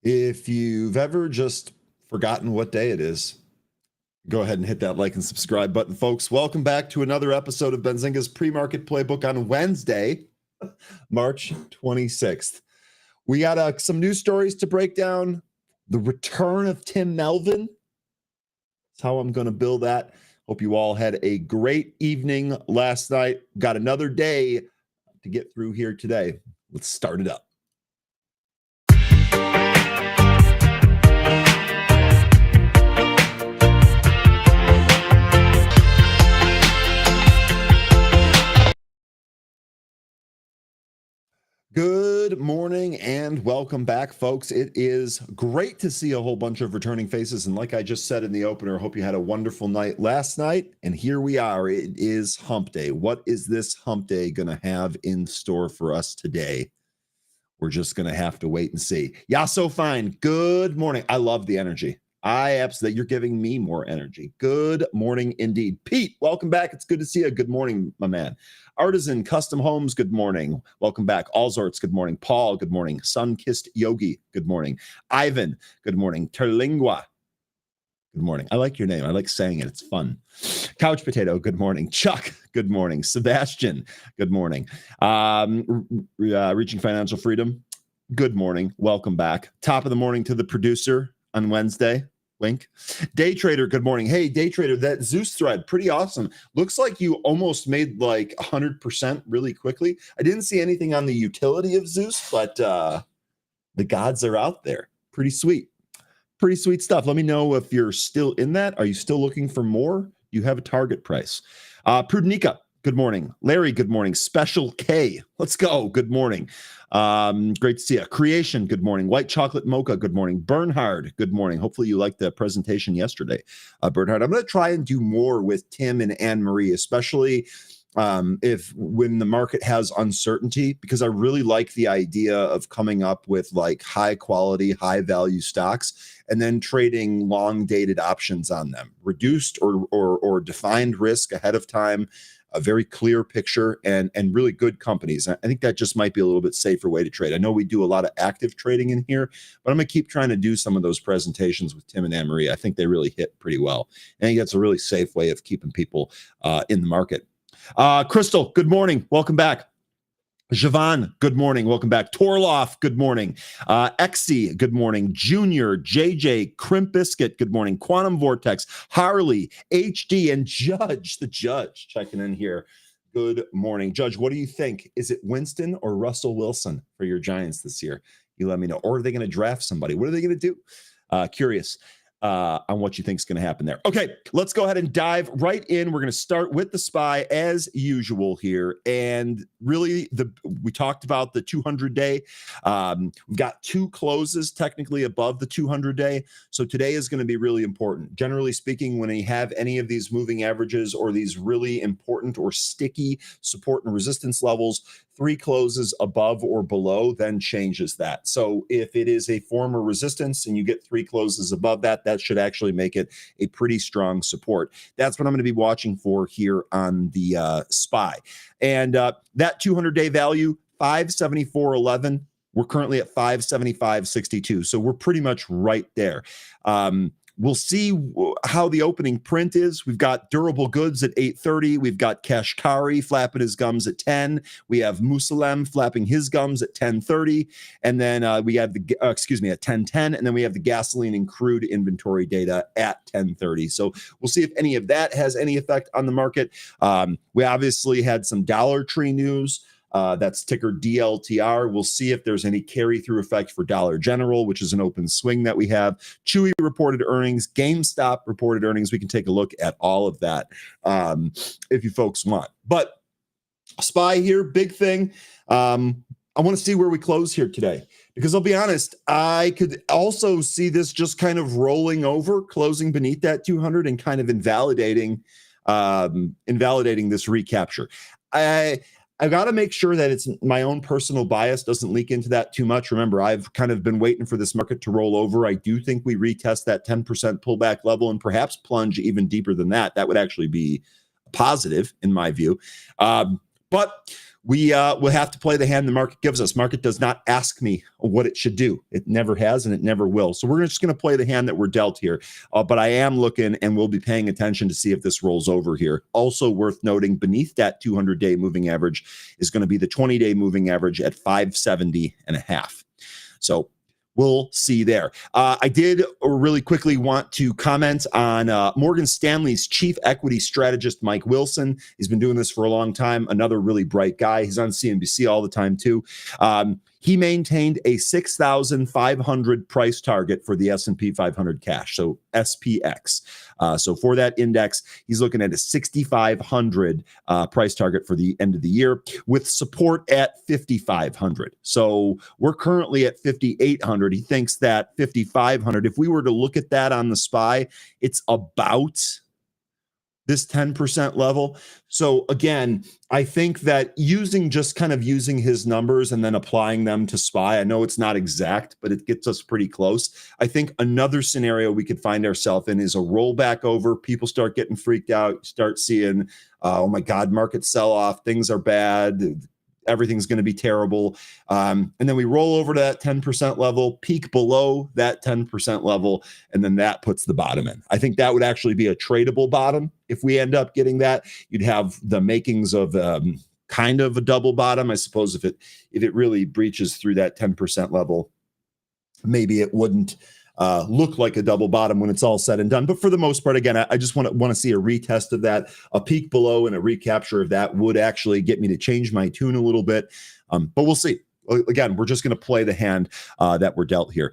If you've ever just forgotten what day it is, go ahead and hit that like and subscribe button, folks. Welcome back to another episode of Benzinga's Pre-Market Playbook on Wednesday, March 26th. We got some news stories to break down. The return of Tim Melvin. That's how I'm going to build that. Hope you all had a great evening last night. Got another day to get through here today. Let's start it up. Good morning and welcome back, folks. It is great to see a whole bunch of returning faces. And like I just said in the opener, hope you had a wonderful night last night. And here we are. It is hump day. What is this hump day going to have in store for us today? We're just going to have to wait and see. Yeah, so fine. Good morning. I love the energy. Absolutely. You're giving me more energy. Good morning indeed. Pete, welcome back. It's good to see you. Good morning, my man. Artisan Custom Homes, good morning. Welcome back. Allsorts, good morning. Paul, good morning. Sun-Kissed Yogi, good morning. Ivan, good morning. Terlingua, good morning. I like your name. I like saying it. It's fun. Couch Potato, good morning. Chuck, good morning. Sebastian, good morning. Reaching Financial Freedom, good morning. Welcome back. Top of the morning to the producer on Wednesday. Wink. Day Trader, good morning. Hey, Day Trader, that Zeus thread, pretty awesome. Looks like you almost made like 100% really quickly. I didn't see anything on the utility of Zeus, but the gods are out there. Pretty sweet. Pretty sweet stuff. Let me know if you're still in that. Are you still looking for more? You have a target price. Prudenica, good morning. Larry, good morning. Special K, let's go. Good morning. Great to see you. Creation, good morning. White Chocolate Mocha, good morning. Bernhard, good morning. Hopefully you liked the presentation yesterday, Bernhard. I'm going to try and do more with Tim and Anne Marie, especially if when the market has uncertainty, because I really like the idea of coming up with like high quality, high value stocks and then trading long dated options on them, reduced or defined risk ahead of time, a very clear picture, and really good companies. I think that just might be a little bit safer way to trade. I know we do a lot of active trading in here, but I'm going to keep trying to do some of those presentations with Tim and Anne Marie. I think they really hit pretty well. I think that's a really safe way of keeping people in the market. Crystal, good morning. Welcome back. Javon, good morning. Welcome back. Torloff, good morning. XIII, good morning. Junior, JJ, Crimp Biscuit, good morning. Quantum Vortex, Harley, HD, and Judge, the Judge, checking in here. Good morning. Judge, what do you think? Is it Winston or Russell Wilson for your Giants this year? You let me know. Or are they going to draft somebody? What are they going to do? Curious on what you think is going to happen there. Okay, let's go ahead and dive right in. We're going to start with the SPY as usual here. And really, we talked about the 200-day. We've got two closes technically above the 200-day. So today is going to be really important. Generally speaking, when you have any of these moving averages or these really important or sticky support and resistance levels, 3 closes above or below then changes that. So if it is a form of resistance and you get 3 closes above that, that should actually make it a pretty strong support. That's what I'm going to be watching for here on the SPY. And that 200-day value, 574.11. We're currently at 575.62. So we're pretty much right there. We'll see how the opening print is. We've got durable goods at 8:30. We've got Kashkari flapping his gums at 10. We have Musalem flapping his gums at 10:30. And then we have at 10:10. And then we have the gasoline and crude inventory data at 10:30. So we'll see if any of that has any effect on the market. We obviously had some Dollar Tree news. That's ticker DLTR. We'll see if there's any carry-through effect for Dollar General, which is an open swing that we have. Chewy reported earnings. GameStop reported earnings. We can take a look at all of that if you folks want. But SPY here, big thing. I want to see where we close here today. Because I'll be honest, I could also see this just kind of rolling over, closing beneath that 200 and kind of invalidating this recapture. I've got to make sure that it's my own personal bias doesn't leak into that too much. Remember, I've kind of been waiting for this market to roll over. I do think we retest that 10% pullback level and perhaps plunge even deeper than that. That would actually be positive in my view. But we'll have to play the hand the market gives us. Market does not ask me what it should do. It never has, and it never will. So we're just going to play the hand that we're dealt here. But I am looking, and we'll be paying attention to see if this rolls over here. Also worth noting, beneath that 200-day moving average is going to be the 20-day moving average at 570.5. So we'll see there. I did really quickly want to comment on Morgan Stanley's chief equity strategist, Mike Wilson. He's been doing this for a long time. Another really bright guy. He's on CNBC all the time, too. He maintained a 6,500 price target for the S&P 500 cash, so SPX. So for that index, he's looking at a 6,500 price target for the end of the year with support at 5,500. So we're currently at 5,800. He thinks that 5,500, if we were to look at that on the SPY, it's about this 10% level. So again, I think that using his numbers and then applying them to SPY, I know it's not exact, but it gets us pretty close. I think another scenario we could find ourselves in is a rollback over. People start getting freaked out, start seeing, oh my God, market sell off, things are bad, everything's going to be terrible. And then we roll over to that 10% level, peak below that 10% level, and then that puts the bottom in. I think that would actually be a tradable bottom. If we end up getting that, you'd have the makings of kind of a double bottom. I suppose if it really breaches through that 10% level, maybe it wouldn't look like a double bottom when it's all said and done. But for the most part, again, I just want to see a retest of that. A peak below and a recapture of that would actually get me to change my tune a little bit. But we'll see. Again, we're just going to play the hand that we're dealt here.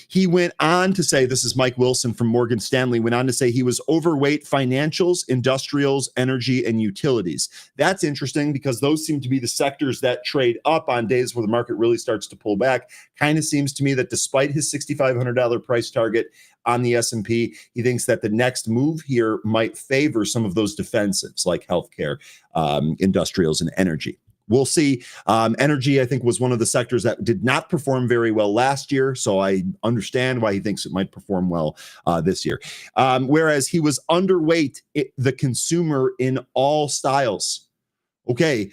He went on to say, this is Mike Wilson from Morgan Stanley, went on to say he was overweight financials, industrials, energy, and utilities. That's interesting because those seem to be the sectors that trade up on days where the market really starts to pull back. Kind of seems to me that despite his $6,500 price target on the S&P, he thinks that the next move here might favor some of those defensives like healthcare, industrials, and energy. We'll see. Energy, I think, was one of the sectors that did not perform very well last year. So I understand why he thinks it might perform well this year. Whereas he was underweight the consumer in all styles. Okay,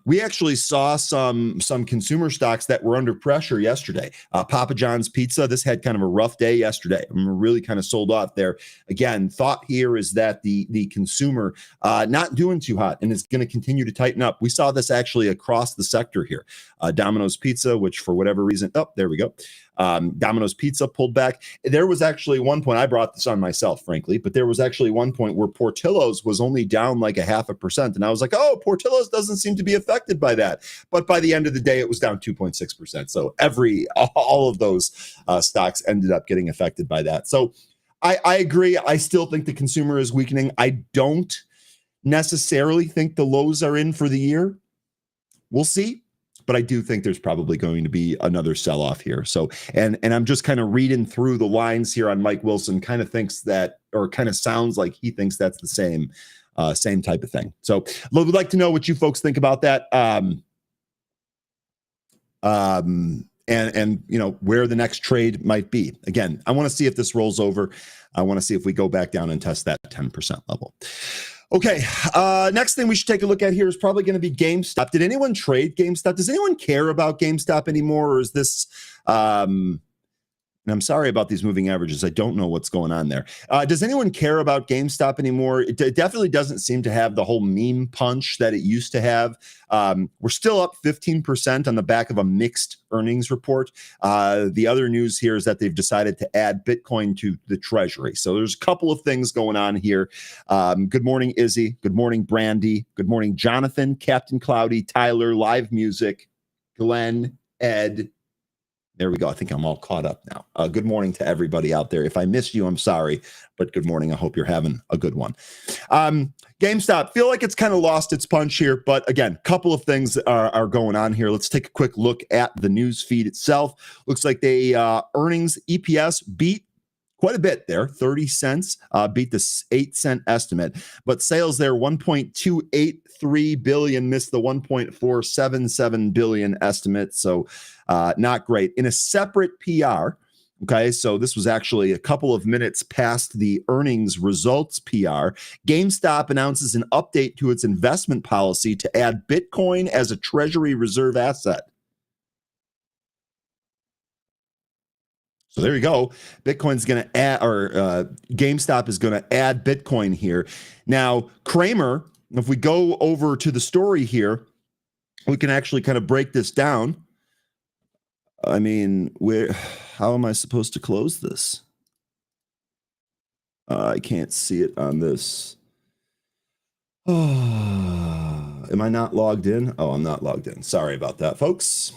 we actually saw some consumer stocks that were under pressure yesterday. Papa John's Pizza, this had kind of a rough day yesterday. I'm really kind of sold off there. Again, thought here is that the consumer not doing too hot and is going to continue to tighten up. We saw this actually across the sector here. Domino's Pizza, which for whatever reason, there we go. Domino's Pizza pulled back. There was actually one point, I brought this on myself, frankly, but there was actually one point where Portillo's was only down like 0.5%. And I was like, oh, Portillo's doesn't seem to be affected by that. But by the end of the day, it was down 2.6%. So all of those stocks ended up getting affected by that. So I agree. I still think the consumer is weakening. I don't necessarily think the lows are in for the year. We'll see. But I do think there's probably going to be another sell-off here. So, and I'm just kind of reading through the lines here on Mike Wilson, kind of thinks that, or kind of sounds like he thinks that's the same type of thing. So we'd like to know what you folks think about that. And you know, where the next trade might be. Again, I want to see if this rolls over. I want to see if we go back down and test that 10% level. Okay, next thing we should take a look at here is probably going to be GameStop. Did anyone trade GameStop? Does anyone care about GameStop anymore? Or is this, and I'm sorry about these moving averages. I don't know what's going on there. Does anyone care about GameStop anymore? It definitely doesn't seem to have the whole meme punch that it used to have. We're still up 15% on the back of a mixed earnings report. The other news here is that they've decided to add Bitcoin to the treasury. So there's a couple of things going on here. Good morning, Izzy. Good morning, Brandy. Good morning, Jonathan, Captain Cloudy, Tyler, Live Music, Glenn, Ed. There we go. I think I'm all caught up now. Good morning to everybody out there. If I missed you, I'm sorry, but good morning. I hope you're having a good one. GameStop, feel like it's kind of lost its punch here, but again, a couple of things are going on here. Let's take a quick look at the news feed itself. Looks like they earnings EPS beat quite a bit there, 30 cents, beat the 8 cent estimate, but sales there 1.283 billion, missed the 1.477 billion estimate. So not great. In a separate PR, Okay, so this was actually a couple of minutes past the earnings results PR. GameStop announces an update to its investment policy to add Bitcoin as a treasury reserve asset. So there you go. Bitcoin's going to add, or GameStop is going to add Bitcoin here. Now, Kramer, if we go over to the story here, we can actually kind of break this down. I mean, how am I supposed to close this? I can't see it on this. Oh, am I not logged in? Oh, I'm not logged in. Sorry about that, folks.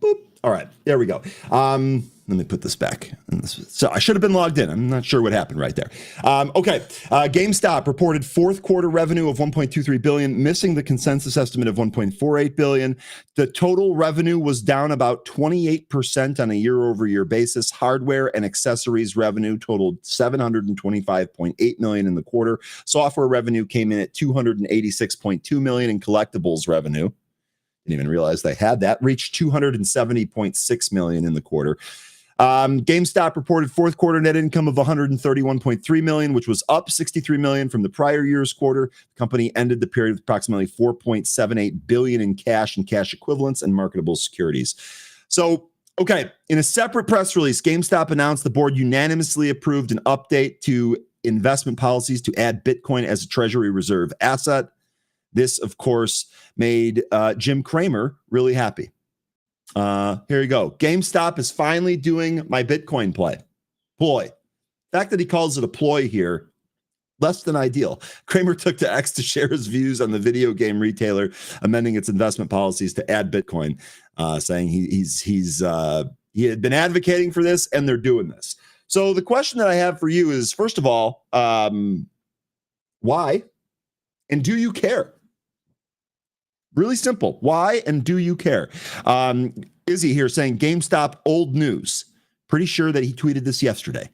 Boop. All right, there we go. Let me put this back. So I should have been logged in. I'm not sure what happened right there. Okay, GameStop reported fourth quarter revenue of $1.23 billion, missing the consensus estimate of $1.48 billion. The total revenue was down about 28% on a year-over-year basis. Hardware and accessories revenue totaled $725.8 million in the quarter. Software revenue came in at $286.2 million, and collectibles revenue, didn't even realize they had that, reached $270.6 million in the quarter. GameStop reported fourth quarter net income of $131.3 million, which was up $63 million from the prior year's quarter. The company ended the period with approximately $4.78 billion in cash and cash equivalents and marketable securities. So, okay, in a separate press release, GameStop announced the board unanimously approved an update to investment policies to add Bitcoin as a treasury reserve asset. This, of course, made Jim Cramer really happy. Here you go. GameStop is finally doing my Bitcoin ploy. The fact that he calls it a ploy here, less than ideal. Cramer took to X to share his views on the video game retailer amending its investment policies to add Bitcoin, saying he had been advocating for this, and they're doing this. So the question that I have for you is, first of all, why? And do you care? Really simple. Why and do you care? Izzy here saying GameStop old news. Pretty sure that he tweeted this yesterday.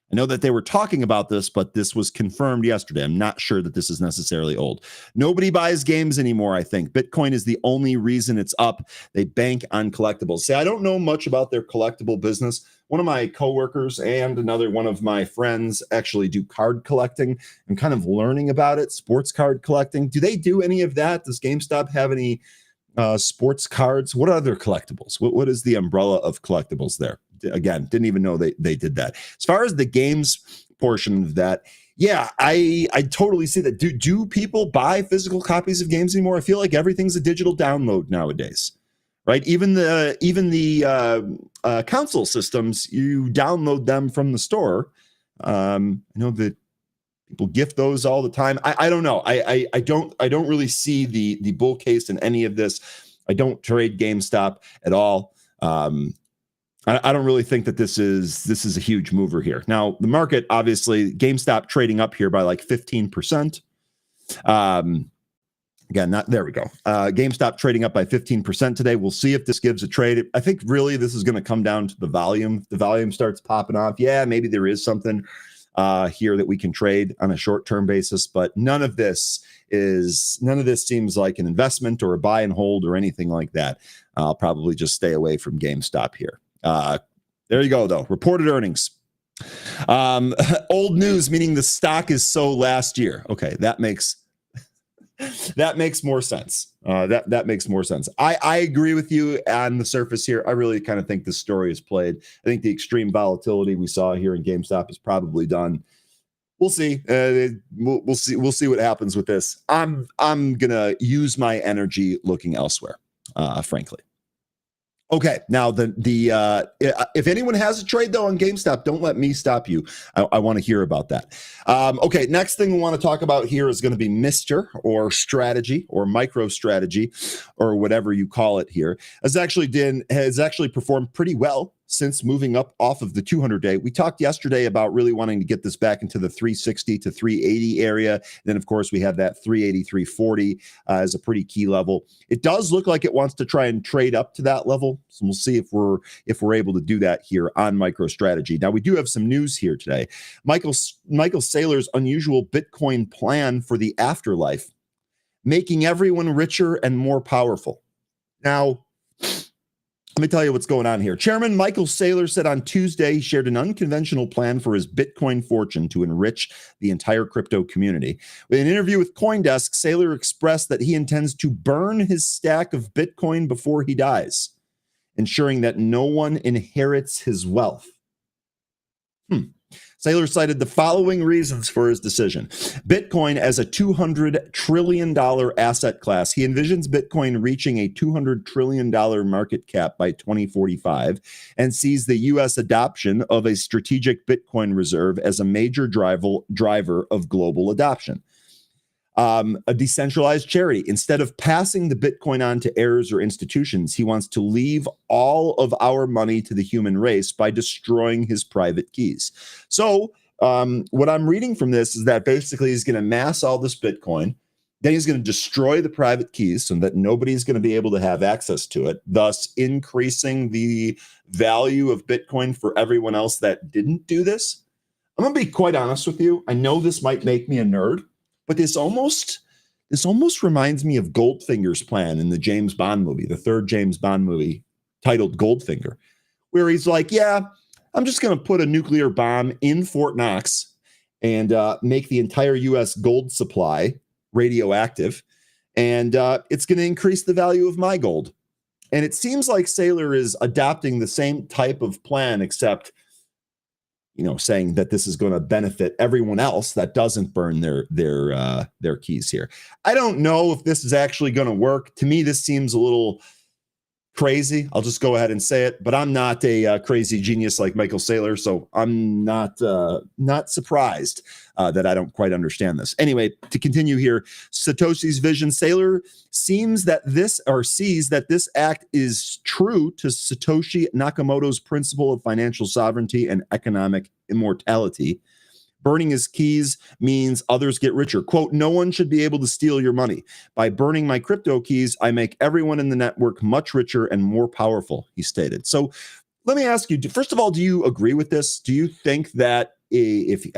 I know that they were talking about this, but this was confirmed yesterday. I'm not sure that this is necessarily old. Nobody buys games anymore, I think. Bitcoin is the only reason it's up. They bank on collectibles. See, I don't know much about their collectible business. One of my coworkers and another one of my friends actually do card collecting. I'm kind of learning about it, sports card collecting. Do they do any of that? Does GameStop have any sports cards? What are their collectibles? What is the umbrella of collectibles there? Again, didn't even know they did that. As far as the games portion of that, yeah, I totally see that. Do people buy physical copies of games anymore? I feel like everything's a digital download nowadays, right? Even the console systems, you download them from the store. I know that people gift those all the time. I don't know. I don't really see the bull case in any of this. I don't trade GameStop at all. I don't really think that this is a huge mover here. Now, the market, obviously, GameStop trading up here by like 15%. Again, there we go. GameStop trading up by 15% today. We'll see if this gives a trade. I think really this is going to come down to the volume. The volume starts popping off. Yeah, maybe there is something here that we can trade on a short-term basis, but none of this seems like an investment or a buy and hold or anything like that. I'll probably just stay away from GameStop here. There you go, though. Reported earnings. Old news, meaning the stock is so last year. Okay, that makes more sense. That makes more sense. I agree with you on the surface here. I really kind of think this story is played. I think the extreme volatility we saw here in GameStop is probably done. We'll see. We'll see. We'll see what happens with this. I'm gonna use my energy looking elsewhere, frankly. Okay, now if anyone has a trade though on GameStop, don't let me stop you. I want to hear about that. Okay, next thing we want to talk about here is going to be Mr. or strategy or micro strategy or whatever you call it here. Has actually performed pretty well since moving up off of the 200-day. We talked yesterday about really wanting to get this back into the 360 to 380 area. And then, of course, we have that 380, 340 as a pretty key level. It does look like it wants to try and trade up to that level. So we'll see if we're able to do that here on MicroStrategy. Now, we do have some news here today. Michael Saylor's unusual Bitcoin plan for the afterlife, making everyone richer and more powerful. Now, Let me tell you what's going on here. Chairman Michael Saylor said on Tuesday he shared an unconventional plan for his Bitcoin fortune to enrich the entire crypto community. In an interview with CoinDesk, Saylor expressed that he intends to burn his stack of Bitcoin before he dies, ensuring that no one inherits his wealth. Saylor cited the following reasons for his decision. Bitcoin as a $200 trillion asset class. He envisions Bitcoin reaching a $200 trillion market cap by 2045 and sees the U.S. adoption of a strategic Bitcoin reserve as a major driver of global adoption. A decentralized charity. Instead of passing the Bitcoin on to heirs or institutions, he wants to leave all of our money to the human race by destroying his private keys. So what I'm reading from this is that basically he's going to amass all this Bitcoin. Then he's going to destroy the private keys so that nobody's going to be able to have access to it, thus increasing the value of Bitcoin for everyone else that didn't do this. I'm going to be quite honest with you. I know this might make me a nerd, but this almost reminds me of Goldfinger's plan in the James Bond movie, the third James Bond movie titled Goldfinger, where he's like, yeah, I'm just going to put a nuclear bomb in Fort Knox and make the entire U.S. gold supply radioactive, and it's going to increase the value of my gold. And it seems like Saylor is adopting the same type of plan, except saying that this is going to benefit everyone else that doesn't burn their keys here. I don't know if this is actually going to work. To me, this seems a little crazy. I'll just go ahead and say it, but I'm not a crazy genius like Michael Saylor, so I'm not surprised that I don't quite understand this. Anyway, to continue here, Satoshi's vision. Saylor sees that this act is true to Satoshi Nakamoto's principle of financial sovereignty and economic immortality. Burning his keys means others get richer. Quote, no one should be able to steal your money. By burning my crypto keys, I make everyone in the network much richer and more powerful, he stated. So let me ask you, first of all, do you agree with this? Do you think that we've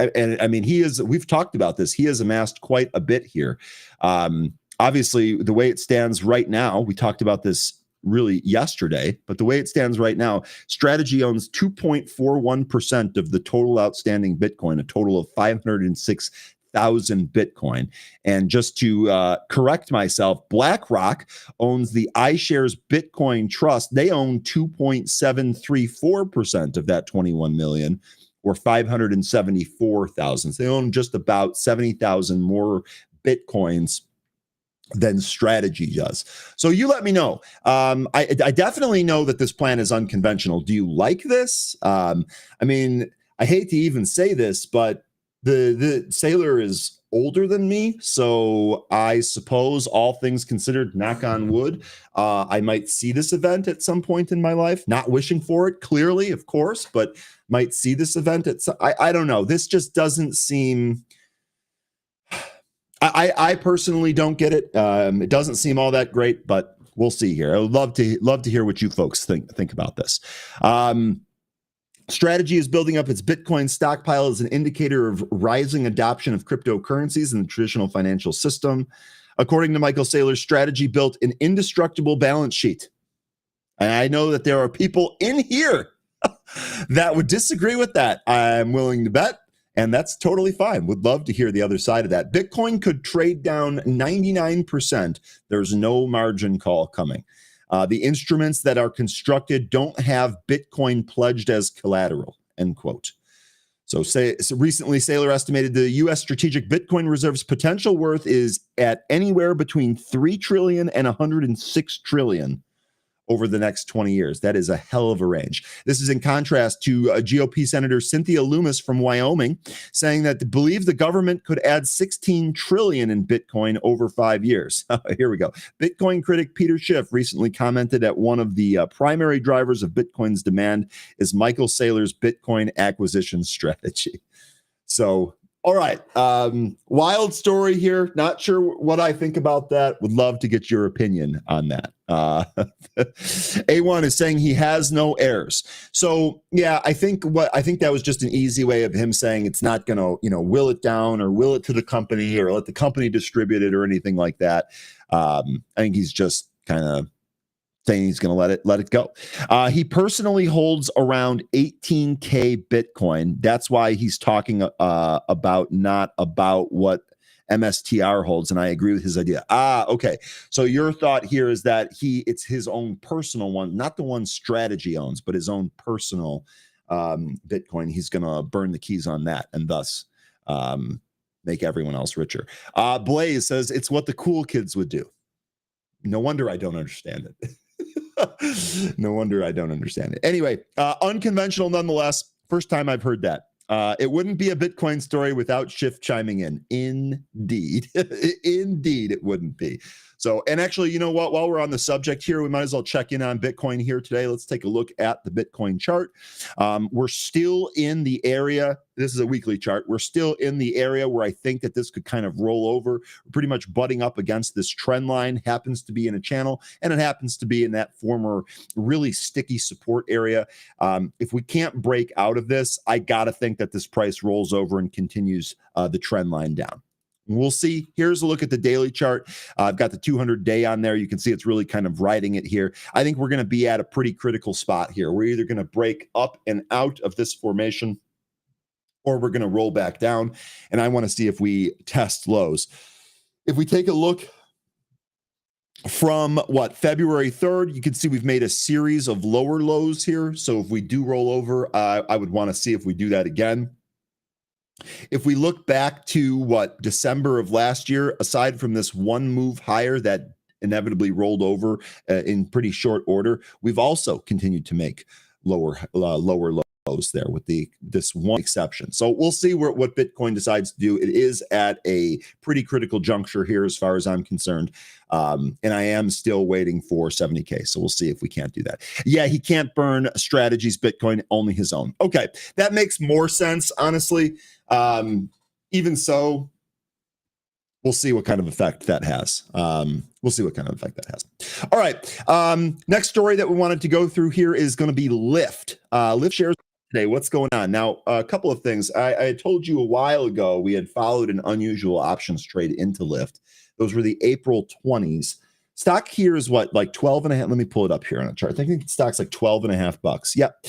talked about this, he has amassed quite a bit here. Obviously, the way it stands right now, we talked about this really yesterday, but the way it stands right now, Strategy owns 2.41% of the total outstanding Bitcoin, a total of 506,000 Bitcoin. And just to correct myself, BlackRock owns the iShares Bitcoin Trust. They own 2.734% of that 21 million, or 574,000. So they own just about 70,000 more Bitcoins than Strategy does. So you let me know. I definitely know that this plan is unconventional. Do you like this? I hate to even say this, but the Saylor is older than me, so I suppose, all things considered, knock on wood, I might see this event at some point in my life. Not wishing for it, clearly, of course, but might see this event at I don't know. This just doesn't seem. I personally don't get it. It doesn't seem all that great, but we'll see here. I would love to hear what you folks think about this. Strategy is building up its Bitcoin stockpile as an indicator of rising adoption of cryptocurrencies in the traditional financial system. According to Michael Saylor, Strategy built an indestructible balance sheet. And I know that there are people in here that would disagree with that. I'm willing to bet. And that's totally fine. Would love to hear the other side of that. Bitcoin could trade down 99%. There's no margin call coming. The instruments that are constructed don't have Bitcoin pledged as collateral, end quote. So recently, Saylor estimated the U.S. strategic Bitcoin reserves potential worth is at anywhere between $3 trillion and $106 trillion over the next 20 years. That is a hell of a range. This is in contrast to GOP Senator Cynthia Lummis from Wyoming saying that they believe the government could add 16 trillion in Bitcoin over 5 years. Here we go. Bitcoin critic Peter Schiff recently commented that one of the primary drivers of Bitcoin's demand is Michael Saylor's Bitcoin acquisition strategy. So, all right. Wild story here. Not sure what I think about that. Would love to get your opinion on that. A1 is saying he has no heirs. So yeah, I think that was just an easy way of him saying it's not going to, will it down or will it to the company or let the company distribute it or anything like that. I think he's just kind of saying he's going to let it go. He personally holds around 18K Bitcoin. That's why he's talking about, not about what MSTR holds, and I agree with his idea. Okay. So your thought here is that it's his own personal one, not the one Strategy owns, but his own personal Bitcoin. He's going to burn the keys on that and thus make everyone else richer. Blaze says it's what the cool kids would do. No wonder I don't understand it. No wonder I don't understand it. Anyway, unconventional nonetheless. First time I've heard that. It wouldn't be a Bitcoin story without Schiff chiming in. Indeed. Indeed, it wouldn't be. So, and actually, you know what? While we're on the subject here, we might as well check in on Bitcoin here today. Let's take a look at the Bitcoin chart. We're still in the area. This is a weekly chart. We're still in the area where I think that this could kind of roll over. We're pretty much butting up against this trend line. Happens to be in a channel, and it happens to be in that former really sticky support area. If we can't break out of this, I got to think that this price rolls over and continues the trend line down. We'll see. Here's a look at the daily chart. I've got the 200-day on there. You can see it's really kind of riding it here. I think we're going to be at a pretty critical spot here. We're either going to break up and out of this formation, or we're going to roll back down. And I want to see if we test lows. If we take a look from February 3rd, you can see we've made a series of lower lows here. So if we do roll over, I would want to see if we do that again. If we look back to December of last year, aside from this one move higher that inevitably rolled over in pretty short order, we've also continued to make lower lows there with this one exception. So we'll see what Bitcoin decides to do. It is at a pretty critical juncture here as far as I'm concerned. And I am still waiting for 70K. So we'll see if we can't do that. Yeah, he can't burn Strategy's Bitcoin, only his own. Okay, that makes more sense, honestly. Even so, we'll see what kind of effect that has. We'll see what kind of effect that has. All right. Next story that we wanted to go through here is going to be Lyft. Lyft shares today. What's going on? Now, a couple of things. I told you a while ago we had followed an unusual options trade into Lyft. Those were the April 20s. Stock here is like 12 and a half. Let me pull it up here on a chart. I think stock's like 12 and a half bucks. Yep.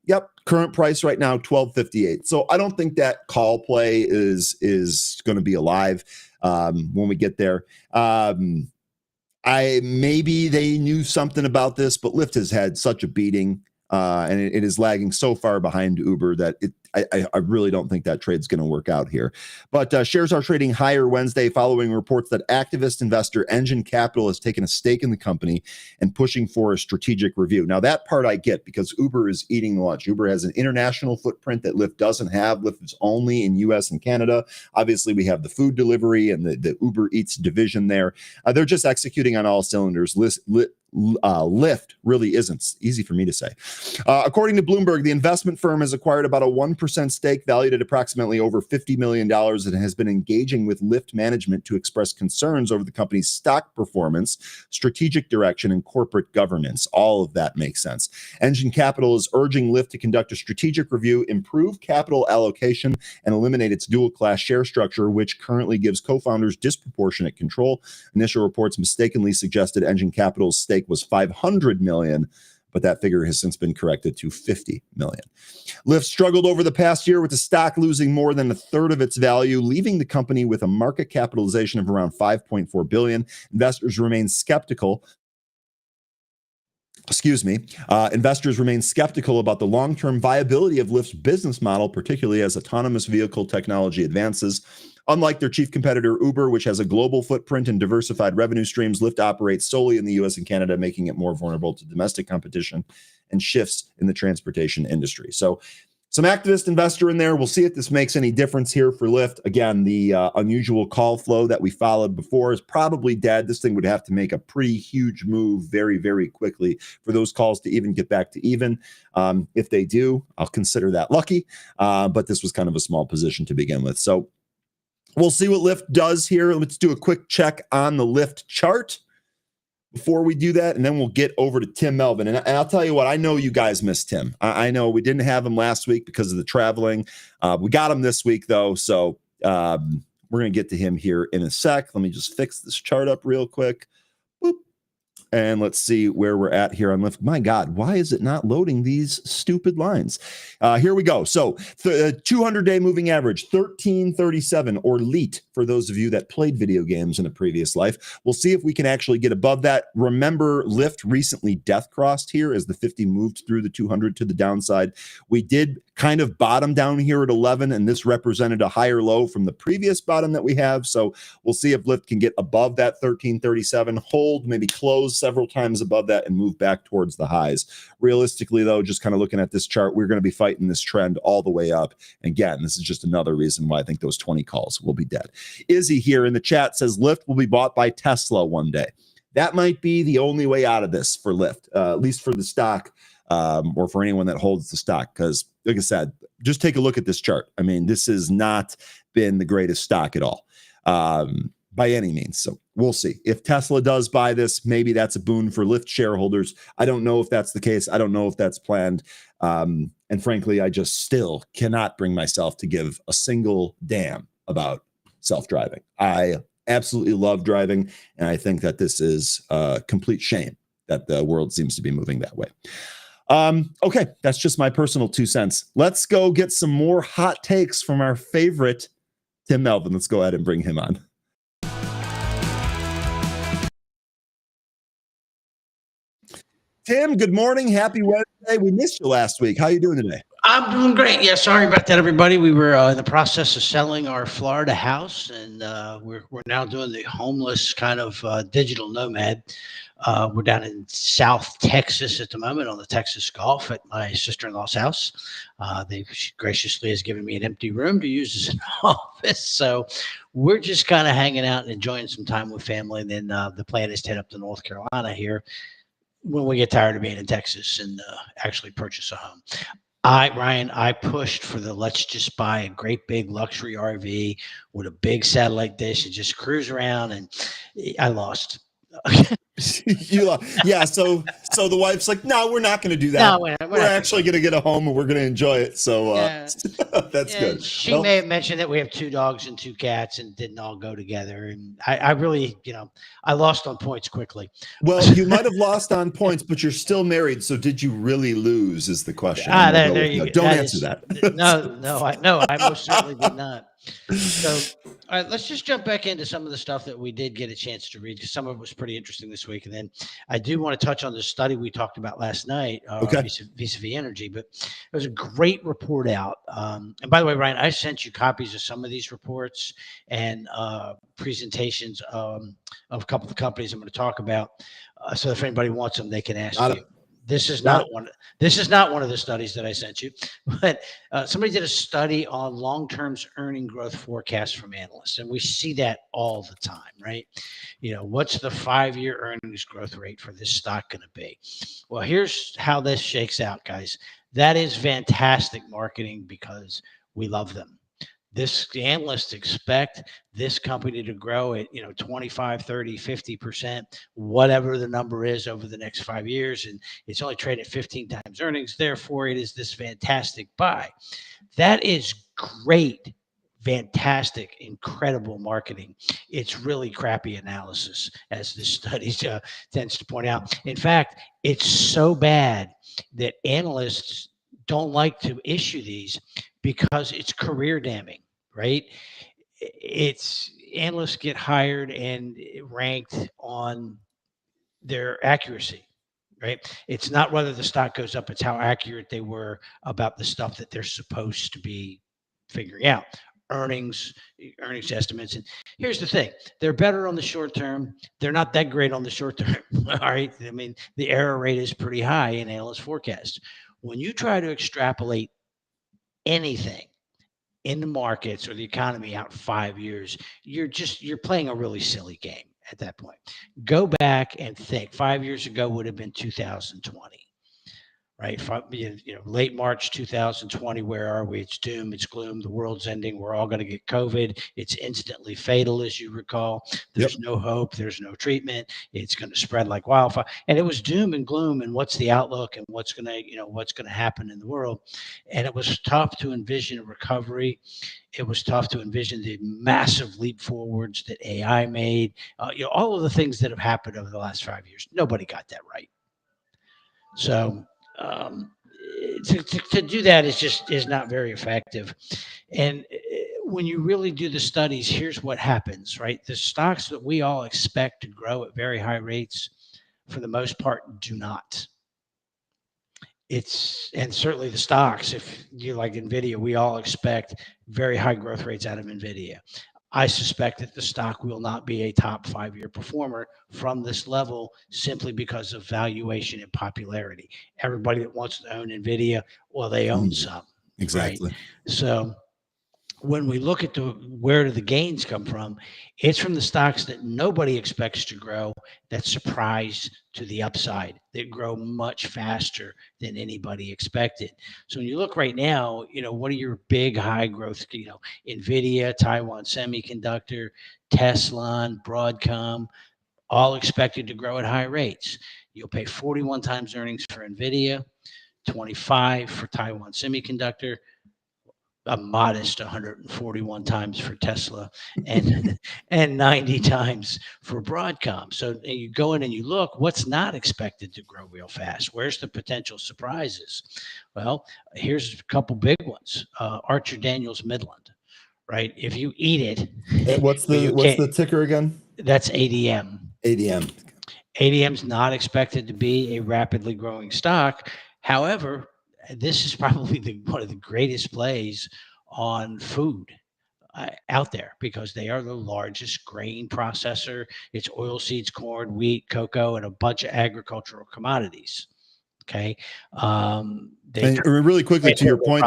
Yep. Current price right now, $12.58. So I don't think that call play is going to be alive when we get there. Maybe they knew something about this, but Lyft has had such a beating, and it is lagging so far behind Uber that I really don't think that trade's going to work out here. But shares are trading higher Wednesday following reports that activist investor Engine Capital has taken a stake in the company and pushing for a strategic review. Now, that part I get because Uber is eating lunch. Uber has an international footprint that Lyft doesn't have. Lyft is only in US and Canada. Obviously, we have the food delivery and the Uber Eats division there. They're just executing on all cylinders. Lyft really isn't. It's easy for me to say. According to Bloomberg, the investment firm has acquired about a 1% stake valued at approximately over $50 million and has been engaging with Lyft management to express concerns over the company's stock performance, strategic direction, and corporate governance. All of that makes sense. Engine Capital is urging Lyft to conduct a strategic review, improve capital allocation, and eliminate its dual-class share structure, which currently gives co-founders disproportionate control. Initial reports mistakenly suggested Engine Capital's stake was $500 million, but that figure has since been corrected to $50 million. Lyft struggled over the past year with the stock losing more than a third of its value, leaving the company with a market capitalization of around $5.4 billion. Investors remain skeptical. Investors remain skeptical about the long-term viability of Lyft's business model, particularly as autonomous vehicle technology advances. Unlike their chief competitor, Uber, which has a global footprint and diversified revenue streams, Lyft operates solely in the US and Canada, making it more vulnerable to domestic competition and shifts in the transportation industry. So some activist investor in there. We'll see if this makes any difference here for Lyft. Again, the unusual call flow that we followed before is probably dead. This thing would have to make a pretty huge move very, very quickly for those calls to even get back to even. If they do, I'll consider that lucky. But this was kind of a small position to begin with. So we'll see what Lyft does here. Let's do a quick check on the Lyft chart before we do that, and then we'll get over to Tim Melvin. And I'll tell you what, I know you guys missed Tim. I know we didn't have him last week because of the traveling. We got him this week, though, so we're going to get to him here in a sec. Let me just fix this chart up real quick. Boop. And let's see where we're at here on Lyft. My God, why is it not loading these stupid lines? Here we go. So the 200-day moving average, 1337, or LEAT, for those of you that played video games in a previous life. We'll see if we can actually get above that. Remember, Lyft recently death crossed here as the 50 moved through the 200 to the downside. We did kind of bottom down here at 11, and this represented a higher low from the previous bottom that we have. So we'll see if Lyft can get above that 1337, hold, maybe close several times above that, and move back towards the highs. Realistically, though, just kind of looking at this chart, we're going to be fighting this trend all the way up. Again, this is just another reason why I think those 20 calls will be dead. Izzy here in the chat says Lyft will be bought by Tesla one day. That might be the only way out of this for Lyft, at least for the stock, or for anyone that holds the stock. Because, like I said, just take a look at this chart. I mean, this has not been the greatest stock at all, by any means. So we'll see. If Tesla does buy this, maybe that's a boon for Lyft shareholders. I don't know if that's the case. I don't know if that's planned. And frankly, I just still cannot bring myself to give a single damn about self-driving. I absolutely love driving, and I think that this is a complete shame that the world seems to be moving that way. Okay, that's just my personal 2 cents. Let's go get some more hot takes from our favorite Tim Melvin. Let's go ahead and bring him on. Tim, good morning. Happy Wednesday. We missed you last week. How are you doing today? I'm doing great. Yeah, sorry about that, everybody. We were in the process of selling our Florida house, and we're now doing the homeless kind of digital nomad. We're down in South Texas at the moment on the Texas Gulf at my sister-in-law's house. She graciously has given me an empty room to use as an office. So we're just kind of hanging out and enjoying some time with family. And then the plan is to head up to North Carolina here when we get tired of being in Texas and actually purchase a home. Ryan, I pushed for let's just buy a great big luxury RV with a big satellite dish and just cruise around, and I lost. Yeah, so the wife's like, no, we're not going to do that. No, we're actually going to get a home and we're going to enjoy it. So that's good. She may have mentioned that we have 2 dogs and 2 cats and didn't all go together. And I really, I lost on points quickly. Well, you might have lost on points, but you're still married. So did you really lose is the question. There you go. Don't answer that. No, I most certainly did not. So, all right, let's just jump back into some of the stuff that we did get a chance to read, because some of it was pretty interesting this week. And then I do want to touch on the study we talked about last night, vis-a-vis energy. But it was a great report out. And by the way, Ryan, I sent you copies of some of these reports and presentations of a couple of the companies I'm going to talk about. So if anybody wants them, they can ask you. This is not one of the studies that I sent you, but somebody did a study on long-term earning growth forecasts from analysts, and we see that all the time, right? What's the 5-year earnings growth rate for this stock going to be? Well, here's how this shakes out, guys. That is fantastic marketing because we love them. The analysts expect this company to grow at 25, 30, 50%, whatever the number is over the next 5 years, and it's only traded 15 times earnings. Therefore, it is this fantastic buy. That is great, fantastic, incredible marketing. It's really crappy analysis, as this study tends to point out. In fact, it's so bad that analysts don't like to issue these because it's career damning, right? It's analysts get hired and ranked on their accuracy, right? It's not whether the stock goes up, it's how accurate they were about the stuff that they're supposed to be figuring out. Earnings estimates. And here's the thing, they're better on the short term. They're not that great on the short term. All right. I mean, the error rate is pretty high in analyst forecasts. When you try to extrapolate anything in the markets or the economy out 5 years, you're playing a really silly game at that point. Go back and think 5 years ago would have been 2020, right? Late March 2020, where are we? It's doom, it's gloom, the world's ending, we're all going to get COVID. It's instantly fatal, as you recall. There's no hope, there's no treatment, it's going to spread like wildfire. And it was doom and gloom, and what's the outlook and what's going to happen in the world. And it was tough to envision a recovery. It was tough to envision the massive leap forwards that AI made, all of the things that have happened over the last 5 years. Nobody got that right. So um, to do that is not very effective. And when you really do the studies, here's what happens, right? The stocks that we all expect to grow at very high rates, for the most part, do not. And certainly the stocks, if you like NVIDIA, we all expect very high growth rates out of NVIDIA. I suspect that the stock will not be a top 5-year performer from this level simply because of valuation and popularity. Everybody that wants to own NVIDIA, well, they own some. Exactly. Right? So when we look at where do the gains come from, it's from the stocks that nobody expects to grow, that surprise to the upside, that grow much faster than anybody expected. So when you look right now, what are your big high growth, NVIDIA, Taiwan Semiconductor, Tesla, and Broadcom, all expected to grow at high rates. You'll pay 41 times earnings for NVIDIA, 25 for Taiwan Semiconductor, a modest 141 times for Tesla, and and 90 times for Broadcom. So you go in and you look, what's not expected to grow real fast? Where's the potential surprises? Well, here's a couple big ones. Archer Daniels Midland, right? If you eat it, What's the ticker again? That's ADM. ADM. ADM's not expected to be a rapidly growing stock. However, this is probably one of the greatest plays on food out there, because they are the largest grain processor. It's oilseeds, corn, wheat, cocoa, and a bunch of agricultural commodities. Okay. And really quickly, to your point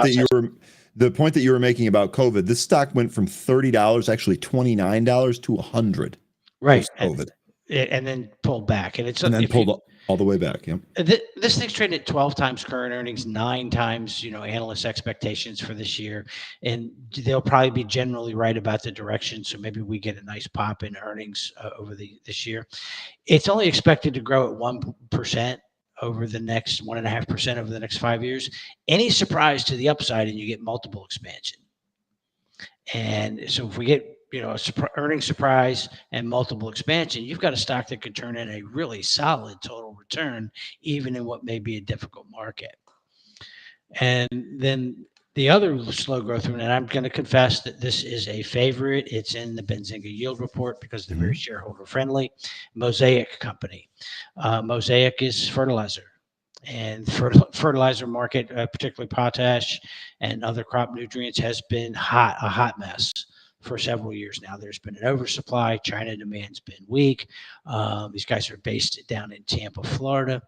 the point that you were making about COVID, this stock went from $30, actually $29 to $100. Right. COVID. And then pulled back. And pulled all the way back. Yeah. This thing's traded at 12 times current earnings, 9 times, analyst expectations for this year. And they'll probably be generally right about the direction. So maybe we get a nice pop in earnings over this year. It's only expected to grow at 1% over the next 1.5% over the next 5 years. Any surprise to the upside, and you get multiple expansion. And so if we get earnings surprise and multiple expansion, you've got a stock that could turn in a really solid total return, even in what may be a difficult market. And then the other slow growth, and I'm going to confess that this is a favorite. It's in the Benzinga yield report because they're very shareholder friendly. Mosaic Company. Mosaic is fertilizer. And fertilizer market, particularly potash and other crop nutrients, has been a hot mess for several years now. There's been an oversupply. China demand's been weak. These guys are based down in Tampa, Florida.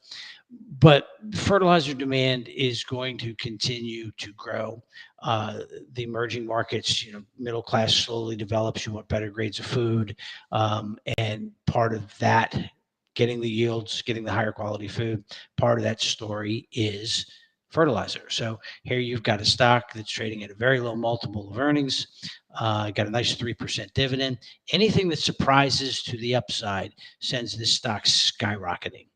But fertilizer demand is going to continue to grow. The emerging markets, middle class slowly develops. You want better grades of food. And part of that, getting the yields, getting the higher quality food, part of that story is fertilizer. So here you've got a stock that's trading at a very low multiple of earnings, got a nice 3% dividend. Anything that surprises to the upside sends this stock skyrocketing.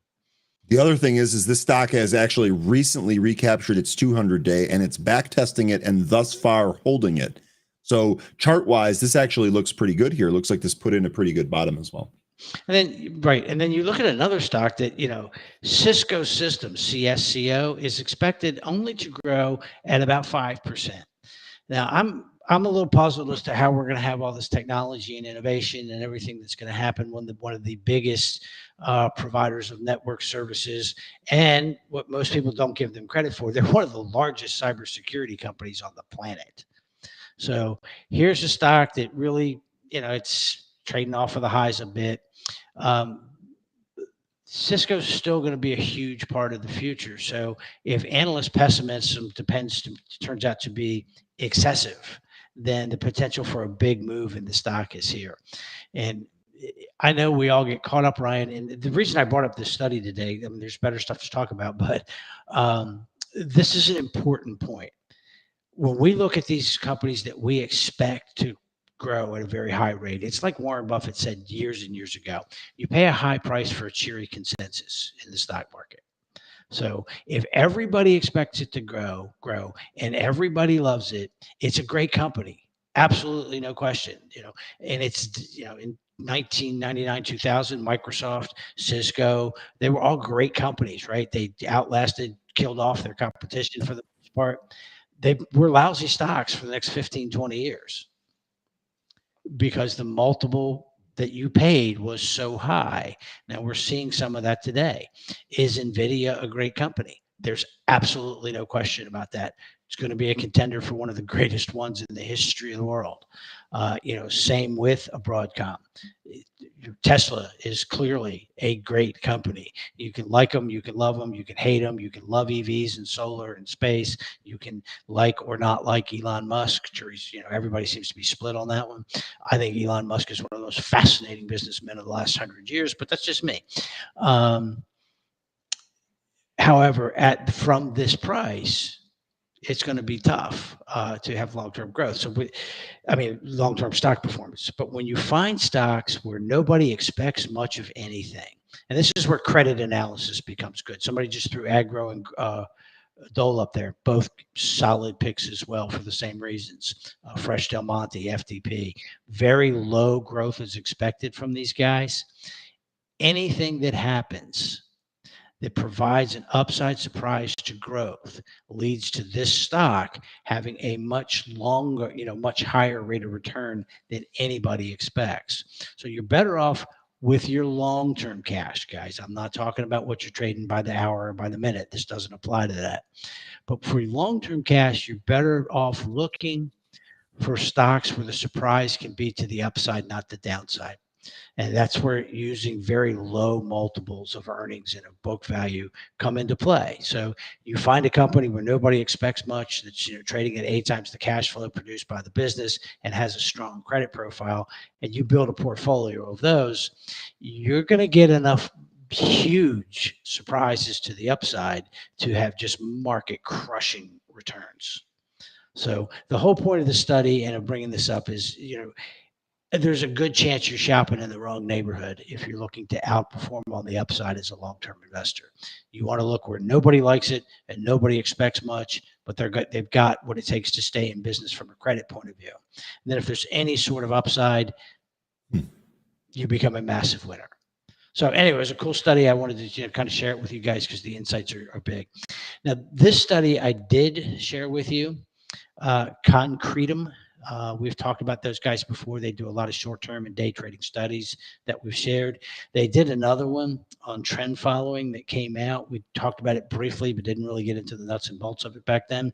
The other thing is this stock has actually recently recaptured its 200-day, and it's back testing it and thus far holding it. So chart-wise, this actually looks pretty good here. It looks like this put in a pretty good bottom as well. And then you look at another stock that, Cisco Systems, CSCO, is expected only to grow at about 5%. Now, I'm a little puzzled as to how we're going to have all this technology and innovation and everything that's going to happen when one of the biggest providers of network services, and what most people don't give them credit for, they're one of the largest cybersecurity companies on the planet. So here's a stock that really, it's trading off of the highs a bit. Cisco's still going to be a huge part of the future. So if analyst pessimism turns out to be excessive, then the potential for a big move in the stock is here. And I know we all get caught up, Ryan, and the reason I brought up this study today, I mean, there's better stuff to talk about, but this is an important point. When we look at these companies that we expect to grow at a very high rate, it's like Warren Buffett said years and years ago, you pay a high price for a cheery consensus in the stock market. So if everybody expects it to grow, and everybody loves it, it's a great company. Absolutely no question. And it's, in 1999, 2000, Microsoft, Cisco, they were all great companies, right? They outlasted, killed off their competition for the most part. They were lousy stocks for the next 15, 20 years because the multiple that you paid was so high. Now we're seeing some of that today. Is Nvidia a great company? There's absolutely no question about that. It's going to be a contender for one of the greatest ones in the history of the world. Same with a Broadcom. Tesla is clearly a great company. You can like them, you can love them, you can hate them, you can love EVs and solar and space. You can like or not like Elon Musk. Everybody seems to be split on that one. I think Elon Musk is one of the most fascinating businessmen of the last 100 years, but that's just me. However, from this price, it's going to be tough to have long-term growth. So, long-term stock performance. But when you find stocks where nobody expects much of anything, and this is where credit analysis becomes good. Somebody just threw Agro and Dole up there, both solid picks as well for the same reasons. Fresh Del Monte, FDP, very low growth is expected from these guys. Anything that happens that provides an upside surprise to growth leads to this stock having a much longer, much higher rate of return than anybody expects. So you're better off with your long-term cash, guys. I'm not talking about what you're trading by the hour or by the minute. This doesn't apply to that. But for your long-term cash, you're better off looking for stocks where the surprise can be to the upside, not the downside. And that's where using very low multiples of earnings and of book value come into play. So you find a company where nobody expects much, that's trading at 8 times the cash flow produced by the business and has a strong credit profile, and you build a portfolio of those, you're going to get enough huge surprises to the upside to have just market crushing returns. So the whole point of the study and of bringing this up is, there's a good chance you're shopping in the wrong neighborhood if you're looking to outperform on the upside as a long-term investor. You want to look where nobody likes it and nobody expects much, but they've got what it takes to stay in business from a credit point of view. And then if there's any sort of upside, you become a massive winner. So anyway, it was a cool study. I wanted to kind of share it with you guys because the insights are big. Now, this study I did share with you, Concretum. We've talked about those guys before. They do a lot of short-term and day trading studies that we've shared. They did another one on trend following that came out. We talked about it briefly, but didn't really get into the nuts and bolts of it back then.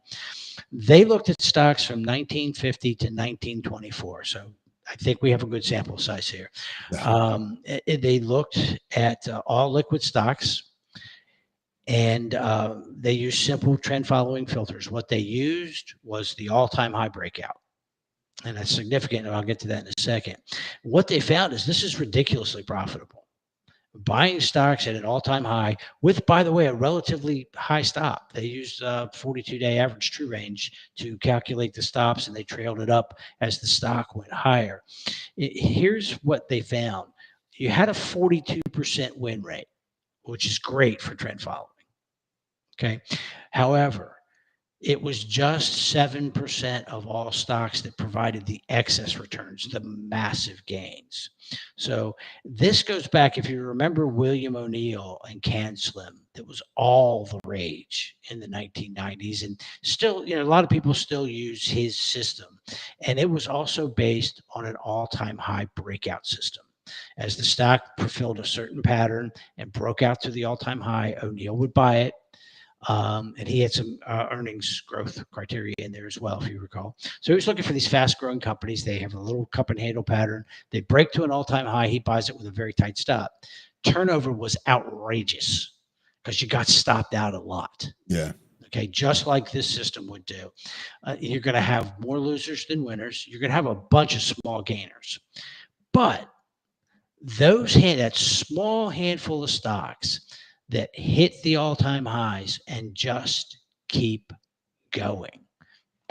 They looked at stocks from 1950 to 1924. So I think we have a good sample size here. They looked at all liquid stocks, and they used simple trend following filters. What they used was the all-time high breakout. And that's significant, and I'll get to that in a second. What they found is this is ridiculously profitable. Buying stocks at an all-time high with, by the way, a relatively high stop. They used 42-day average true range to calculate the stops, and they trailed it up as the stock went higher. Here's what they found. You had a 42% win rate, which is great for trend following. Okay. However, it was just 7% of all stocks that provided the excess returns, the massive gains. So this goes back, if you remember William O'Neill and CanSlim, that was all the rage in the 1990s. And still, a lot of people still use his system. And it was also based on an all-time high breakout system. As the stock fulfilled a certain pattern and broke out to the all-time high, O'Neill would buy it. And he had some earnings growth criteria in there as well, if you recall. So he was looking for these fast-growing companies. They have a little cup and handle pattern. They break to an all-time high. He buys it with a very tight stop. Turnover was outrageous because you got stopped out a lot. Yeah. Okay, just like this system would do. You're going to have more losers than winners. You're going to have a bunch of small gainers. But that small handful of stocks that hit the all-time highs and just keep going.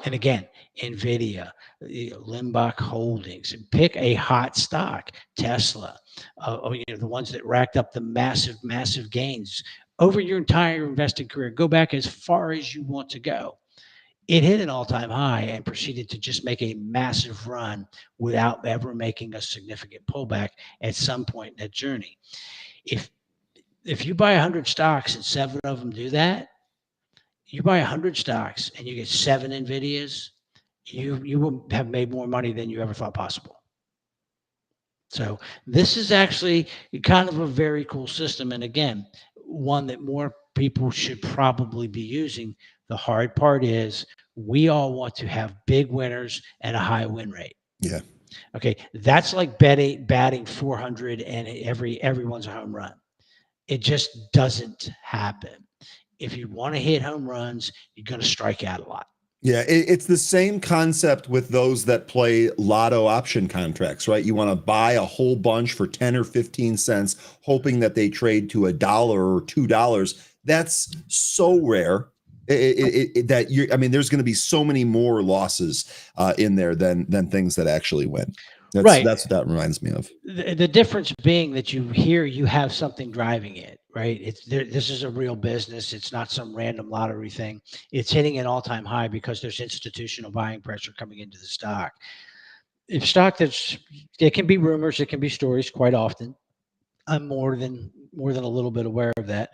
And again, Nvidia, Limbach Holdings, pick a hot stock, Tesla, the ones that racked up the massive gains over your entire investing career. Go back as far as you want to go. It hit an all-time high and proceeded to just make a massive run without ever making a significant pullback at some point in that journey. If you buy 100 stocks and 7 of them do that, you buy 100 stocks and you get 7 Nvidias, you will have made more money than you ever thought possible. So this is actually kind of a very cool system, and again, one that more people should probably be using. The hard part is we all want to have big winners and a high win rate. Yeah. Okay, that's like batting 400 and everyone's a home run. It just doesn't happen. If you want to hit home runs, you're going to strike out a lot. Yeah, it's the same concept with those that play lotto option contracts, right? You want to buy a whole bunch for 10 or 15 cents, hoping that they trade to $1 or $2. That's so rare that there's going to be so many more losses in there than things that actually win. Right. That's what that reminds me of. The difference being that you have something driving it, right? This is a real business. It's not some random lottery thing. It's hitting an all-time high because there's institutional buying pressure coming into the stock. If stock it can be rumors, it can be stories quite often. I'm more than a little bit aware of that.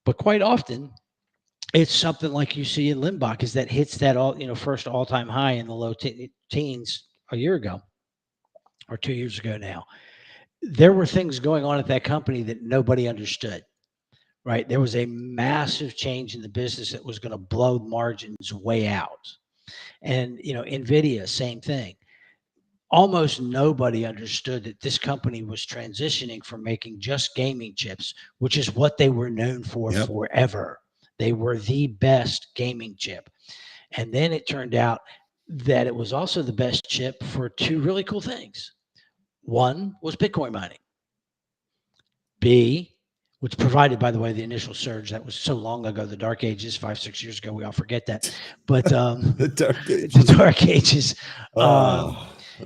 But quite often it's something like you see in Limbach is that hits that first all-time high in the low teens a year ago or 2 years ago now. There were things going on at that company that nobody understood, right? There was a massive change in the business that was going to blow margins way out. And, Nvidia, same thing. Almost nobody understood that this company was transitioning from making just gaming chips, which is what they were known for forever. They were the best gaming chip. And then it turned out that it was also the best chip for 2 really cool things. One was Bitcoin mining. B, which provided, by the way, the initial surge. That was so long ago, the dark ages, 5-6 years ago. We all forget that. But the dark ages. The dark ages.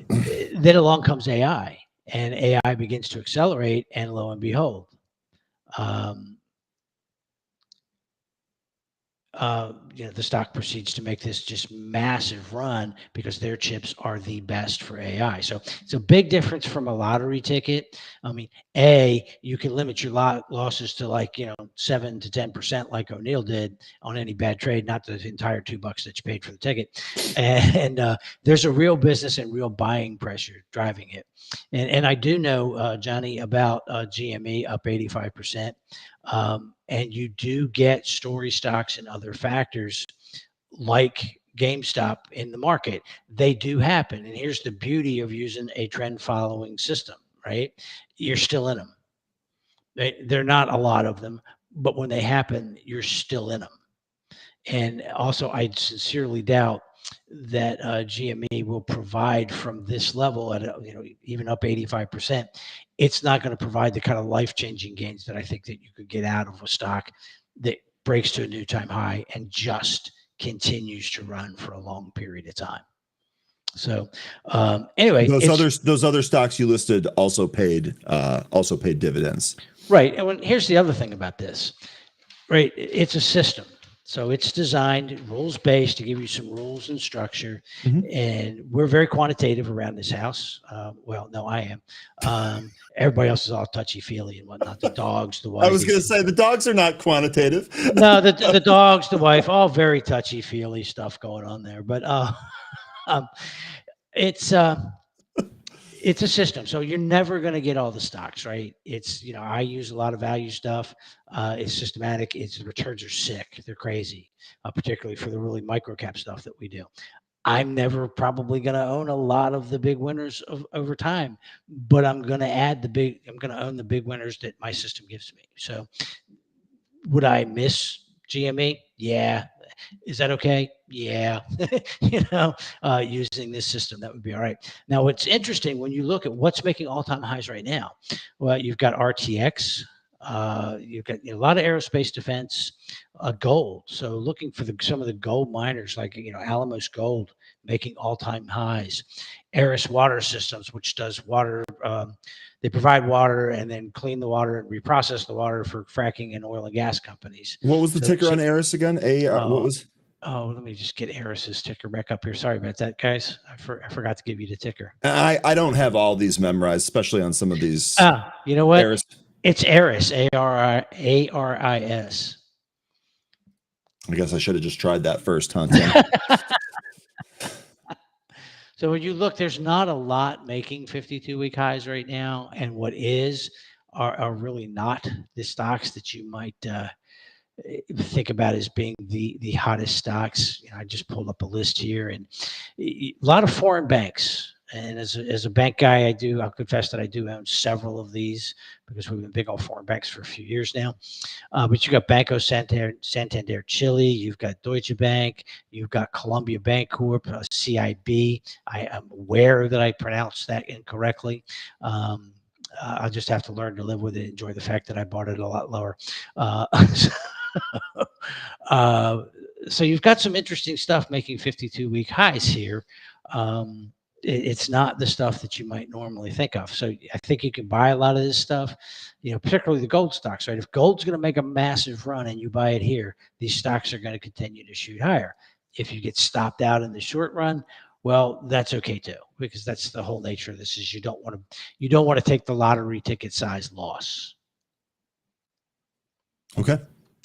Then along comes AI, and AI begins to accelerate, and lo and behold, the stock proceeds to make this just massive run because their chips are the best for AI. So it's a big difference from a lottery ticket. I mean, you can limit your losses to 7 to 10%, like O'Neill did on any bad trade, not the entire $2 that you paid for the ticket. And there's a real business and real buying pressure driving it. And I do know, Johnny, about GME up 85%. And you do get story stocks and other factors like GameStop in the market. They do happen. And here's the beauty of using a trend following system, right? You're still in them. They're not a lot of them, but when they happen, you're still in them. And also, I sincerely doubt that GME will provide from this level at even up 85%. It's not going to provide the kind of life-changing gains that I think that you could get out of a stock that breaks to a new time high and just continues to run for a long period of time. So anyway, those other stocks you listed also paid dividends. Right. And here's the other thing about this. Right. It's a system. So it's designed rules-based to give you some rules and structure. Mm-hmm. And we're very quantitative around this house. Well, no, I am. Everybody else is all touchy-feely and whatnot. The dogs, the wife. I was going to say the dogs are not quantitative. No, the dogs, the wife, all very touchy-feely stuff going on there. But it's a system. So you're never going to get all the stocks, right? It's, I use a lot of value stuff. It's systematic. The returns are sick. They're crazy, particularly for the really micro cap stuff that we do. I'm never probably going to own a lot of the big winners over time, but I'm going to own the big winners that my system gives me. So would I miss GME? Yeah. Is that okay? Yeah. Using this system, that would be all right. Now, what's interesting when you look at what's making all-time highs right now, well, you've got RTX, you've got a lot of aerospace defense, gold. So looking for some of the gold miners like Alamos Gold making all-time highs. Aris Water Systems, which does water, they provide water and then clean the water and reprocess the water for fracking and oil and gas companies. What was the ticker on Aris again? What was? Oh, let me just get Aris's ticker back up here. Sorry about that, guys. I forgot to give you the ticker. I don't have all these memorized, especially on some of these. You know what? Aris. It's Aris, ARIS. I guess I should have just tried that first, huh, Tim? So when you look, there's not a lot making 52-week highs right now, and what are really not the stocks that you might think about as being the hottest stocks. I just pulled up a list here, and a lot of foreign banks. And as a bank guy, I'll confess that I do own several of these because we've been big on foreign banks for a few years now. But you got Banco Santander Chile, you've got Deutsche Bank, you've got Columbia Bank Corp, CIB. I am aware that I pronounced that incorrectly. I'll just have to learn to live with it, enjoy the fact that I bought it a lot lower. So you've got some interesting stuff making 52-week highs here. It's not the stuff that you might normally think of. So I think you can buy a lot of this stuff, particularly the gold stocks, right? If gold's going to make a massive run and you buy it here, these stocks are going to continue to shoot higher. If you get stopped out in the short run, well, that's okay too, because that's the whole nature of this. Is you don't want to take the lottery ticket size loss. Okay.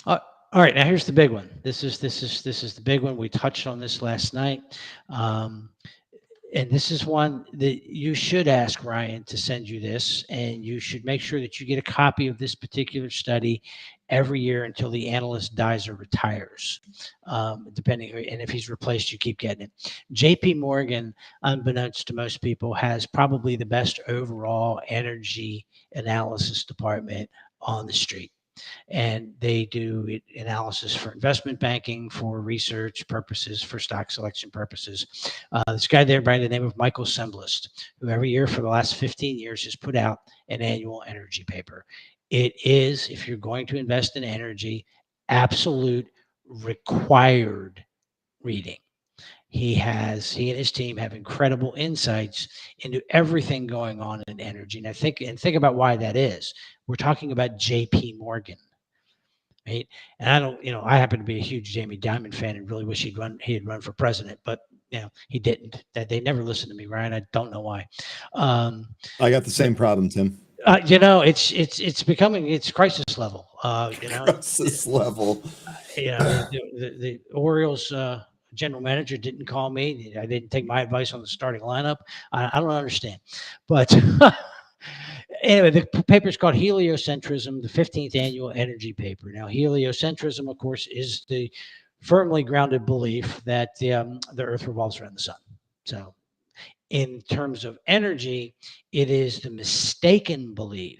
All right. Now here's the big one. This is the big one. We touched on this last night. And this is one that you should ask Ryan to send you this, and you should make sure that you get a copy of this particular study every year until the analyst dies or retires, depending. And if he's replaced, you keep getting it. JP Morgan, unbeknownst to most people, has probably the best overall energy analysis department on the street. And they do analysis for investment banking, for research purposes, for stock selection purposes. This guy there by the name of Michael Semblist, who every year for the last 15 years has put out an annual energy paper. It is, if you're going to invest in energy, absolute required reading. He and his team have incredible insights into everything going on in energy. And think about why that is. We're talking about JP Morgan, right? And I happen to be a huge Jamie Dimon fan and really wish he had run for president, but he didn't. That they never listened to me, Ryan. I don't know why. I got the same problem, Tim. It's becoming crisis level. Crisis level. The Orioles general manager didn't call me. I didn't take my advice on the starting lineup. I don't understand, but anyway, the paper is called Heliocentrism, the 15th annual energy paper. Now, heliocentrism, of course, is the firmly grounded belief that the Earth revolves around the sun. So, in terms of energy, it is the mistaken belief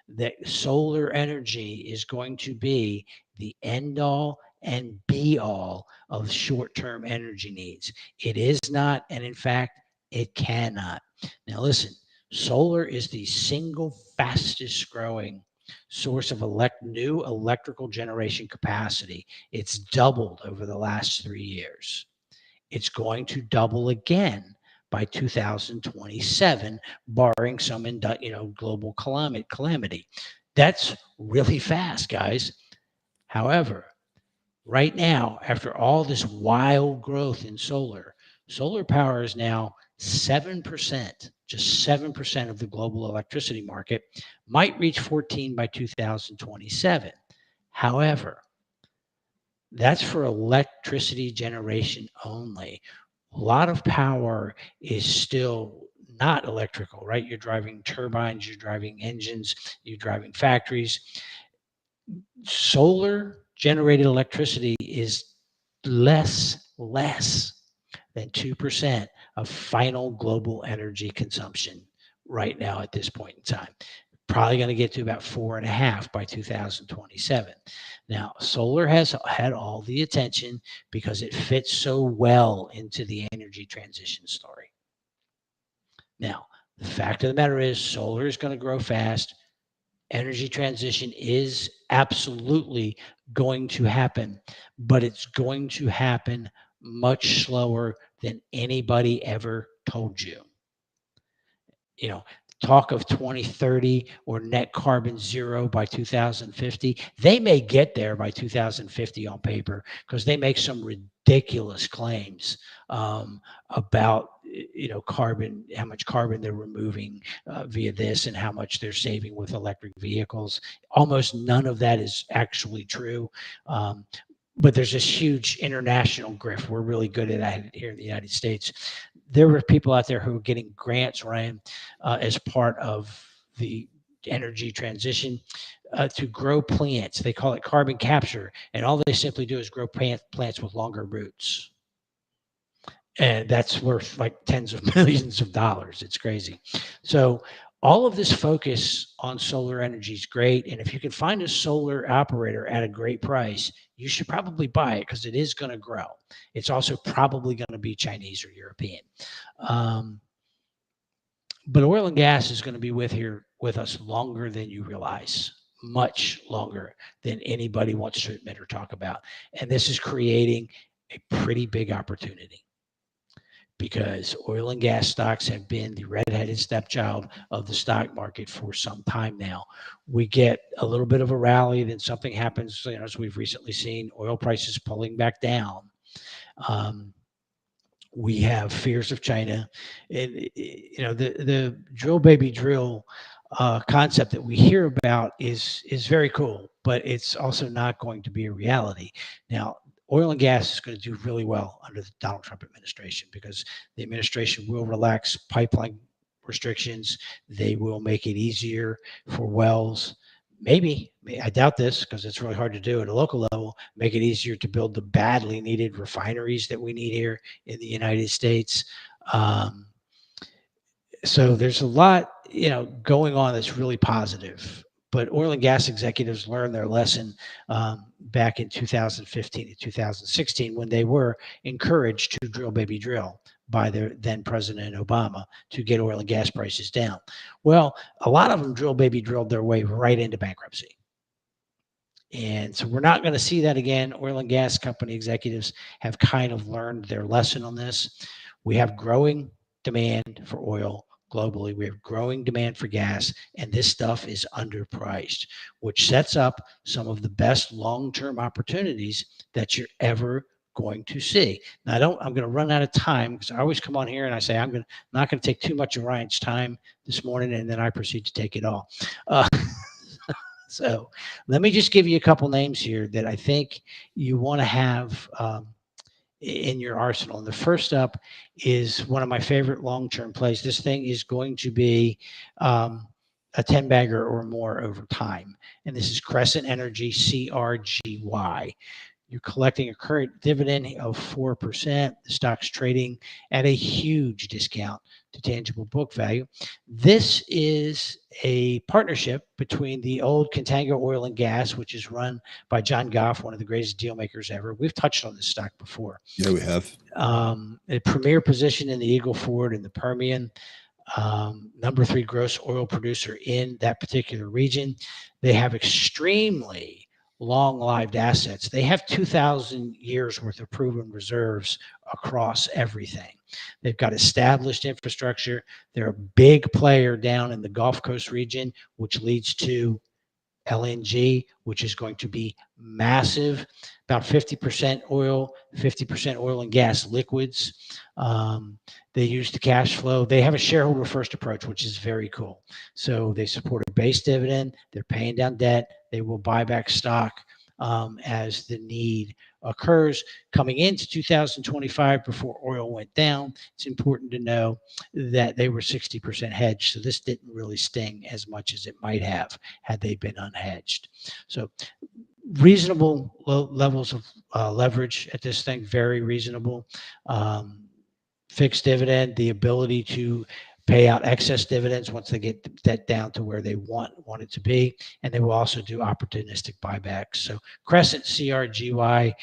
that solar energy is going to be the end all and be all of short-term energy needs. It is not, and in fact, it cannot. Now listen, solar is the single fastest growing source of new electrical generation capacity. It's doubled over the last 3 years. It's going to double again by 2027, barring some global calamity. That's really fast, guys. However, right now, after all this wild growth in solar power is now 7%, just 7% of the global electricity market, might reach 14 by 2027. However, that's for electricity generation only. A lot of power is still not electrical, right? You're driving turbines, you're driving engines, you're driving factories. Solar generated electricity is less than 2% of final global energy consumption right now at this point in time. probably going to get to about 4.5 by 2027. Now, solar has had all the attention because it fits so well into the energy transition story. Now, the fact of the matter is, solar is going to grow fast. Energy transition is absolutely going to happen, but it's going to happen much slower than anybody ever told you. You know, talk of 2030 or net carbon zero by 2050. They may get there by 2050 on paper because they make some ridiculous claims about carbon, how much carbon they're removing via this, and how much they're saving with electric vehicles. Almost none of that is actually true. But there's this huge international grift. We're really good at that here in the United States. There were people out there who were getting grants, Ryan, as part of the energy transition to grow plants. They call it carbon capture. And all they simply do is grow plants with longer roots. And that's worth like tens of millions of dollars. It's crazy. So all of this focus on solar energy is great. And if you can find a solar operator at a great price, you should probably buy it because it is going to grow. It's also probably going to be Chinese or European. But oil and gas is going to be with us longer than you realize, much longer than anybody wants to admit or talk about. And this is creating a pretty big opportunity, because oil and gas stocks have been the red-headed stepchild of the stock market for some time now. We get a little bit of a rally, then something happens, as we've recently seen, oil prices pulling back down. We have fears of China, and the drill baby drill concept that we hear about is very cool, but it's also not going to be a reality. Now, oil and gas is going to do really well under the Donald Trump administration, because the administration will relax pipeline restrictions. They will make it easier for wells. Maybe, I doubt this because it's really hard to do at a local level, make it easier to build the badly needed refineries that we need here in the United States. So there's a lot, going on that's really positive. But oil and gas executives learned their lesson back in 2015 and 2016, when they were encouraged to drill baby drill by their then President Obama to get oil and gas prices down. Well, a lot of them drill baby drilled their way right into bankruptcy. And so we're not going to see that again. Oil and gas company executives have kind of learned their lesson on this. We have growing demand for oil globally. We have growing demand for gas, and this stuff is underpriced, which sets up some of the best long-term opportunities that you're ever going to see. Now, I'm going to run out of time, because I always come on here and I say not going to take too much of Ryan's time this morning, and then I proceed to take it all. So let me just give you a couple names here that I think you want to have in your arsenal. And the first up is one of my favorite long-term plays. This thing is going to be a 10-bagger or more over time. And this is Crescent Energy, CRGY. You're collecting a current dividend of 4%. The stock's trading at a huge discount to tangible book value. This is a partnership between the old Contango Oil and Gas, which is run by John Goff, one of the greatest deal makers ever. We've touched on this stock before. Yeah, we have. A premier position in the Eagle Ford and the Permian. Number 3 gross oil producer in that particular region. They have extremely long-lived assets. They have 2,000 years worth of proven reserves across everything. They've got established infrastructure. They're a big player down in the Gulf Coast region, which leads to LNG, which is going to be massive. About 50% oil, 50% oil and gas liquids. They use the cash flow. They have a shareholder first approach, which is very cool. So they support a base dividend. They're paying down debt. They will buy back stock as the need occurs. Coming into 2025, before oil went down, it's important to know that they were 60% hedged. So this didn't really sting as much as it might have had they been unhedged. So reasonable low levels of leverage at this thing, very reasonable. Fixed dividend, the ability to pay out excess dividends once they get that down to where they want it to be, and they will also do opportunistic buybacks. So Crescent CRGY,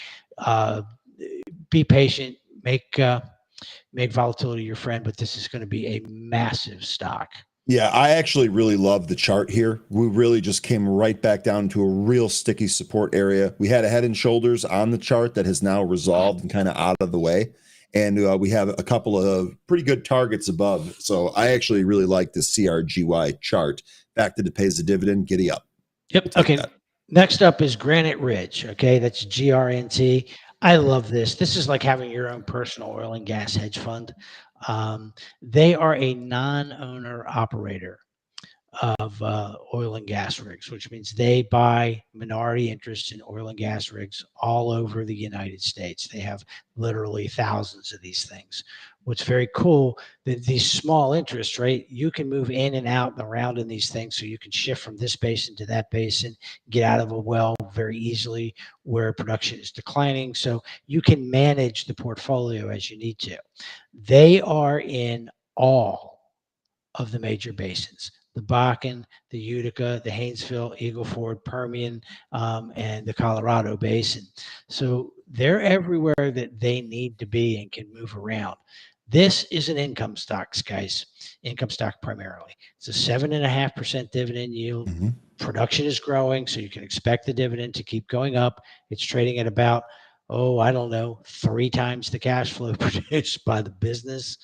be patient, make volatility your friend, but this is going to be a massive stock. Yeah, I actually really love the chart here. We really just came right back down to a real sticky support area. We had a head and shoulders on the chart that has now resolved and kind of out of the way. And we have a couple of pretty good targets above. So I actually really like this CRGY chart. Back that it pays the dividend, giddy up. Yep. Okay. That. Next up is Granite Ridge. Okay. That's GRNT. I love this. This is like having your own personal oil and gas hedge fund. They are a non-owner operator of oil and gas rigs, which means they buy minority interests in oil and gas rigs all over the United States. They have literally thousands of these things. What's very cool, that these small interests, right? You can move in and out and around in these things. So you can shift from this basin to that basin, get out of a well very easily where production is declining. So you can manage the portfolio as you need to. They are in all of the major basins: the Bakken, the Utica, the Haynesville, Eagle Ford, Permian, and the Colorado Basin. So they're everywhere that they need to be and can move around. This is an income stock, guys. Income stock primarily. It's a 7.5% dividend yield. Mm-hmm. Production is growing, so you can expect the dividend to keep going up. It's trading at about, I don't know, 3 times the cash flow produced by the business.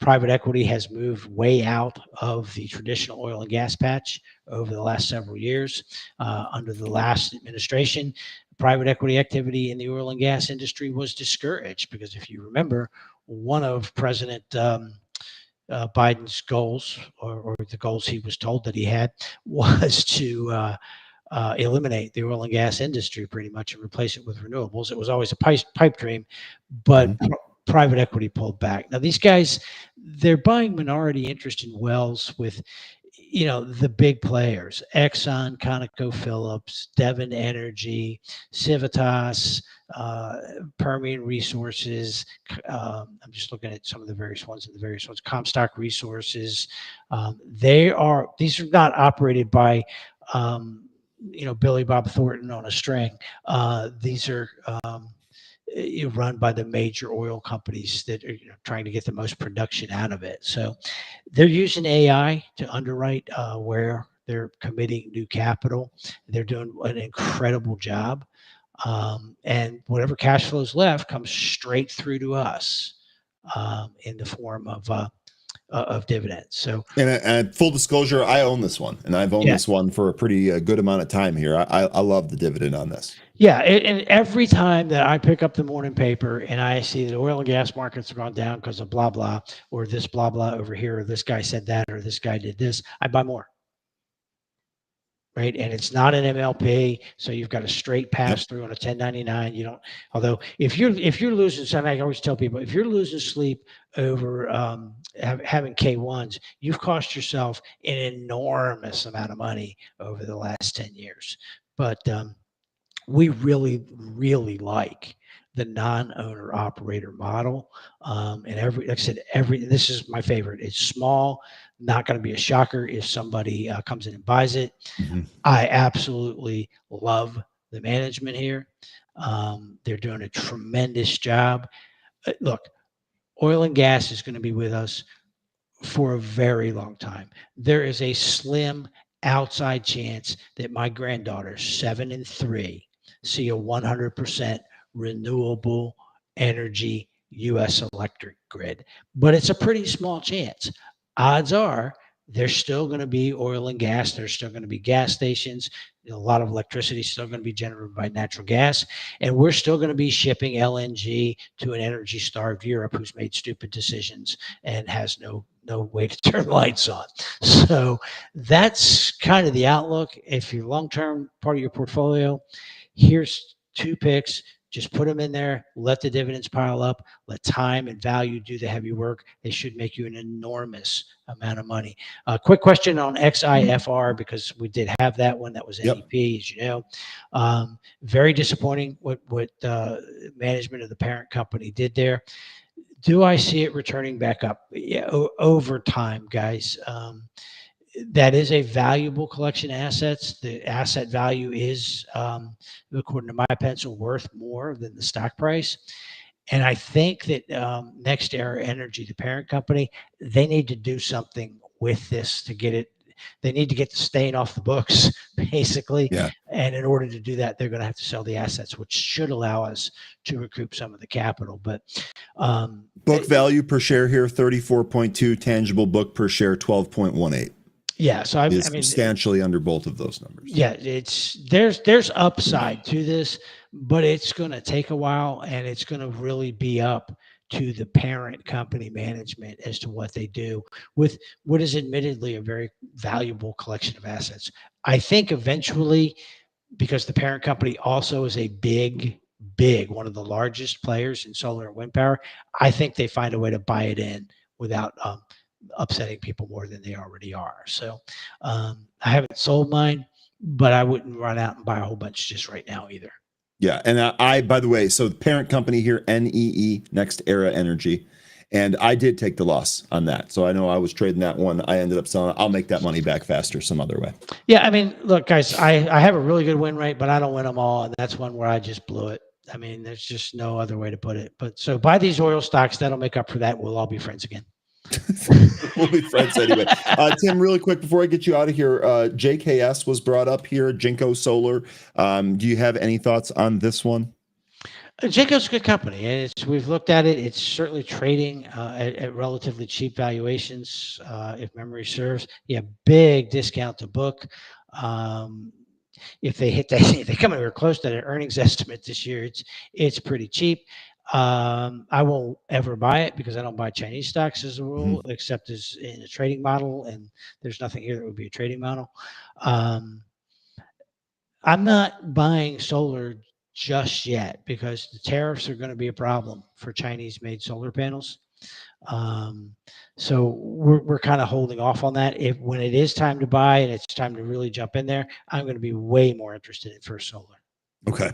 Private equity has moved way out of the traditional oil and gas patch over the last several years. Under the last administration, private equity activity in the oil and gas industry was discouraged because, if you remember, one of President Biden's goals, or the goals he was told that he had, was to eliminate the oil and gas industry pretty much and replace it with renewables. It was always a pipe dream, but private equity pulled back. Now these guys, they're buying minority interest in wells with, the big players: Exxon, ConocoPhillips, Devon Energy, Civitas, Permian Resources. I'm just looking at some of the various ones Comstock Resources. These are not operated by Billy Bob Thornton on a string. These are run by the major oil companies that are trying to get the most production out of it. So they're using AI to underwrite where they're committing new capital. They're doing an incredible job. And whatever cash flow is left comes straight through to us in the form of dividends. So, and full disclosure, I own this one, and I've owned this one for a pretty good amount of time here. I love the dividend on this. Yeah, and every time that I pick up the morning paper and I see that oil and gas markets are gone down because of blah blah, or this blah blah over here, or this guy said that, or this guy did this, I buy more. Right, and it's not an MLP, so you've got a straight pass through on a 1099. You don't. Although if you're losing, so I always tell people, if you're losing sleep over having K1s, you've cost yourself an enormous amount of money over the last 10 years. But we really, really like the non-owner operator model. And like I said, this is my favorite. It's small, not going to be a shocker if somebody comes in and buys it. Mm-hmm. I absolutely love the management here. They're doing a tremendous job. Look, oil and gas is going to be with us for a very long time. There is a slim outside chance that my granddaughter, 7 and 3, see a 100% renewable energy U.S. electric grid. But it's a pretty small chance. Odds are there's still going to be oil and gas. There's still going to be gas stations. A lot of electricity is still going to be generated by natural gas. And we're still going to be shipping LNG to an energy-starved Europe who's made stupid decisions and has no way to turn lights on. So that's kind of the outlook. If you're long-term part of your portfolio, here's 2 picks. Just put them in there, let the dividends pile up, let time and value do the heavy work. They should make you an enormous amount of money. Quick question on XIII, because we did have that one. That was NEP, as you know. Very disappointing what management of the parent company did there. Do I see it returning back up? Yeah, over time, guys. That is a valuable collection of assets. The asset value is, according to my pencil, worth more than the stock price. And I think that Next Era Energy, the parent company, they need to do something with this to get it. They need to get the stain off the books, basically. Yeah. And in order to do that, they're going to have to sell the assets, which should allow us to recoup some of the capital. But book value per share here, 34.2, tangible book per share, 12.18. Yeah, so I mean, substantially under both of those numbers. Yeah, there's upside to this, but it's going to take a while, and it's going to really be up to the parent company management as to what they do with what is admittedly a very valuable collection of assets. I think eventually, because the parent company also is a big one of the largest players in solar and wind power, I think they find a way to buy it in without upsetting people more than they already are. So I haven't sold mine, but I wouldn't run out and buy a whole bunch just right now either. Yeah. And I by the way, so the parent company here, NEE, Next Era Energy, and I did take the loss on that. So I know I was trading that one. I ended up selling it. I'll make that money back faster some other way. Yeah. I mean, look, guys, I have a really good win rate, but I don't win them all. And that's one where I just blew it. I mean, there's just no other way to put it. But so buy these oil stocks. That'll make up for that. We'll all be friends again. We'll be friends anyway. Tim, really quick before I get you out of here, JKS was brought up here, Jinko Solar. Do you have any thoughts on this one? Jinko's a good company, and we've looked at it. It's certainly trading at relatively cheap valuations, if memory serves. Yeah, big discount to book. If they hit that, if they come anywhere close to their earnings estimate this year, it's pretty cheap. I won't ever buy it because I don't buy Chinese stocks as a rule, except as in a trading model, and there's nothing here that would be a trading model. I'm not buying solar just yet because the tariffs are going to be a problem for Chinese-made solar panels. So we're kind of holding off on that. When it is time to buy and it's time to really jump in there, I'm going to be way more interested in First Solar. Okay.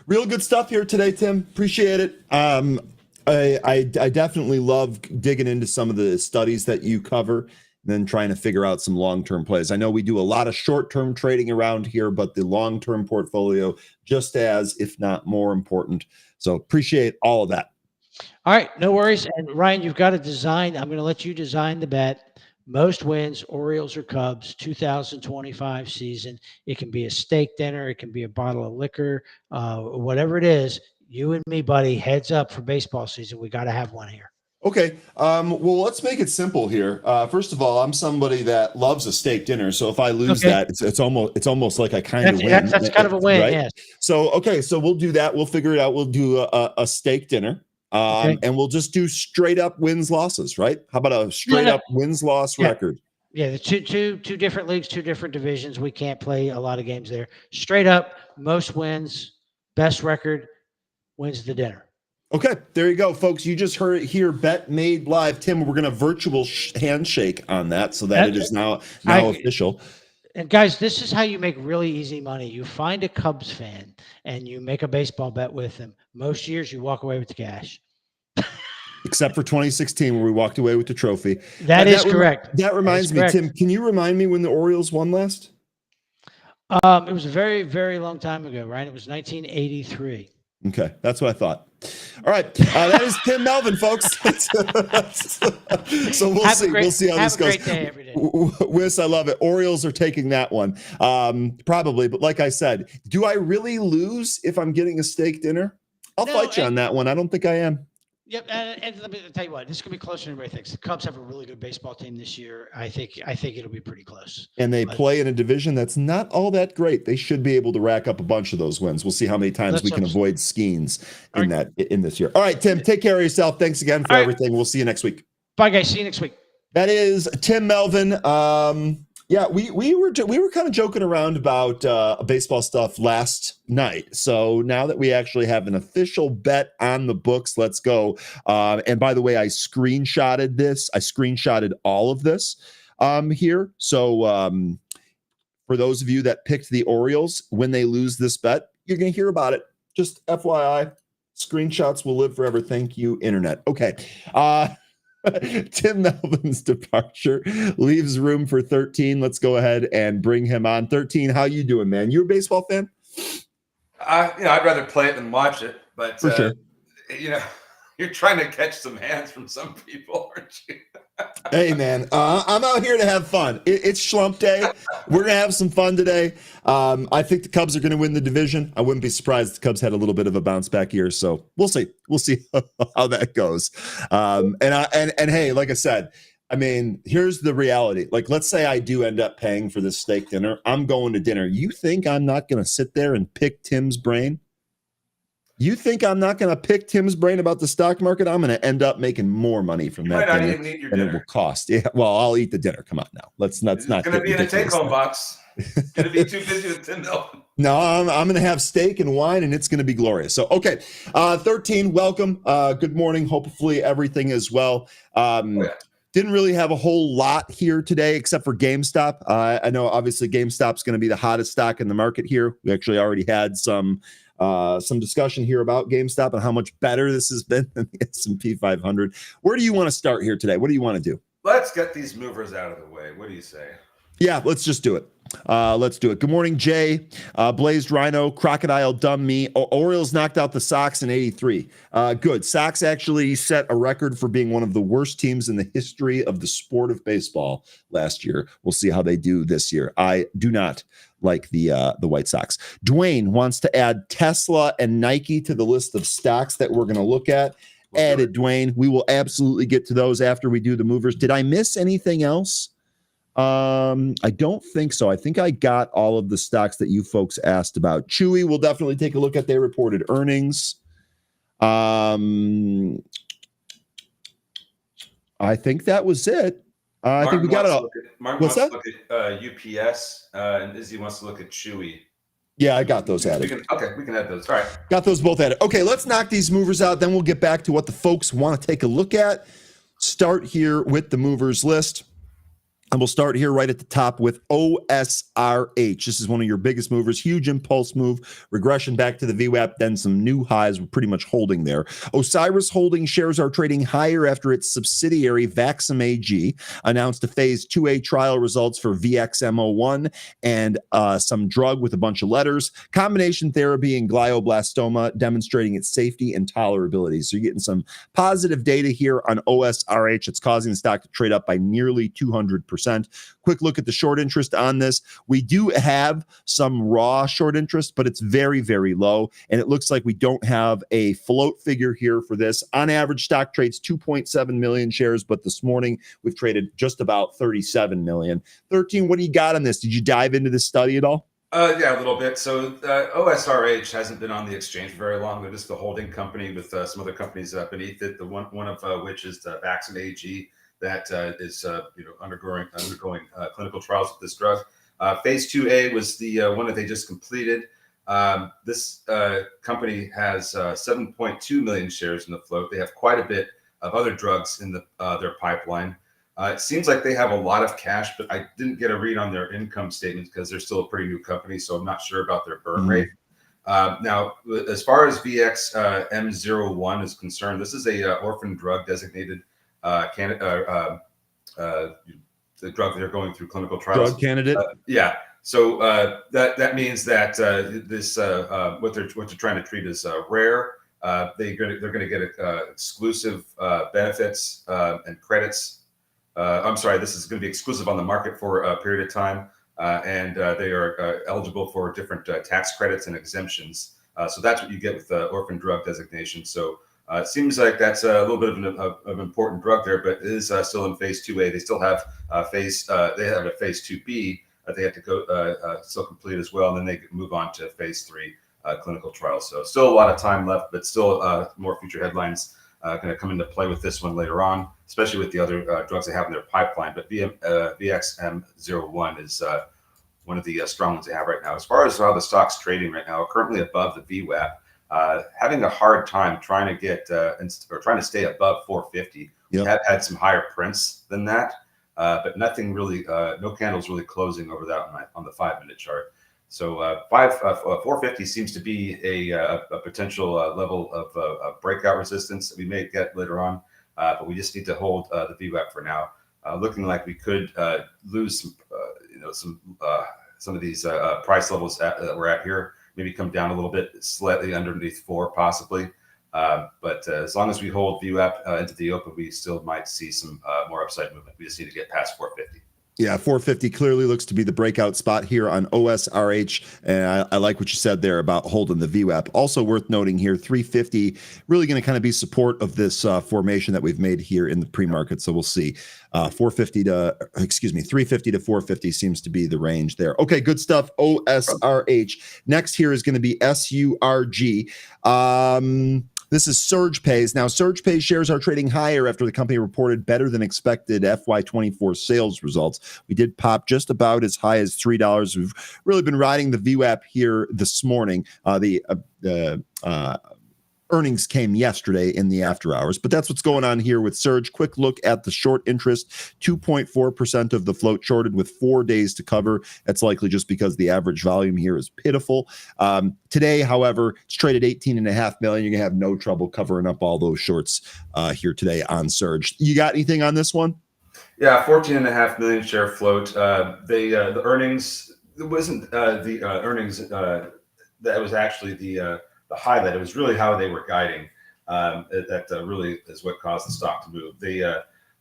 Real good stuff here today, Tim. Appreciate it. I definitely love digging into some of the studies that you cover and then trying to figure out some long-term plays. I know we do a lot of short-term trading around here, but the long-term portfolio just as, if not more important. So appreciate all of that. All right, no worries. And Ryan, you've got to design. I'm going to let you design the bet. Most wins, Orioles or Cubs, 2025 season. It can be a steak dinner. It can be a bottle of liquor, whatever it is. You and me, buddy, heads up for baseball season. We got to have one here. Okay. Well, let's make it simple here. First of all, I'm somebody that loves a steak dinner. So if I lose that, it's almost like I kind of win. That's kind of a win, right? Yes. So, okay. So we'll do that. We'll figure it out. We'll do a steak dinner. And we'll just do straight up wins losses, right? How about a straight up wins loss record? Yeah, the two different leagues, two different divisions. We can't play a lot of games there. Straight up, most wins, best record wins the dinner. Okay, there you go, folks. You just heard it here. Bet made live. Tim, we're going to virtual handshake on that so that it is now official. And guys, this is how you make really easy money. You find a Cubs fan and you make a baseball bet with them. Most years you walk away with the cash. Except for 2016 where we walked away with the trophy. That is correct. That reminds me, Tim, can you remind me when the Orioles won last? It was a very, very long time ago, right? It was 1983. Okay, that's what I thought. All right, that is Tim Melvin, folks. So we'll see. We'll see how this goes. Have a great day every day. Wiss, I love it. Orioles are taking that one, probably. But like I said, do I really lose if I'm getting a steak dinner? I'll fight you on that one. I don't think I am. Yep, and let me tell you what, this could be closer than everybody thinks. The Cubs have a really good baseball team this year. I think it'll be pretty close. And they play in a division that's not all that great. They should be able to rack up a bunch of those wins. We'll see how many times we can avoid Skeens in this year. All right, Tim, take care of yourself. Thanks again for everything. We'll see you next week. Bye, guys. See you next week. That is Tim Melvin. Yeah, we were kind of joking around about baseball stuff last night. So now that we actually have an official bet on the books, let's go. And by the way, I screenshotted this. I screenshotted all of this here. So for those of you that picked the Orioles, when they lose this bet, you're going to hear about it. Just FYI. Screenshots will live forever. Thank you, internet. Okay. Tim Melvin's departure leaves room for 13. Let's go ahead and bring him on. 13, how you doing, man? You a baseball fan? I'd rather play it than watch it, but For sure. You're trying to catch some hands from some people, aren't you? Hey, man, I'm out here to have fun. It's Schlump Day. We're going to have some fun today. I think the Cubs are going to win the division. I wouldn't be surprised if the Cubs had a little bit of a bounce back year. So we'll see. We'll see how that goes. And hey, like I said, I mean, here's the reality. Like, let's say I do end up paying for this steak dinner. I'm going to dinner. You think I'm not going to sit there and pick Tim's brain? You think I'm not going to pick Tim's brain about the stock market? I'm going to end up making more money from that dinner than it will cost. Yeah, well, I'll eat the dinner. Come on now. Let's not. It's going to be in a take-home box. It's going to be too busy with Tim Melvin. No, I'm going to have steak and wine, and it's going to be glorious. So, okay, 13, welcome. Good morning. Hopefully everything is well. Didn't really have a whole lot here today except for GameStop. I know obviously GameStop's going to be the hottest stock in the market here. We actually already had some discussion here about GameStop and how much better this has been than the S&P 500. Where do you want to start here today? What do you want to do? Let's get these movers out of the way. What do you say? Yeah, let's just do it. Let's do it. Good morning, Jay. Blazed Rhino, Crocodile, Dumb Me. Orioles knocked out the Sox in 83. Good. Sox actually set a record for being one of the worst teams in the history of the sport of baseball last year. We'll see how they do this year. I do not like the White Sox. Dwayne wants to add Tesla and Nike to the list of stocks that we're going to look at. Added, Dwayne. We will absolutely get to those after we do the movers. Did I miss anything else? I don't think so. I think I got all of the stocks that you folks asked about. Chewy, we'll definitely take a look at their reported earnings. I think that was it. I think we got it all. Martin wants to look at UPS, and Izzy wants to look at Chewy. Yeah, I got those added. We can add those. All right. Got those both added. Okay, let's knock these movers out. Then we'll get back to what the folks want to take a look at. Start here with the movers list. And we'll start here right at the top with OSRH. This is one of your biggest movers. Huge impulse move, regression back to the VWAP, then some new highs. We're pretty much holding there. Osiris Holdings shares are trading higher after its subsidiary Vaxim AG announced a phase 2A trial results for VXM01 and some drug with a bunch of letters. Combination therapy in glioblastoma demonstrating its safety and tolerability. So you're getting some positive data here on OSRH. It's causing the stock to trade up by nearly 200%. Quick look at the short interest on this. We do have some raw short interest, but it's very, very low. And it looks like we don't have a float figure here for this. On average, stock trades 2.7 million shares, but this morning we've traded just about 37 million. 13, what do you got on this? Did you dive into this study at all? Yeah, a little bit. So OSRH hasn't been on the exchange for very long. They're just a holding company with some other companies beneath it. The one of which is the Vaxim AG. That is undergoing clinical trials with this drug. Phase 2A was the one that they just completed. This company has 7.2 million shares in the float. They have quite a bit of other drugs in their pipeline. It seems like they have a lot of cash, but I didn't get a read on their income statements because they're still a pretty new company, so I'm not sure about their burn rate. Now, as far as VXM01 is concerned, this is a orphan drug designated the drug that they're going through clinical trials. Drug candidate. So that means that this what they're trying to treat is rare. They're going to get exclusive benefits and credits. I'm sorry, this is going to be exclusive on the market for a period of time, and they are eligible for different tax credits and exemptions. So that's what you get with the orphan drug designation. So. It seems like that's a little bit of an important drug there, but it is still in phase 2A. They still have a phase 2B that they have to go still complete as well, and then they can move on to phase 3 clinical trials. So still a lot of time left, but still more future headlines going to come into play with this one later on, especially with the other drugs they have in their pipeline. But VXM01 is one of the strong ones they have right now. As far as how the stock's trading right now, currently above the VWAP. Having a hard time trying to get trying to stay above 450. Yep. We have had some higher prints than that, but nothing really, no candles really closing over that on the 5-minute chart. So 450 seems to be a potential level of breakout resistance that we may get later on, but we just need to hold the VWAP for now. Looking like we could lose some of these price levels that we're at here. Maybe come down a little bit, slightly underneath 4 possibly. But as long as we hold VWAP into the open, we still might see some more upside movement. We just need to get past 450. Yeah, 450 clearly looks to be the breakout spot here on OSRH. And I like what you said there about holding the VWAP. Also worth noting here, 350 really going to kind of be support of this formation that we've made here in the pre-market. So we'll see. 350 to 450 seems to be the range there. Okay, good stuff. OSRH. Next here is going to be SURG. This is SurgePays. Now, SurgePays shares are trading higher after the company reported better than expected FY24 sales results. We did pop just about as high as $3. We've really been riding the VWAP here this morning. The earnings came yesterday in the after hours, but that's what's going on here with Surge. Quick look at the short interest, 2.4% of the float shorted with 4 days to cover. That's likely just because the average volume here is pitiful. Today, however, it's traded 18.5 million. You're gonna have no trouble covering up all those shorts here today on Surge. You got anything on this one? Yeah, 14.5 million share float. The earnings, it wasn't the earnings that was actually the highlight. It was really how they were guiding. That really is what caused the stock to move. They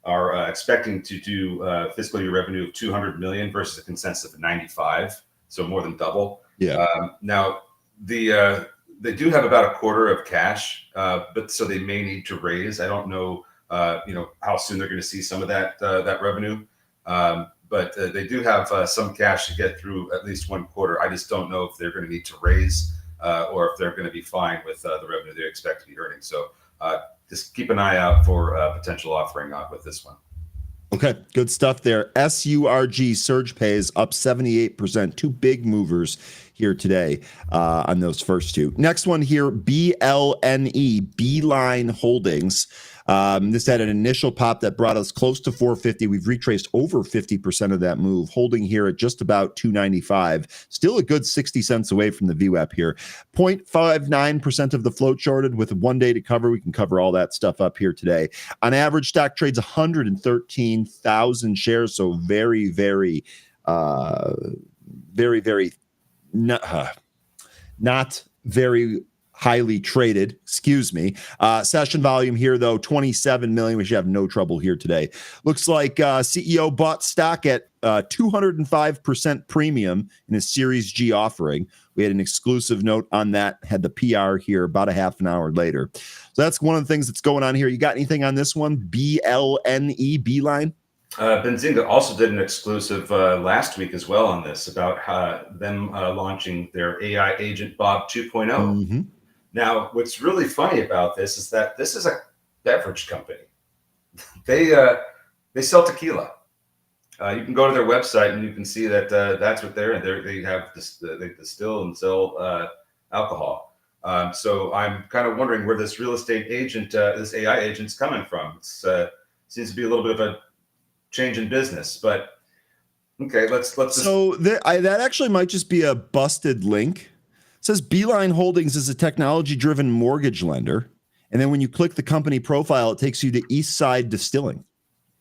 are expecting to do fiscal year revenue of 200 million versus a consensus of 95, so more than double. Yeah. Now they do have about a quarter of cash, but so they may need to raise. I don't know, how soon they're going to see some of that revenue. But they do have some cash to get through at least 1 quarter. I just don't know if they're going to need to raise. Or if they're going to be fine with the revenue they expect to be earning. So just keep an eye out for potential offering with this one. Okay, good stuff there. SURG, SurgePays, up 78%. 2 big movers here today on those first 2. Next one here, BLNE, Beeline Holdings. This had an initial pop that brought us close to 450. We've retraced over 50% of that move, holding here at just about 295. Still a good 60 cents away from the VWAP here. 0.59% of the float shorted with 1 day to cover. We can cover all that stuff up here today. On average, stock trades 113,000 shares. So very, very not very highly traded, excuse me. Session volume here, though, 27 million. We should have no trouble here today. Looks like CEO bought stock at 205% premium in a Series G offering. We had an exclusive note on that, had the PR here about a half an hour later. So that's one of the things that's going on here. You got anything on this one? BLNE, Beeline? Benzinga also did an exclusive last week as well on this about them launching their AI agent Bob 2.0. Mm-hmm. Now, what's really funny about this is that this is a beverage company. They sell tequila. You can go to their website and you can see that that's what they're in. They have this, they distill and sell alcohol. So I'm kind of wondering where this real estate agent, this AI agent's coming from. It seems to be a little bit of a change in business, but okay, let's. So that actually might just be a busted link. It says Beeline Holdings is a technology-driven mortgage lender, and then when you click the company profile, it takes you to East Side Distilling.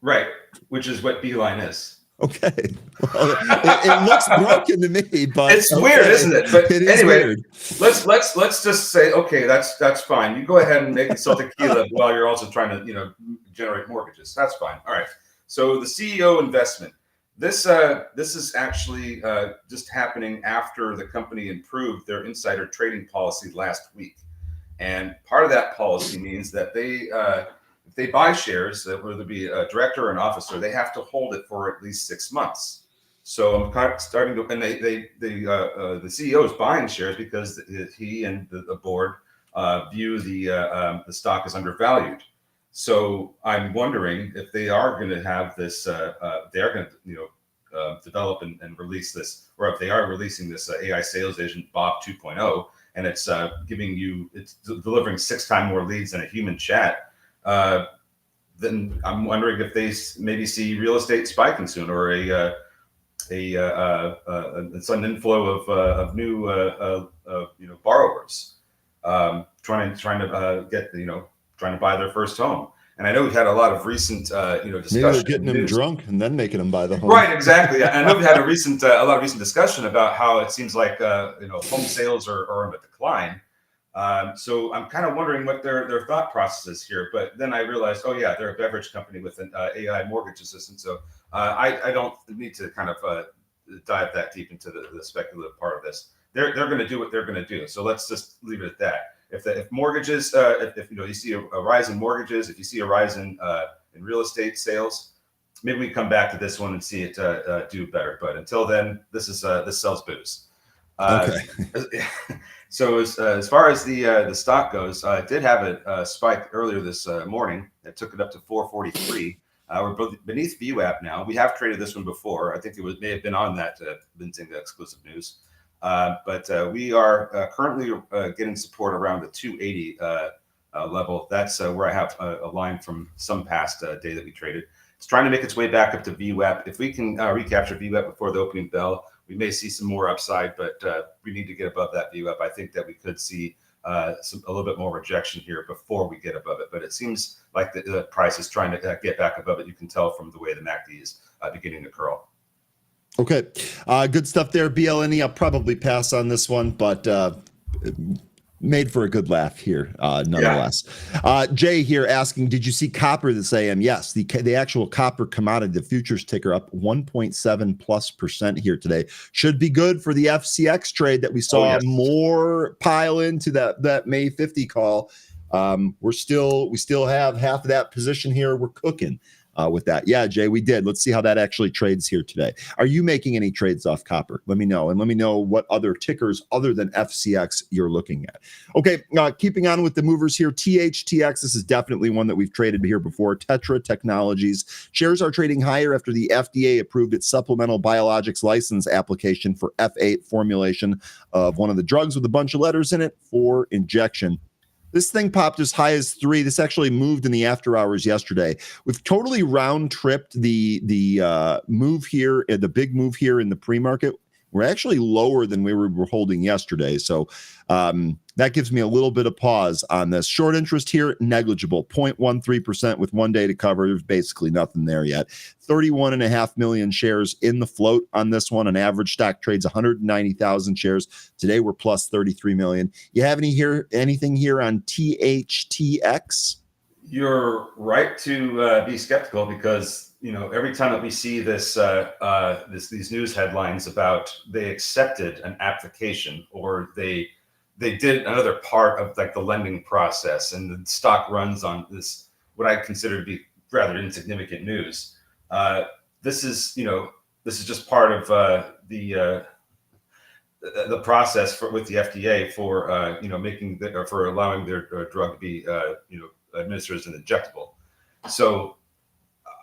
Right, which is what Beeline is. Okay, well, it looks broken to me, but it's weird, isn't it? But anyway, weird. let's just say okay, that's fine. You go ahead and make it sell tequila while you're also trying to generate mortgages. That's fine. All right. So the CEO investment. This is actually just happening after the company improved their insider trading policy last week, and part of that policy means that if they buy shares, whether it be a director or an officer, they have to hold it for at least 6 months. So I'm kind of starting to, and the CEO is buying shares because he and the board view the stock as undervalued. So I'm wondering if they are going to have this, they're going to, develop and release this, or if they are releasing this AI sales agent Bob 2.0, and it's it's delivering 6 times more leads than a human chat. Then I'm wondering if they maybe see real estate spiking soon, or it's an inflow of new borrowers trying to get trying to buy their first home. And I know we've had a lot of recent discussion. Maybe they're getting them drunk and then making them buy the home. Right, exactly. I know we've had a lot of recent discussion about how it seems like home sales are on a decline. So I'm kind of wondering what their thought process is here. But then I realized, oh yeah, they're a beverage company with an AI mortgage assistant. So I don't need to kind of dive that deep into the speculative part of this. They're going to do what they're going to do. So let's just leave it at that. If mortgages, if you see a rise in mortgages, if you see a rise in real estate sales, maybe we come back to this one and see it do better. But until then, this sells booze. Okay. So as far as the stock goes, it did have a spike earlier this morning. It took it up to 443. We're beneath VWAP now. We have traded this one before. I think it may have been on that Benzinga exclusive news. But we are currently getting support around the 280 level. That's where I have a line from some past day that we traded. It's trying to make its way back up to VWAP. If we can recapture VWAP before the opening bell, we may see some more upside, but we need to get above that VWAP. I think that we could see a little bit more rejection here before we get above it. But it seems like the price is trying to get back above it. You can tell from the way the MACD is beginning to curl. Okay. Good stuff there. BLNE, I'll probably pass on this one, but made for a good laugh here, nonetheless. Yeah. Jay here asking, did you see copper this AM? Yes, the actual copper commodity, the futures ticker up 1.7+% here today. Should be good for the FCX trade that we saw more pile into that May 50 call. We still have half of that position here. We're cooking with that. Yeah, Jay, we did. Let's see how that actually trades here today. Are you making any trades off copper? Let me know. And let me know what other tickers other than FCX you're looking at. Okay, keeping on with the movers here. THTX, this is definitely one that we've traded here before. Tetra Technologies. Shares are trading higher after the FDA approved its supplemental biologics license application for F8 formulation of one of the drugs with a bunch of letters in it for injection. This thing popped as high as 3. This actually moved in the after hours yesterday. We've totally round tripped the move here, the big move here in the pre-market. We're actually lower than we were holding yesterday. So that gives me a little bit of pause on this. Short interest here, negligible, 0.13% with 1 day to cover. There's basically nothing there yet. 31.5 million shares in the float on this one. An average stock trades 190,000 shares. Today we're plus 33 million. You have anything here on THTX? You're right to be skeptical because every time that we see these news headlines about they accepted an application or they did another part of like the lending process and the stock runs on this, what I consider to be rather insignificant news. This is just part of the process with the FDA for for allowing their drug to be administered as an injectable. So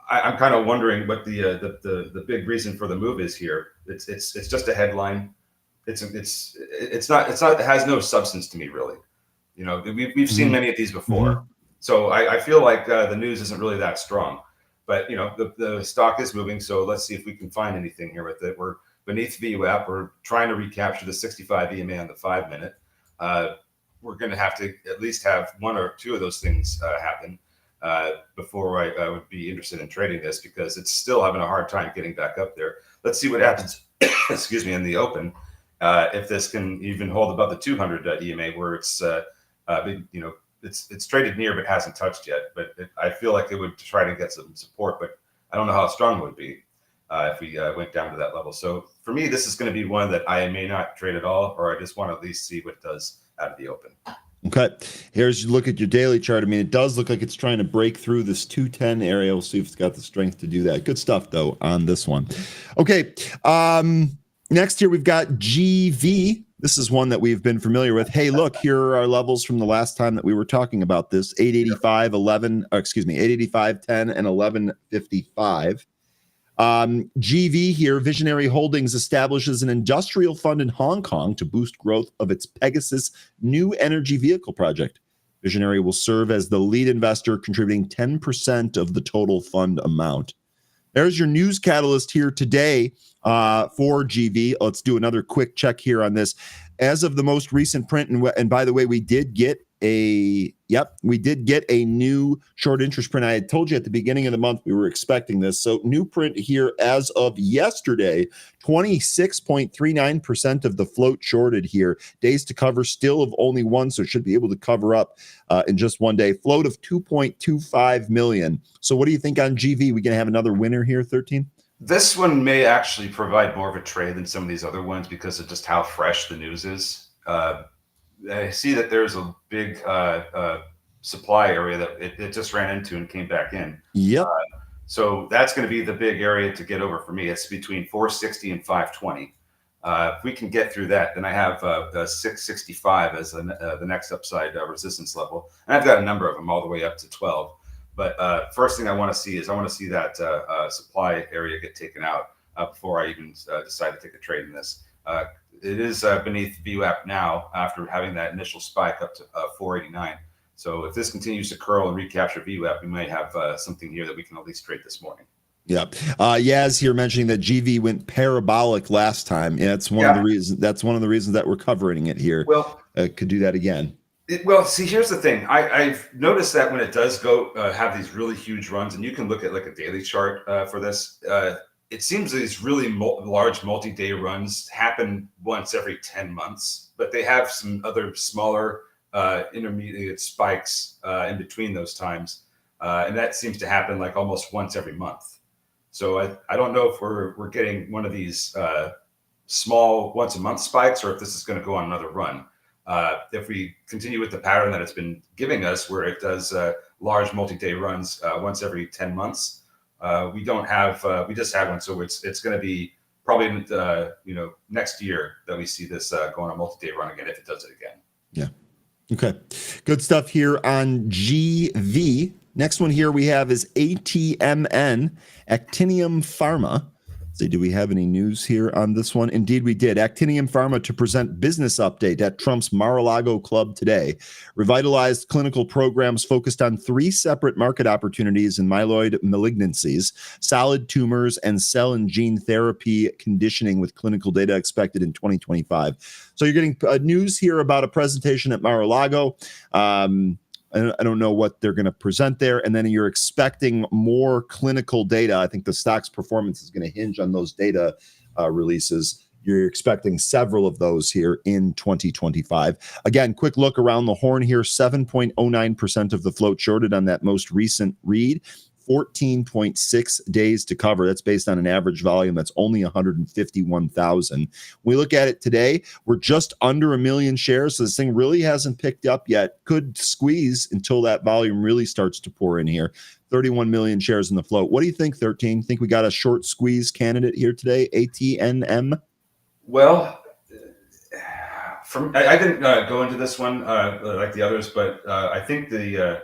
I'm kind of wondering what the big reason for the move is here. It's just a headline. It has no substance to me really. We've seen many of these before. Mm-hmm. So I feel like the news isn't really that strong. But the stock is moving, so let's see if we can find anything here with it. We're beneath VWAP. We're trying to recapture the 65 EMA on the 5-minute. We're going to have to at least have one or two of those things happen before I would be interested in trading this, because it's still having a hard time getting back up there. Let's see what happens. Excuse me, in the open. If this can even hold above the 200 EMA, where it's it's traded near but hasn't touched yet. But I feel like it would try to get some support, but I don't know how strong it would be if we went down to that level. So for me, this is going to be one that I may not trade at all, or I just want to at least see what it does out of the open. Okay, here's you look at your daily chart. I mean, it does look like it's trying to break through this 210 area. We'll see if it's got the strength to do that. Good stuff, though, on this one. Okay, next here we've got GV. This is one that we've been familiar with. Hey, look, here are our levels from the last time that we were talking about this. 885, 885, 10, and 1155. GV here, Visionary Holdings establishes an industrial fund in Hong Kong to boost growth of its Pegasus new energy vehicle project. Visionary will serve as the lead investor, contributing 10% of the total fund amount. There's your news catalyst here today for GV. Let's do another quick check here on this. As of the most recent print, and by the way, we did get a new short interest print. I had told you at the beginning of the month we were expecting this. So new print here as of yesterday, 26.39% of the float shorted here. Days to cover still of only one, so it should be able to cover up in just one day. Float of 2.25 million. So what do you think on GV? We gonna have another winner here, 13? This one may actually provide more of a trade than some of these other ones because of just how fresh the news is. I see that there's a big supply area that it just ran into and came back in. Yep. So that's going to be the big area to get over for me. It's between 460 and 520. If we can get through that, then I have 665 as the next upside resistance level. And I've got a number of them all the way up to 12. But first thing I want to see is that supply area get taken out before I even decide to take a trade in this. It is beneath VWAP now after having that initial spike up to 489. So if this continues to curl and recapture VWAP, we might have something here that we can at least trade this morning. Yep. Yaz here mentioning that GV went parabolic last time. Yeah, that's one of the reasons. That's one of the reasons that we're covering it here. Well, could do that again. Well, see, here's the thing. I've noticed that when it does go have these really huge runs, and you can look at like a daily chart for this, it seems these really large multi-day runs happen once every 10 months, but they have some other smaller intermediate spikes in between those times. And that seems to happen like almost once every month. So I don't know if we're getting one of these small once a month spikes or if this is going to go on another run. If we continue with the pattern that it's been giving us, where it does large multi-day runs once every 10 months, we just had one. So it's going to be probably, next year that we see this go on a multi-day run again, if it does it again. Yeah. Okay. Good stuff here on GV. Next one here we have is ATMN, Actinium Pharma. So do we have any news here on this one? Indeed, we did. Actinium Pharma to present business update at Trump's Mar-a-Lago Club today. Revitalized clinical programs focused on 3 separate market opportunities in myeloid malignancies, solid tumors, and cell and gene therapy conditioning with clinical data expected in 2025. So you're getting news here about a presentation at Mar-a-Lago. I don't know what they're going to present there. And then you're expecting more clinical data. I think the stock's performance is going to hinge on those data releases. You're expecting several of those here in 2025. Again, quick look around the horn here. 7.09% of the float shorted on that most recent read. 14.6 days to cover. That's based on an average volume that's only 151,000. We look at it today, we're just under 1 million shares, so this thing really hasn't picked up yet. Could squeeze until that volume really starts to pour in here. 31 million shares in the float. What do you think, 13? Think we got a short squeeze candidate here today, ATNM? Well, I didn't go into this one like the others, but I think the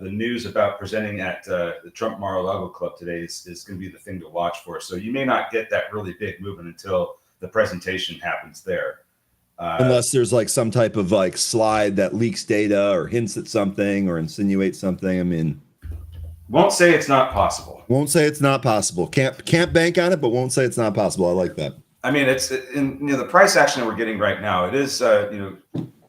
news about presenting at the Trump Mar-a-Lago Club today is going to be the thing to watch for. So you may not get that really big movement until the presentation happens there. Unless there's like some type of like slide that leaks data or hints at something or insinuates something. I mean, won't say it's not possible. Won't say it's not possible. Can't bank on it, but won't say it's not possible. I like that. I mean, it's in the price action that we're getting right now. It is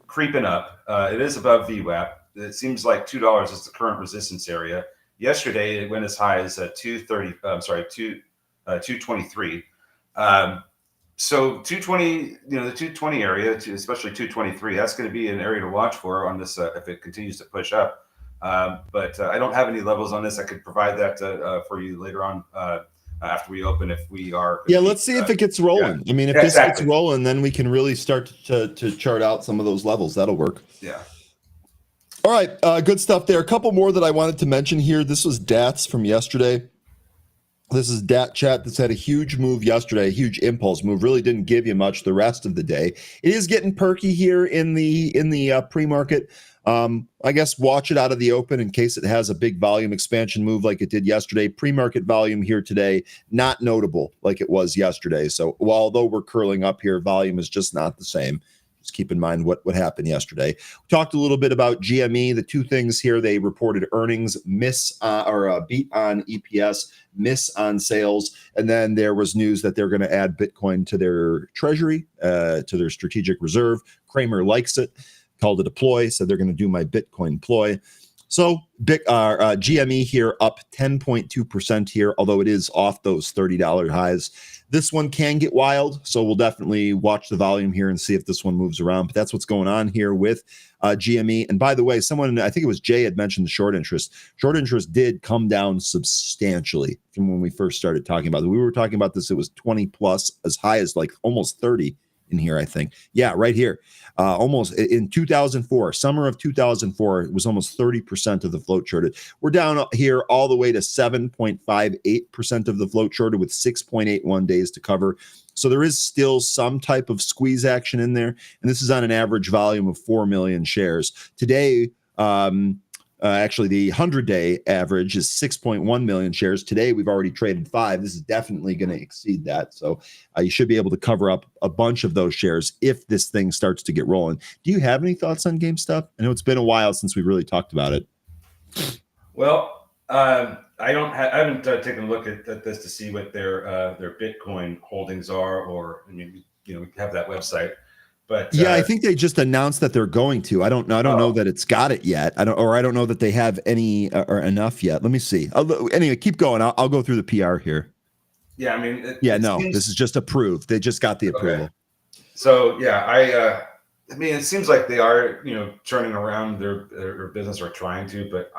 creeping up. It is above VWAP. It seems like $2 is the current resistance area. Yesterday, it went as high as 223. So 220, the 220 area, especially 223, that's going to be an area to watch for on this if it continues to push up. But I don't have any levels on this. I could provide that for you later on after we open if we are. Yeah, let's see if it gets rolling. Yeah. I mean, if this gets rolling, then we can really start to chart out some of those levels. That'll work. Yeah. All right, good stuff there. A couple more that I wanted to mention here. This was DATS from yesterday. This is DAT Chat that's had a huge move yesterday, a huge impulse move. Really didn't give you much the rest of the day. It is getting perky here in the pre-market. I guess watch it out of the open in case it has a big volume expansion move like it did yesterday. Pre-market volume here today, not notable like it was yesterday. So although we're curling up here, volume is just not the same. just keep in mind what happened yesterday. We talked a little bit about GME. The two things here, they reported earnings miss or beat on EPS, miss on sales. And then there was news that they're going to add Bitcoin to their treasury, to their strategic reserve. Kramer likes it, called it a ploy, said they're going to do my Bitcoin ploy. So GME here up 10.2% here, although it is off those $30 highs. This one can get wild, so we'll definitely watch the volume here and see if this one moves around. But that's what's going on here with GME. And by the way, someone, I think it was Jay, had mentioned the short interest. Short interest did come down substantially from when we first started talking about it. We were talking about this, it was 20 plus, as high as like almost 30 in here, I think. Yeah, right here. Almost in 2004, summer of 2004, it was almost 30% of the float shorted. We're down here all the way to 7.58% of the float shorted with 6.81 days to cover. So there is still some type of squeeze action in there. And this is on an average volume of 4 million shares. Today, actually, the 100-day average is 6.1 million shares. Today, we've already traded 5. This is definitely going to exceed that. So you should be able to cover up a bunch of those shares if this thing starts to get rolling. Do you have any thoughts on GameStop? I know it's been a while since we really talked about it. Well, I haven't taken a look at this to see what their Bitcoin holdings are, or we have that website. But yeah, I think they just announced that they're going to. I don't know that it's got it yet. I don't know that they have any or enough yet. Let me see. Anyway, keep going. I'll go through the PR here. Yeah, I mean, this is just approved. They just got the approval. Okay. So yeah, I mean, it seems like they are turning around their business, or trying to, but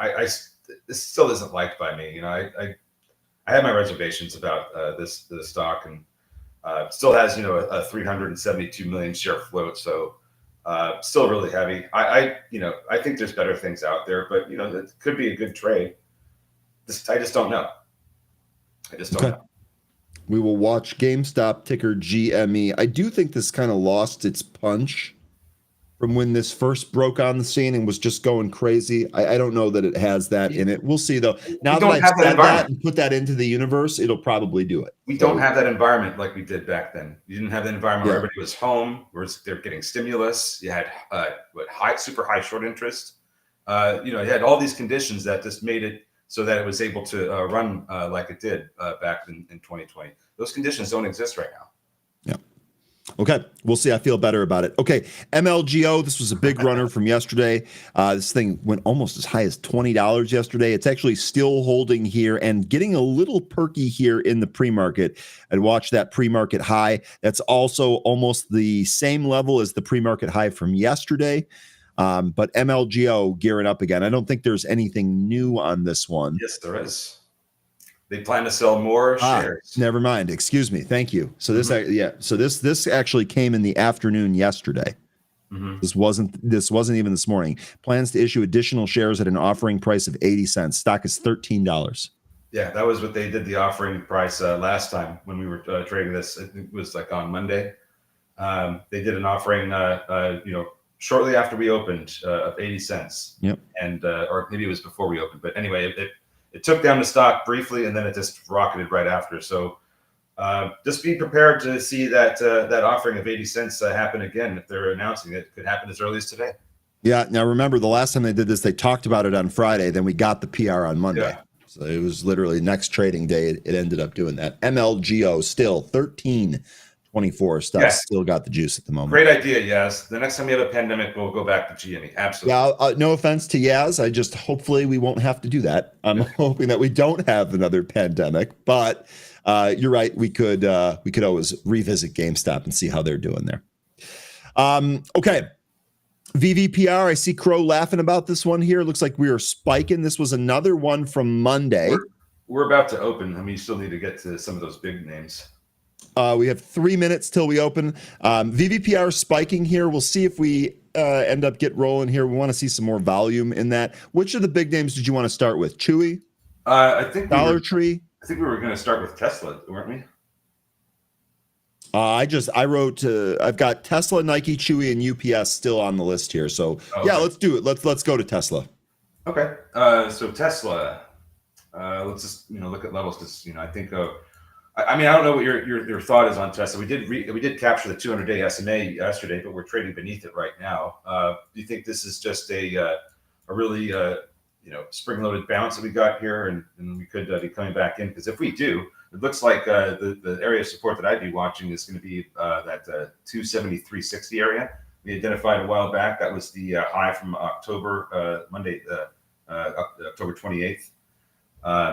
this still isn't liked by me. I have my reservations about this stock, and still has a 372 million share float, so still really heavy. I think there's better things out there, but it could be a good trade. I just don't know. I just don't know. We will watch GameStop, ticker GME. I do think this kind of lost its punch from when this first broke on the scene and was just going crazy. I don't know that it has that in it. We'll see, though. Now that I've said that and put that into the universe, it'll probably do it. We don't have that environment like we did back then. You didn't have that environment where everybody was home, where they're getting stimulus. You had super high short interest. You had all these conditions that just made it so that it was able to run like it did back in 2020. Those conditions don't exist right now. Yeah. Okay, we'll see. I feel better about it. Okay, MLGO, this was a big runner from yesterday. This thing went almost as high as $20 yesterday. It's actually still holding here and getting a little perky here in the pre-market. I'd watch that pre-market high. That's also almost the same level as the pre-market high from yesterday. But MLGO gearing up again. I don't think there's anything new on this one. Yes, there is. They plan to sell more shares. Never mind. Excuse me. Thank you. So this actually came in the afternoon yesterday. Mm-hmm. This wasn't even this morning. Plans to issue additional shares at an offering price of 80 cents. Stock is $13. Yeah, that was what they did the offering price last time when we were trading this. It was like on Monday. They did an offering shortly after we opened of 80 cents. Yep. And or maybe it was before we opened. But anyway, it took down the stock briefly, and then it just rocketed right after. So just be prepared to see that offering of 80 cents happen again. If they're announcing it, it could happen as early as today. Yeah. Now, remember, the last time they did this, they talked about it on Friday. Then we got the PR on Monday. Yeah. So it was literally next trading day. It ended up doing that. MLGO still 13.24. Stock still got the juice at the moment. Great idea, Yaz. The next time we have a pandemic, we'll go back to GME. Absolutely. Yeah. No offense to Yaz. Hopefully we won't have to do that. I'm hoping that we don't have another pandemic. But you're right. We could always revisit GameStop and see how they're doing there. Okay. VVPR. I see Crow laughing about this one here. It looks like we are spiking. This was another one from Monday. We're about to open. I mean, you still need to get to some of those big names. We have 3 minutes till we open. VVPR spiking here. We'll see if we end up get rolling here. We want to see some more volume in that. Which of the big names did you want to start with? Chewy? I think Dollar Tree? I think we were going to start with Tesla, weren't we? I've got Tesla, Nike, Chewy, and UPS still on the list here. So yeah, let's do it. Let's go to Tesla. Okay. So Tesla, let's just look at levels, because I think I mean, I don't know what your thought is on Tesla. We did capture the 200-day SMA yesterday, but we're trading beneath it right now. Do you think this is just a really spring-loaded bounce that we got here, and we could be coming back in? Because if we do, it looks like the area of support that I'd be watching is going to be that 273.60 area we identified a while back. That was the high from October Monday, October 28th.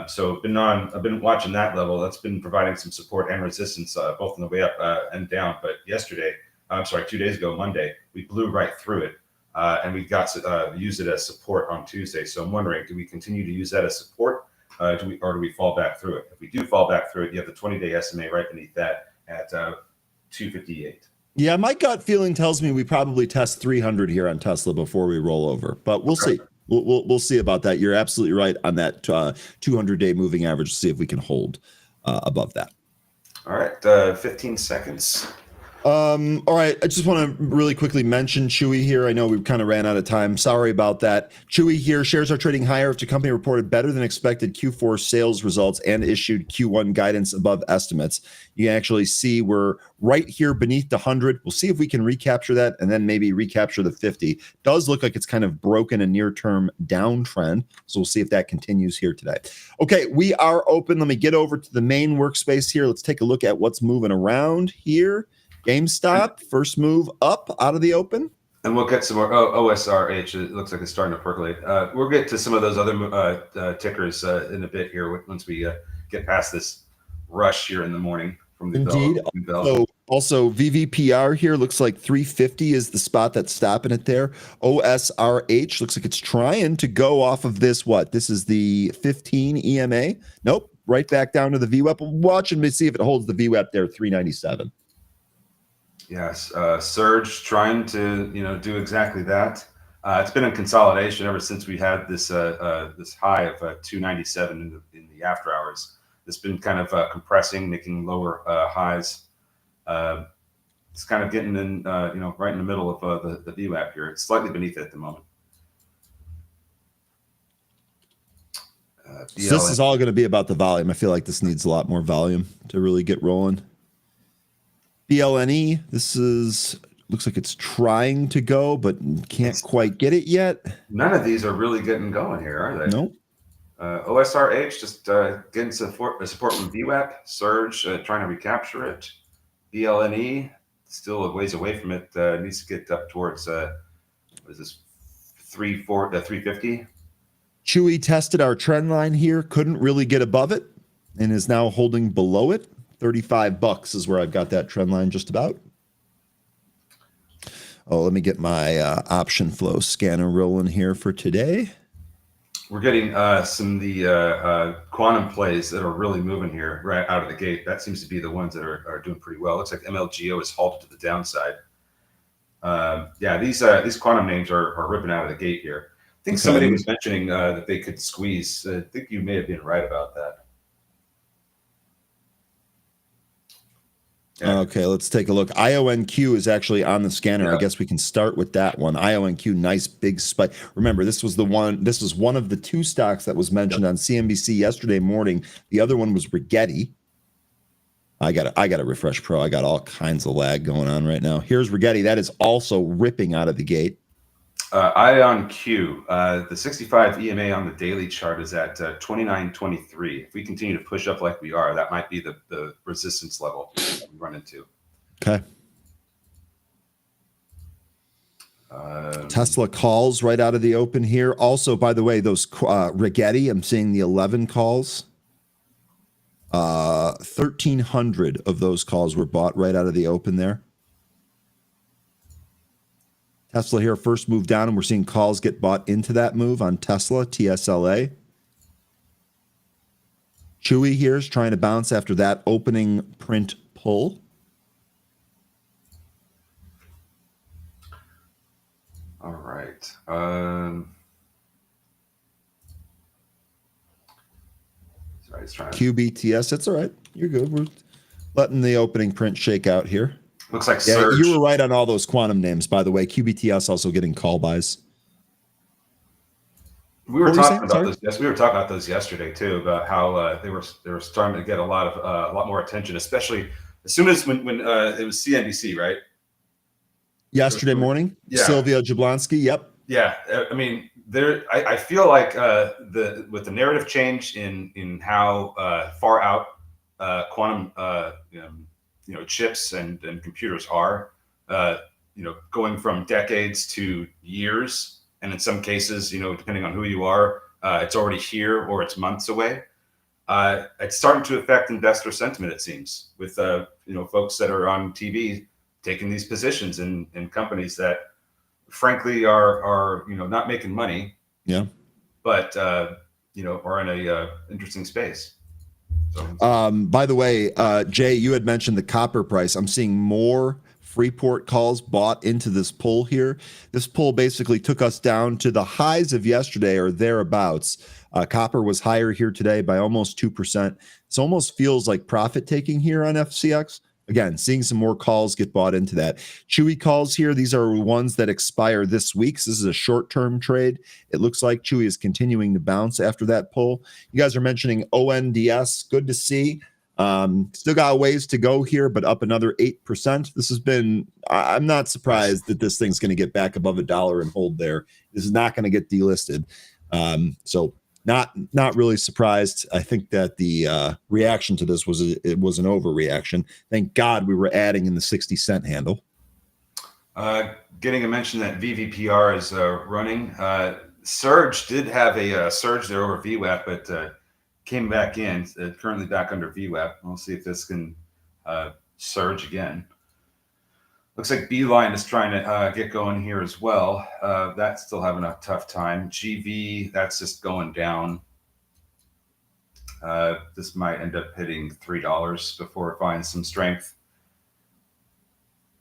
So I've been watching that level. That's been providing some support and resistance both on the way up and down. But 2 days ago, Monday, we blew right through it, and we got to use it as support on Tuesday. So I'm wondering, do we continue to use that as support, or do we fall back through it? If we do fall back through it, you have the 20-day SMA right beneath that at 258. Yeah, my gut feeling tells me we probably test 300 here on Tesla before we roll over, but we'll see. We'll see about that. You're absolutely right on that 200-day moving average. See if we can hold above that. All right, 15 seconds. All right, I just want to really quickly mention Chewy here. I know we kind of ran out of time. Sorry about that. Chewy here. Shares are trading higher after company reported better than expected Q4 sales results and issued Q1 guidance above estimates. You can actually see we're right here beneath the 100. We'll see if we can recapture that and then maybe recapture the 50. Does look like it's kind of broken a near-term downtrend. So we'll see if that continues here today. Okay, we are open. Let me get over to the main workspace here. Let's take a look at what's moving around here. GameStop, first move up out of the open. And we'll get some more OSRH. It looks like it's starting to percolate. We'll get to some of those other tickers in a bit here once we get past this rush here in the morning from the Indeed. bell. Also, VVPR here looks like 350 is the spot that's stopping it there. OSRH looks like it's trying to go off of this. What? This is the 15 EMA. Nope. Right back down to the VWAP. Watching me see if it holds the VWAP there, 397. Yes, Surge trying to do exactly that. It's been a consolidation ever since we had this this high of 297 in the after hours. It's been kind of compressing, making lower highs. It's kind of getting in right in the middle of the VWAP here. It's slightly beneath it at the moment. So this is all going to be about the volume. I feel like this needs a lot more volume to really get rolling. BLNE, looks like it's trying to go, but can't quite get it yet. None of these are really getting going here, are they? Nope. OSRH just getting support from VWAP. Surge trying to recapture it. BLNE still a ways away from it. Needs to get up towards what is this 350. Chewy tested our trend line here, couldn't really get above it, and is now holding below it. $35 is where I've got that trend line just about. Oh, let me get my option flow scanner rolling here for today. We're getting some of the quantum plays that are really moving here right out of the gate. That seems to be the ones that are doing pretty well. Looks like MLGO is halted to the downside. Yeah, these quantum names are ripping out of the gate here. I think somebody was mentioning that they could squeeze. I think you may have been right about that. Yeah. Okay, let's take a look. IONQ is actually on the scanner. Yeah. I guess we can start with that one. IONQ, nice big spike. Remember, this was one of the two stocks that was mentioned on CNBC yesterday morning. The other one was Rigetti. I got a Refresh Pro. I got all kinds of lag going on right now. Here's Rigetti. That is also ripping out of the gate. IONQ, the 65 EMA on the daily chart is at 29.23. If we continue to push up like we are, that might be the resistance level that we run into. Okay. Tesla calls right out of the open here. Also, by the way, those Rigetti, I'm seeing the 11 calls. 1,300 of those calls were bought right out of the open there. Tesla here, first move down, and we're seeing calls get bought into that move on Tesla, TSLA. Chewy here is trying to bounce after that opening print pull. All right. Sorry, it's trying. QBTS, that's all right. You're good. We're letting the opening print shake out here. Looks like yeah, Surge. You were right on all those quantum names, by the way. QBTS also getting call buys. We were What were you talking saying? about Sorry. those. Yes, we were talking about those yesterday too. About how they were starting to get a lot more attention, especially as soon as when it was CNBC, right? Yesterday morning, Yeah, Sylvia Jablonski. Yep. yeah. I mean, I feel like with the narrative change in how far out quantum chips and computers are, going from decades to years, and in some cases, depending on who you are, it's already here or it's months away. It's starting to affect investor sentiment. It seems with folks that are on TV taking these positions in companies that, frankly, are not making money. Yeah. But are in a interesting space. By the way, Jay, you had mentioned the copper price. I'm seeing more Freeport calls bought into this pull here. This pull basically took us down to the highs of yesterday or thereabouts. Copper was higher here today by almost 2%. This almost feels like profit taking here on FCX. Again, seeing some more calls get bought into that. Chewy calls here. These are ones that expire this week. So this is a short-term trade. It looks like Chewy is continuing to bounce after that pull. You guys are mentioning ONDS. Good to see. Still got a ways to go here, but up another 8%. This has been, I'm not surprised that this thing's going to get back above $1 and hold there. This is not going to get delisted. So not really surprised. I think that the reaction to this was an overreaction. Thank God we were adding in the 60-cent handle. Getting a mention that VVPR is running. Surge did have a surge there over VWAP, but came back in. Currently back under VWAP. We'll see if this can surge again. Looks like Beeline is trying to get going here as well. That's still having a tough time. GV, that's just going down. This might end up hitting $3 before it finds some strength.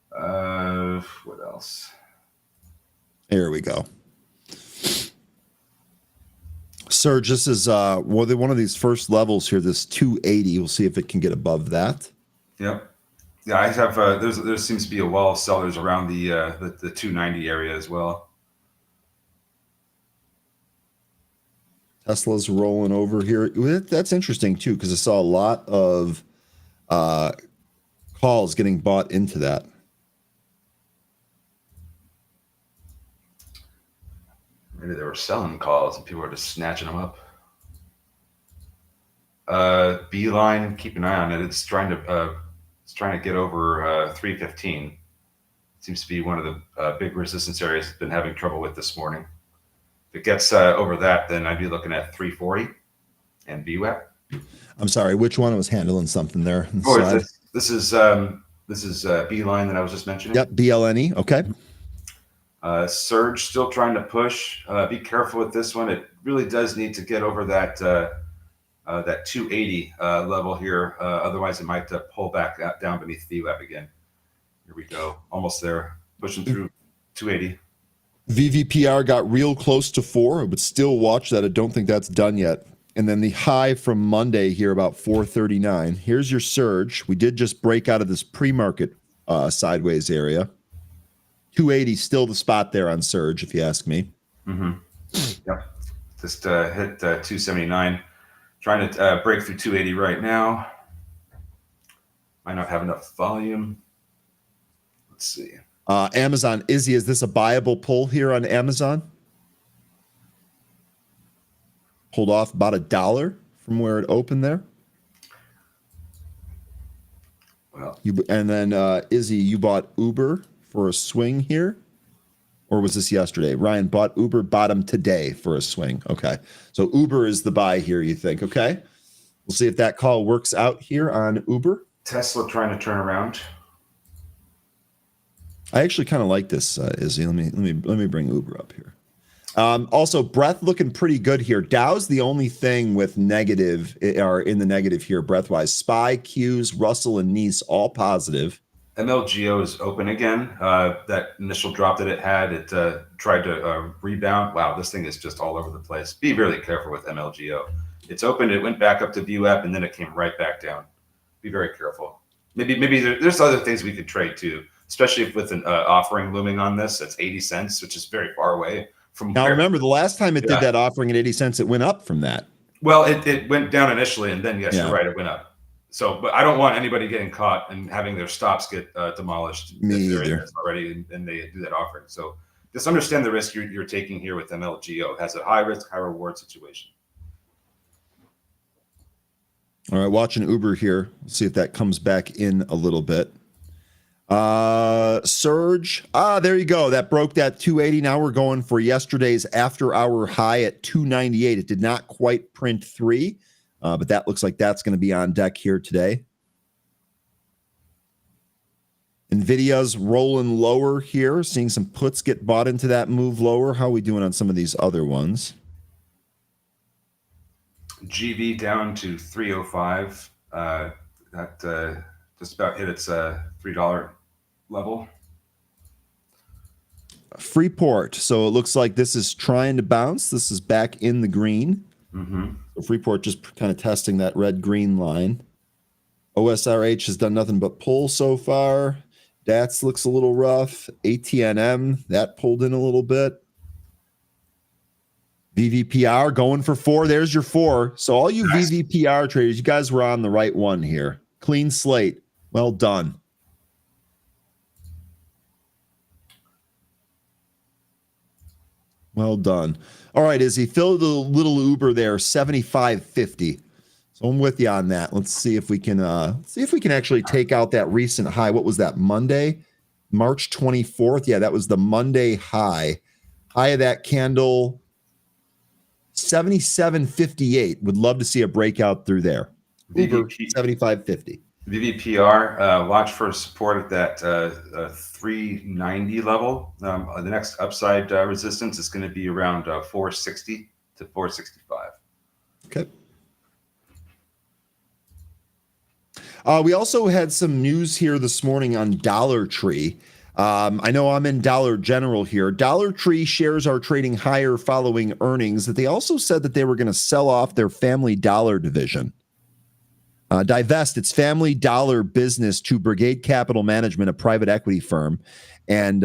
What else? There we go. Surge, this is one of these first levels here, this 280. We'll see if it can get above that. Yep. Yeah, I have. There seems to be a wall of sellers around the 290 area as well. Tesla's rolling over here. That's interesting too, because I saw a lot of calls getting bought into that. Maybe they were selling calls and people were just snatching them up. Beeline, keep an eye on it. It's trying to get over 315. Seems to be one of the big resistance areas it's been having trouble with this morning. If it gets over that, then I'd be looking at 340 and VWAP. I'm sorry, which one was handling something there? This is Beeline that I was just mentioning. Yep, BLNE. Okay. Surge still trying to push. Be careful with this one. It really does need to get over that 280 level here. Otherwise, it might pull back down beneath VWAP again. Here we go. Almost there. Pushing through 280. VVPR got real close to 4. I would still watch that. I don't think that's done yet. And then the high from Monday here, about 439. Here's your surge. We did just break out of this pre-market sideways area. 280 still the spot there on surge, if you ask me. Mm-hmm. Yep. Just hit 279. Trying to break through 280 right now. Might not have enough volume. Let's see. Amazon, Izzy, is this a buyable pull here on Amazon? Hold off about $1 from where it opened there. Well, and then Izzy, you bought Uber for a swing here, or was this yesterday? Ryan bought Uber bottom today for a swing. Okay, so Uber is the buy here, you think? Okay, we'll see if that call works out here on Uber. Tesla trying to turn around. I actually kind of like this, Izzy. Let me bring Uber up here. Also, breadth looking pretty good here. Dow's the only thing with negative, or in the negative here, breadth-wise. SPY, Qs, Russell, and Nice all positive. MLGO is open again. That initial drop that it had, it tried to rebound. Wow, this thing is just all over the place. Be really careful with MLGO. It's open, it went back up to VWAP, and then it came right back down. Be very careful. Maybe there's other things we could trade too, especially if with an offering looming on this. That's 80 cents, which is very far away from Now, where. remember, the last time it Yeah. did that offering at 80 cents, it went up from that. Well, it went down initially, and then, yes, Yeah. you're right, it went up. So, but I don't want anybody getting caught and having their stops get demolished. Me if they're either. in this already, and they do that offering. So just understand the risk you're taking here with MLGO. It has a high risk, high reward situation. All right, watching Uber here. Let's see if that comes back in a little bit. Surge. There you go. That broke that 280. Now we're going for yesterday's after hour high at 298. It did not quite print 3, but that looks like that's going to be on deck here today. Nvidia's rolling lower here, seeing some puts get bought into that move lower. How are we doing on some of these other ones? GV down to 305. That just about hit its $3 level. Freeport. So it looks like this is trying to bounce. This is back in the green. Mm-hmm. So Freeport just kind of testing that red-green line. OSRH has done nothing but pull so far. DATS looks a little rough. ATNM, that pulled in a little bit. VVPR going for 4. There's your 4. So all you Nice. VVPR traders, you guys were on the right one here. Clean slate. Well done. Well done. All right, Izzy, fill the little Uber there, 75.50. So I'm with you on that. Let's see if we can actually take out that recent high. What was that? Monday, March 24th. Yeah, that was the Monday high. High of that candle, 77.58. Would love to see a breakout through there. Uber 75.50. VVPR, watch for support at that 390 level. The next upside resistance is going to be around 460 to 465. Okay. We also had some news here this morning on Dollar Tree. I know I'm in Dollar General here. Dollar Tree shares are trading higher following earnings. That they also said that they were going to sell off their Family Dollar division. Divest its Family Dollar business to Brigade Capital Management, a private equity firm, and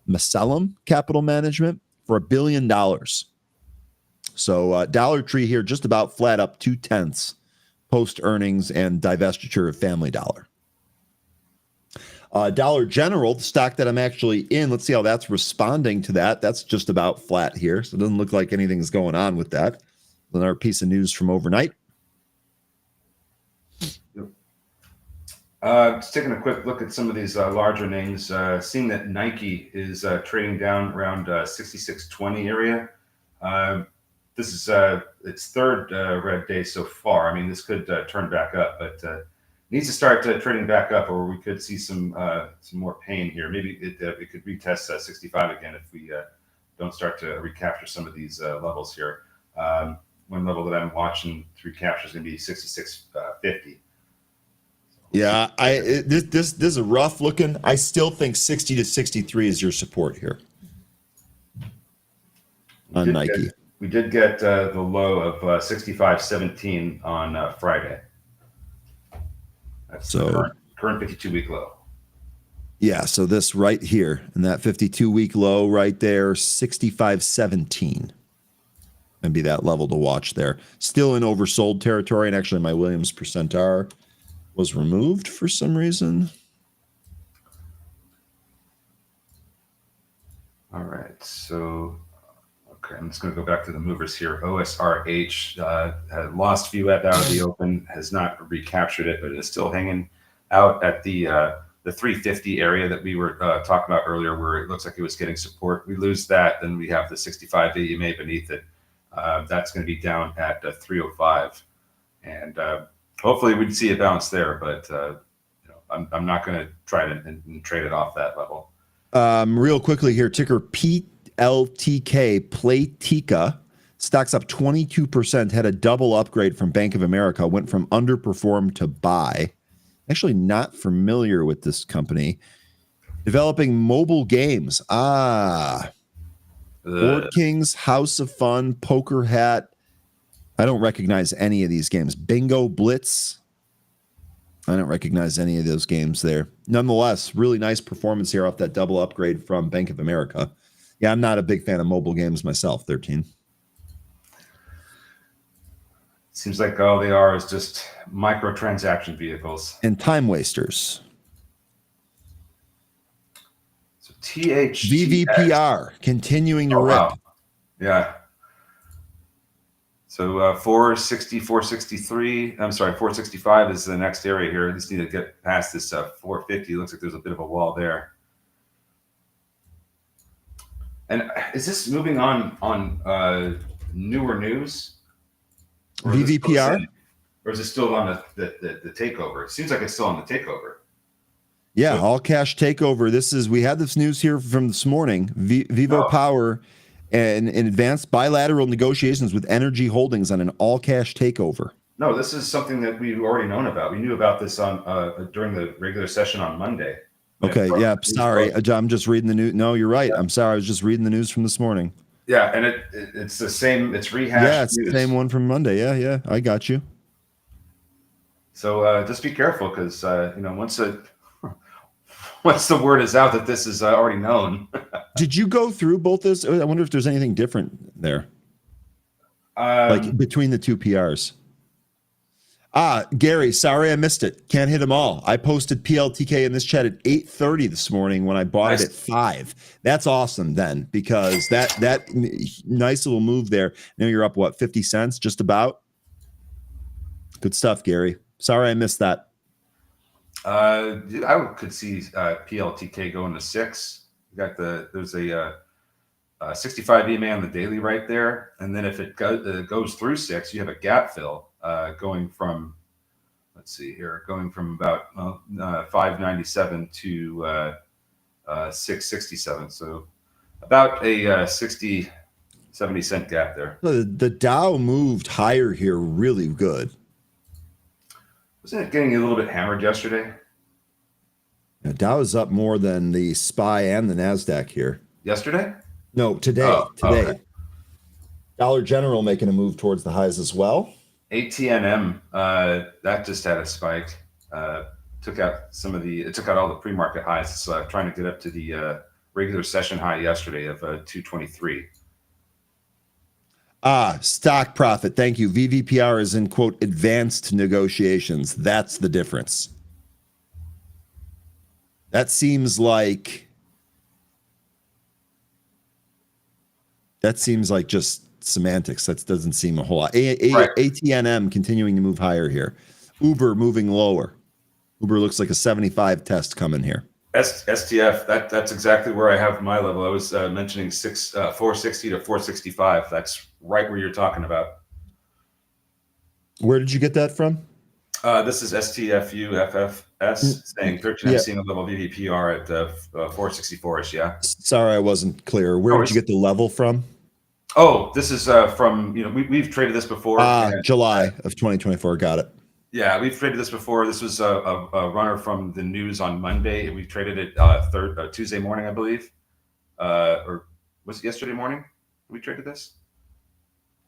Macellum Capital Management for $1 billion. So Dollar Tree here just about flat up 0.2 post earnings and divestiture of Family Dollar. Dollar General, the stock that I'm actually in, let's see how that's responding to that. That's just about flat here, so it doesn't look like anything's going on with that. Another piece of news from overnight. Just taking a quick look at some of these larger names, seeing that Nike is trading down around 66.20 area. This is its third red day so far. I mean, this could turn back up, but needs to start trading back up, or we could see some more pain here. Maybe it could retest 65 again if we don't start to recapture some of these levels here. One level that I'm watching to recapture is going to be 66.50. Yeah, this is a rough looking. I still think 60 to 63 is your support here on Nike. We did get the low of 65.17 on Friday. That's So the current 52-week low. Yeah, so this right here, and that 52-week low right there, 65.17. And be that level to watch there. Still in oversold territory, and actually my Williams percent R was removed for some reason. All right, so okay, I'm just going to go back to the movers here. OSRH had lost view out of the open, has not recaptured it, but it is still hanging out at the 350 area that we were talking about earlier, where it looks like it was getting support. We lose that, then we have the 65 EMA beneath it. That's going to be down at 305, and hopefully we'd see a bounce there, but I'm not going to try to trade it off that level. Real quickly here, ticker PLTK, Playtika. Stock's up 22%, had a double upgrade from Bank of America, went from underperform to buy. Actually not familiar with this company. Developing mobile games. Board Kings, House of Fun, Poker Hat. I don't recognize any of these games. Bingo Blitz. I don't recognize any of those games there. Nonetheless, really nice performance here off that double upgrade from Bank of America. Yeah, I'm not a big fan of mobile games myself. 13. Seems like all they are is just microtransaction vehicles. And time wasters. So THTX. VVPR continuing to rip. Wow. Yeah. So 460, 463. I'm sorry, 465 is the next area here. I just need to get past this 450. Looks like there's a bit of a wall there. And is this moving on newer news? Or is this VVPR? or is it still on the takeover? It seems like it's still on the takeover. Yeah, So, all cash takeover. We had this news here from this morning. Vivo Power and in advanced bilateral negotiations with Energy Holdings on an all cash takeover. no, this is something that we've already known about. We knew about this on during the regular session on Monday. Okay, yeah, sorry. I'm just reading the news. No, you're right. I'm sorry. I was just reading the news from this morning. Yeah, and it's the same. It's rehashed. Yeah, it's news. the same one from Monday. Yeah, I got you. So just be careful because once the word is out that this is already known. Did you go through both this? I wonder if there's anything different there, like between the two PRs. Gary, sorry I missed it. Can't hit them all. I posted PLTK in this chat at 8:30 this morning when I bought it at 5. That's awesome then, because that nice little move there. Now you're up, what, 50 cents just about? Good stuff, Gary. Sorry I missed that. I could see PLTK going to 6. There's a 65 EMA on the daily right there, and then if it goes through 6, you have a gap fill going from, let's see here, going from about 597 to 667. So about a 60, 70 cent gap there. The Dow moved higher here really good. Wasn't it getting a little bit hammered yesterday? The Dow is up more than the SPY and the NASDAQ here. Yesterday? No, today. Today. Okay. Dollar General making a move towards the highs as well. ATNM, that just had a spike. Took out all the pre-market highs. It's trying to get up to the regular session high yesterday of 223. Stock profit. Thank you. VVPR is in, quote, advanced negotiations. That's the difference. That seems like just semantics. That doesn't seem a whole lot. Right. ATNM continuing to move higher here. Uber moving lower. Uber looks like a 75 test coming here. STF, that's exactly where I have my level. I was mentioning 460 to 465. That's right where you're talking about. Where did you get that from? This is STFUFFS saying 13 seeing a level VVPR at 464ish. Yeah. Sorry, I wasn't clear. Where did you get the level from? Oh, this is from, we've traded this before. July of 2024. Got it. Yeah, we've traded this before. This was a runner from the news on Monday. We traded it Tuesday morning, I believe. Or was it yesterday morning we traded this?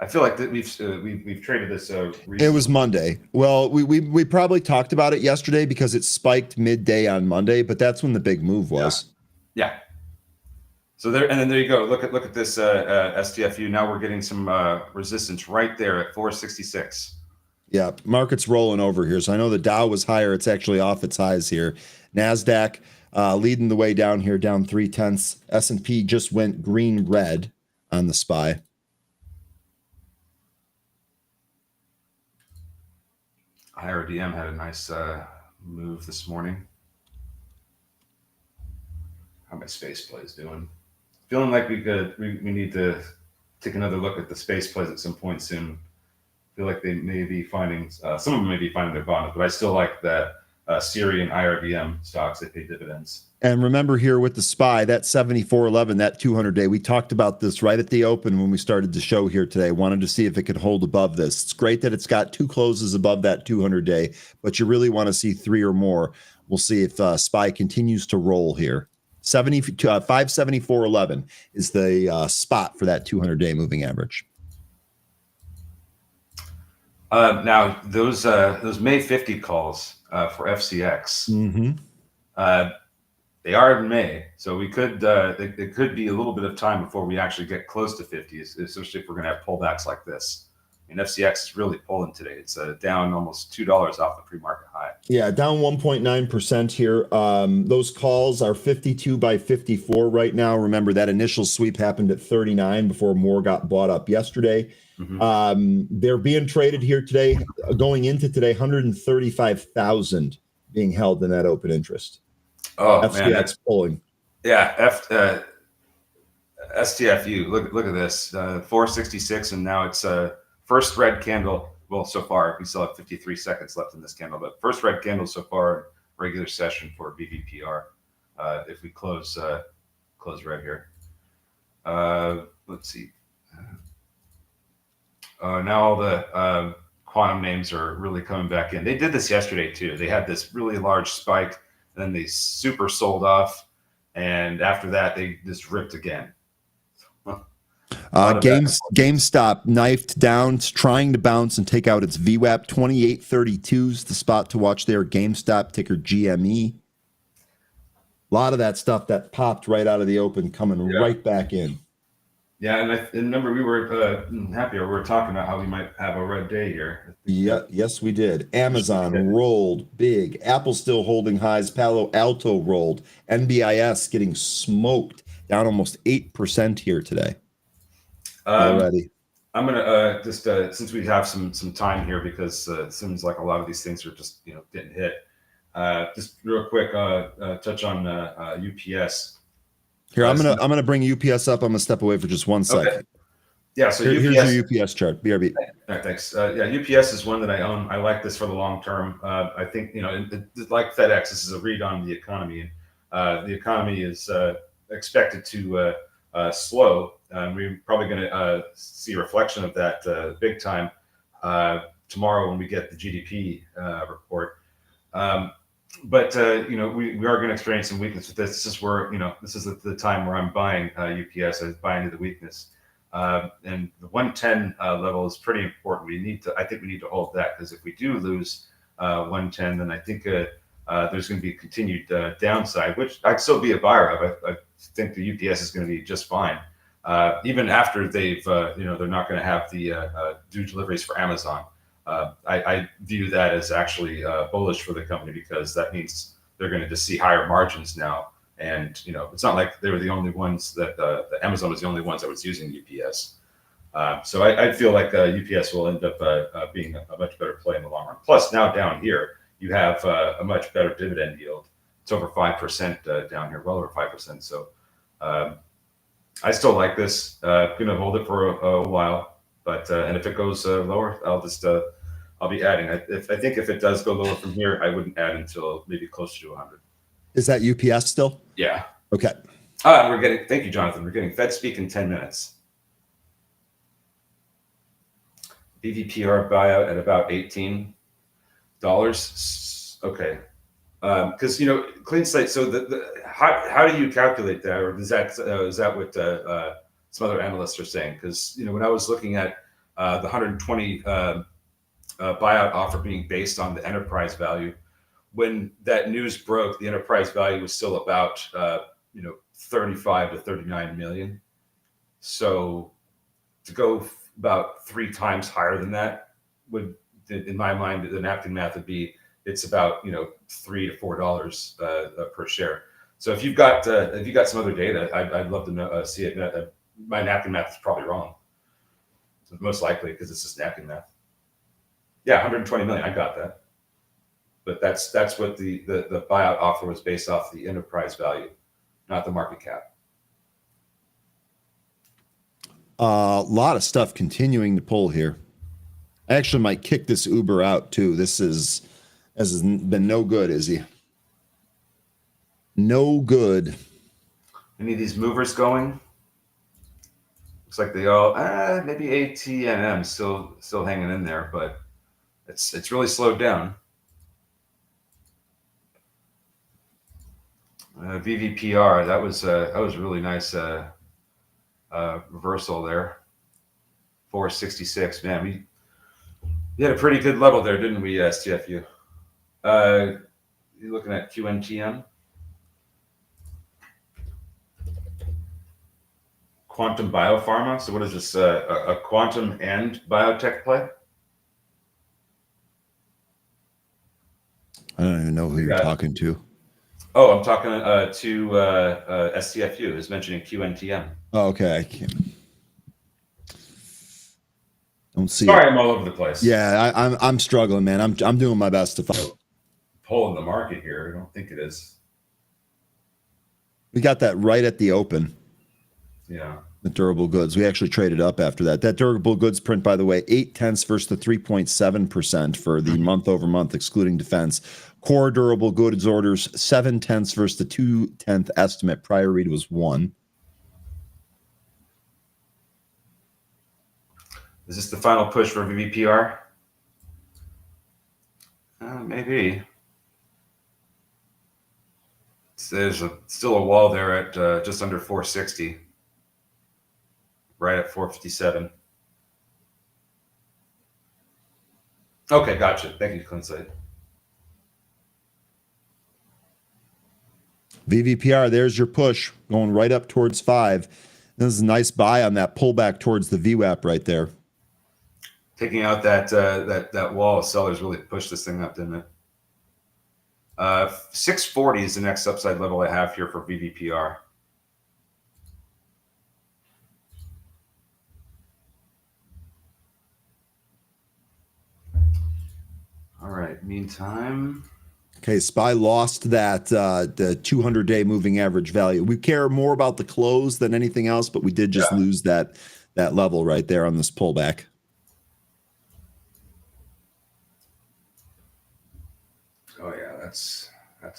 I feel like that we've traded this. Recently. It was Monday. Well, we probably talked about it yesterday because it spiked midday on Monday, but that's when the big move was. Yeah. So there, and then there you go. Look at this STFU. Now we're getting some resistance right there at 466. Yeah, market's rolling over here. So I know the Dow was higher. It's actually off its highs here. NASDAQ leading the way down here, down 0.3. S&P just went green-red on the SPY. IRDM had a nice move this morning. How my space plays doing? Feeling like we need to take another look at the space plays at some point soon. Feel like they may be finding some of them may be finding their bottom, but I still like that Syrian IRDM stocks that pay dividends. And remember here with the SPY, that 74.11, that 200-day, we talked about this right at the open when we started the show here today. Wanted to see if it could hold above this. It's great that it's got 2 closes above that 200-day, but you really want to see 3 or more. We'll see if SPY continues to roll here. 574.11 is the spot for that 200-day moving average. Now those May 50 calls for FCX. Mm-hmm. They are in May, so we could it could be a little bit of time before we actually get close to 50, especially if we're going to have pullbacks like this. I mean, FCX is really pulling today. It's down almost $2 off the pre-market high. Yeah, down 1.9% here. Those calls are 52 by 54 right now. Remember that initial sweep happened at 39 before more got bought up yesterday. They're being traded here today, going into today, 135,000 being held in that open interest. Oh FCX man, pulling. Yeah, STFU. Look at this, 466, and now it's first red candle. Well, so far we still have 53 seconds left in this candle, but first red candle so far regular session for BVPR. If we close red here, let's see. Now all the quantum names are really coming back in. They did this yesterday too. They had this really large spike, and then they super sold off, and after that they just ripped again. GameStop knifed down, trying to bounce and take out its VWAP. 2832 is the spot to watch there. GameStop, ticker GME. A lot of that stuff that popped right out of the open coming right back in. Yeah, and I remember we were happier. We were talking about how we might have a red day here. Yeah, yes, we did. Amazon rolled big. Apple still holding highs. Palo Alto rolled. NBIS getting smoked, down almost 8% here today. Already. I'm gonna just since we have some time here, because it seems like a lot of these things are just getting hit. Just real quick, touch on UPS. Here, I'm gonna bring UPS up. I'm gonna step away for just 1 second. Okay. Yeah, so here's UPS, your UPS chart. BRB. Thanks. Yeah, UPS is one that I own. I like this for the long term. I think like FedEx, this is a read on the economy. The economy is expected to slow. We're probably going to see a reflection of that big time tomorrow when we get the GDP report. But we are going to experience some weakness with this. This is where this is the time where I'm buying UPS. I buy into the weakness, and the 110 level is pretty important. I think we need to hold that, because if we do lose 110, then I think there's going to be continued downside, which I'd still be a buyer of. I think the UPS is going to be just fine, even after they've they're not going to have the due deliveries for Amazon. I view that as actually bullish for the company, because that means they're going to just see higher margins now. And it's not like they were the only ones that Amazon was the only ones that was using UPS. So I feel like UPS will end up being a much better play in the long run. Plus, now down here you have a much better dividend yield. It's over 5% down here, well over 5%. So I still like this. Going to hold it for a while, but and if it goes lower, I'll be adding. I think if it does go lower from here, I wouldn't add until maybe closer to 100. Is that UPS still? Yeah. Okay. Thank you, Jonathan. We're getting Fed speak in 10 minutes. BVPR buyout at about $18. Okay. Because clean slate. So how do you calculate that, or is that what some other analysts are saying? Because when I was looking at the 120 buyout offer being based on the enterprise value, when that news broke, the enterprise value was still about 35 to 39 million. So to go about 3 times higher than that would, in my mind, the napkin math would be it's about $3 to $4 per share. So if you've got some other data, I'd love to see it. My napkin math is probably wrong, most likely, because it's just napkin math. Yeah, 120 million. I got that. But that's what the buyout offer was based off the enterprise value, not the market cap. A lot of stuff continuing to pull here. I actually might kick this Uber out too. This has been no good, is he? No good. Any of these movers going? Looks like they all maybe AT&M still hanging in there, but it's really slowed down. VVPR, that was a really nice reversal there. 466, man, we had a pretty good level there, didn't we, STFU? You're looking at QNTM. quantum biopharma. So what is this? A quantum and biotech play? I don't even know who you're talking to. Oh, I'm talking to STFU, who's mentioning QNTM. Oh, okay. I can't. Don't see Sorry, it. I'm all over the place. Yeah, I'm struggling, man. I'm doing my best to follow. Pulling the market here. I don't think it is. We got that right at the open. Yeah. The durable goods. We actually traded up after that. That durable goods print, by the way, 0.8 versus the 3.7% for the month over month, excluding defense. Core durable goods orders 0.7 versus the 0.2 estimate. Prior read was 1. Is this the final push for VVPR? Maybe. There's still a wall there at just under 460, right at 457. Okay, gotcha. Thank you, Clinside. VVPR, there's your push going right up towards 5. This is a nice buy on that pullback towards the VWAP right there. Taking out that wall, sellers really pushed this thing up, didn't it? 640 is the next upside level I have here for VVPR. All right, meantime. Okay, SPY lost that the 200-day moving average value. We care more about the close than anything else, but we did just lose that level right there on this pullback. Oh yeah, that's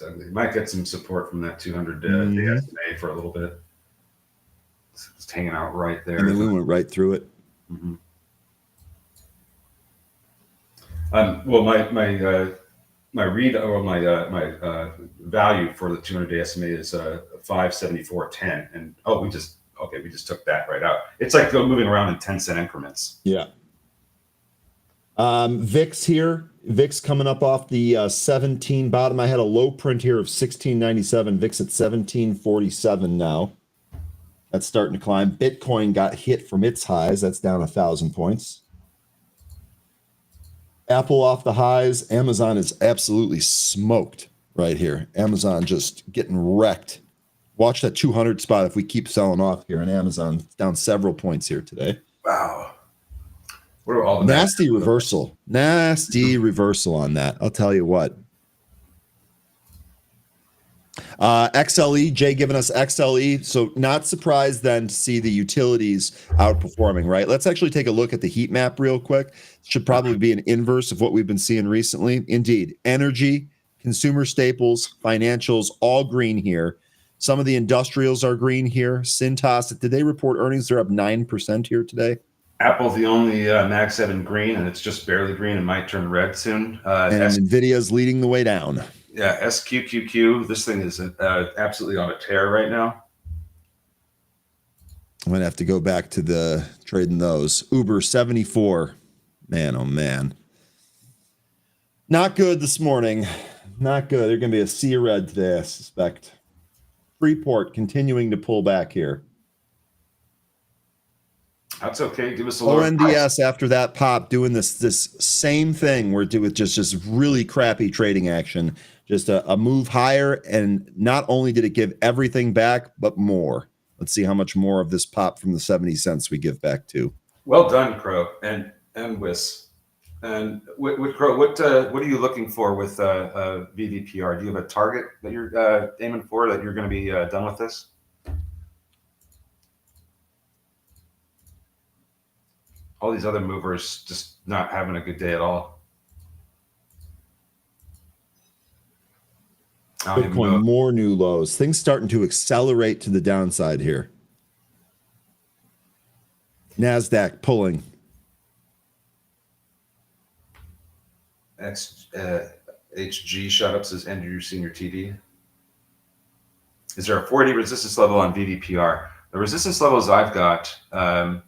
ugly. Might get some support from that 200 day SMA for a little bit. It's just hanging out right there. And then we went right through it. Mm-hmm. Well, my read or my value for the 200-day SMA is 574.10, and we just took that right out. It's like moving around in 10-cent increments. Yeah. VIX here. VIX coming up off the 17 bottom. I had a low print here of 1697. VIX at 1747 now. That's starting to climb. Bitcoin got hit from its highs. That's down 1,000 points. Apple off the highs. Amazon is absolutely smoked right here. Amazon just getting wrecked. Watch that 200 spot if we keep selling off here. And Amazon down several points here today. Wow. What are all the nasty reversal? Nasty reversal on that. I'll tell you what. XLE, Jay giving us XLE. So not surprised then to see the utilities outperforming, right? Let's actually take a look at the heat map real quick. Should probably be an inverse of what we've been seeing recently. Indeed, energy, consumer staples, financials, all green here. Some of the industrials are green here. Cintas, did they report earnings? They're up 9% here today. Apple's the only Mag 7 green, and it's just barely green and might turn red soon. And NVIDIA's leading the way down. Yeah, SQQQ. This thing is absolutely on a tear right now. I'm going to have to go back to the trading those. Uber 74. Man, oh man. Not good this morning. Not good. They're going to be a sea of red today, I suspect. Freeport continuing to pull back here. That's okay. Give us a little. ONDS after that pop doing this same thing. We're doing just really crappy trading action. Just a move higher, and not only did it give everything back, but more. Let's see how much more of this pop from the 70 cents we give back to. Well done, Crow and Wiss. And with Crow, what are you looking for with VVPR? Do you have a target that you're aiming for, that you're going to be done with this? All these other movers just not having a good day at all. Bitcoin, more new lows. Things starting to accelerate to the downside here. NASDAQ pulling. HG shot up, says Andrew Senior TV. Is there a 40 resistance level on VVPR? The resistance levels I've got are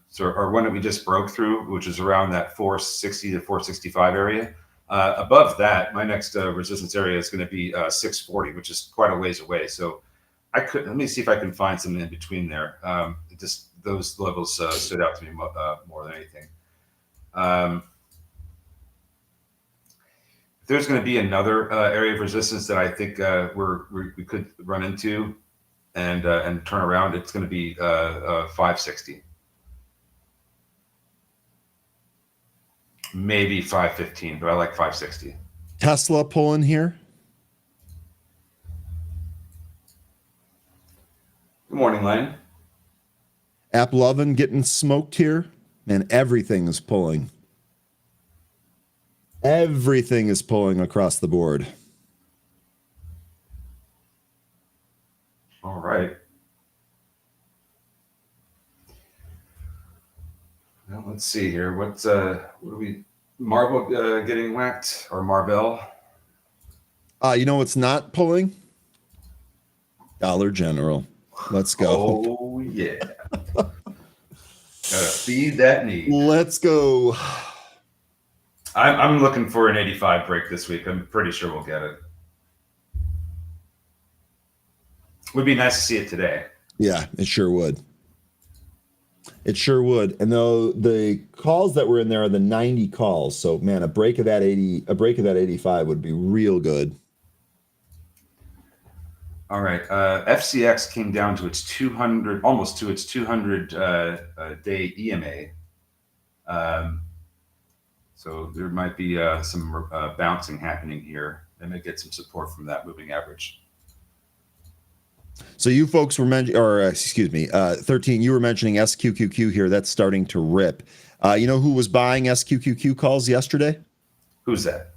one that we just broke through, which is around that 460 to 465 area. Above that, my next resistance area is going to be 640, which is quite a ways away. So let me see if I can find something in between there. those levels stood out to me more than anything. There's going to be another area of resistance that I think we could run into and turn around. It's going to be 560, maybe 515, but I like 560. Tesla pulling here. Good morning, Lane. Apple oven getting smoked here, and everything is pulling. Everything is pulling across the board. All right. Well, let's see here. What are we? Marvel getting whacked or Marvel? You know what's not pulling? Dollar General. Let's go. Oh yeah. Gotta feed that need. Let's go. I'm looking for an 85 break this week. I'm pretty sure we'll get it. Would be nice to see it today. Yeah, it sure would. It sure would. And though the calls that were in there are the 90 calls, so man, a break of that 85 would be real good. All right. FCX came down to its 200, almost to its 200 day EMA. So there might be some bouncing happening here. They may get some support from that moving average. So you folks were mentioning, or excuse me, 13, you were mentioning SQQQ here. That's starting to rip. You know who was buying SQQQ calls yesterday? Who's that?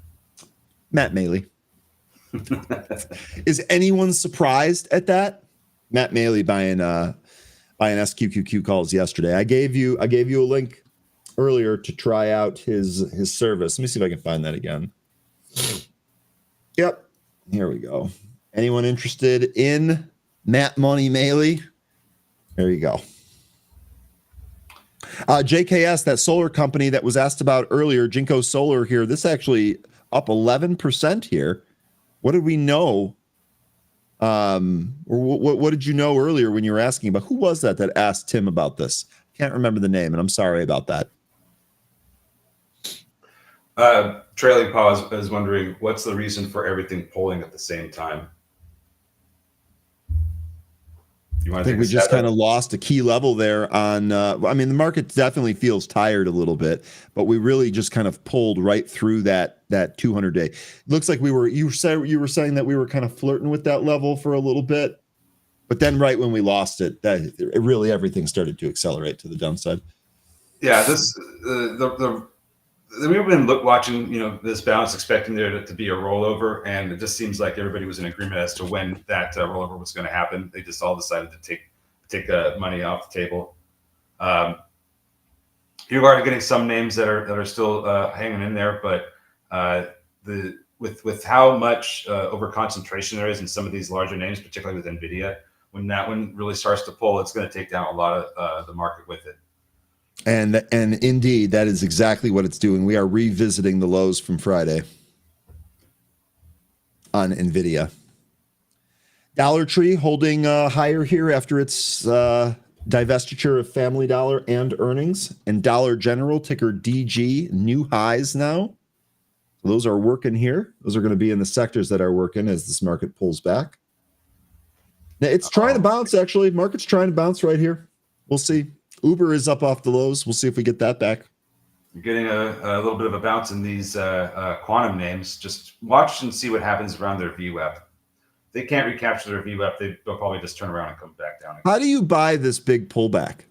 Matt Maley. Is anyone surprised at that? Matt Maley buying SQQQ calls yesterday. I gave you a link earlier to try out his service. Let me see if I can find that again. Yep. Here we go. Anyone interested in Matt Money Maley? There you go. JKS, that solar company that was asked about earlier, Jinko Solar here, this actually up 11% here. What did we know? Or what did you know earlier when you were asking about? Who was that asked Tim about this? Can't remember the name, and I'm sorry about that. Trailing Pause is wondering, what's the reason for everything pulling at the same time? I think we just kind of lost a key level there on, I mean, the market definitely feels tired a little bit, but we really just kind of pulled right through that 200 day. Looks like you were saying that we were kind of flirting with that level for a little bit, but then right when we lost it, really everything started to accelerate to the downside. Yeah, we've been watching, this bounce, expecting there to be a rollover, and it just seems like everybody was in agreement as to when that rollover was going to happen. They just all decided to take money off the table. You're already getting some names that are still hanging in there, but with how much over concentration there is in some of these larger names, particularly with NVIDIA, when that one really starts to pull, it's going to take down a lot of the market with it. And indeed, that is exactly what it's doing. We are revisiting the lows from Friday on NVIDIA. Dollar Tree holding higher here after its divestiture of Family Dollar and earnings. And Dollar General, ticker DG, new highs now. So those are working here. Those are going to be in the sectors that are working as this market pulls back. Now, it's trying to bounce, actually. Market's trying to bounce right here. We'll see. Uber is up off the lows. We'll see if we get that back. You're getting a little bit of a bounce in these quantum names. Just watch and see what happens around their VWAP. They can't recapture their VWAP. They'll probably just turn around and come back down again. How do you buy this big pullback?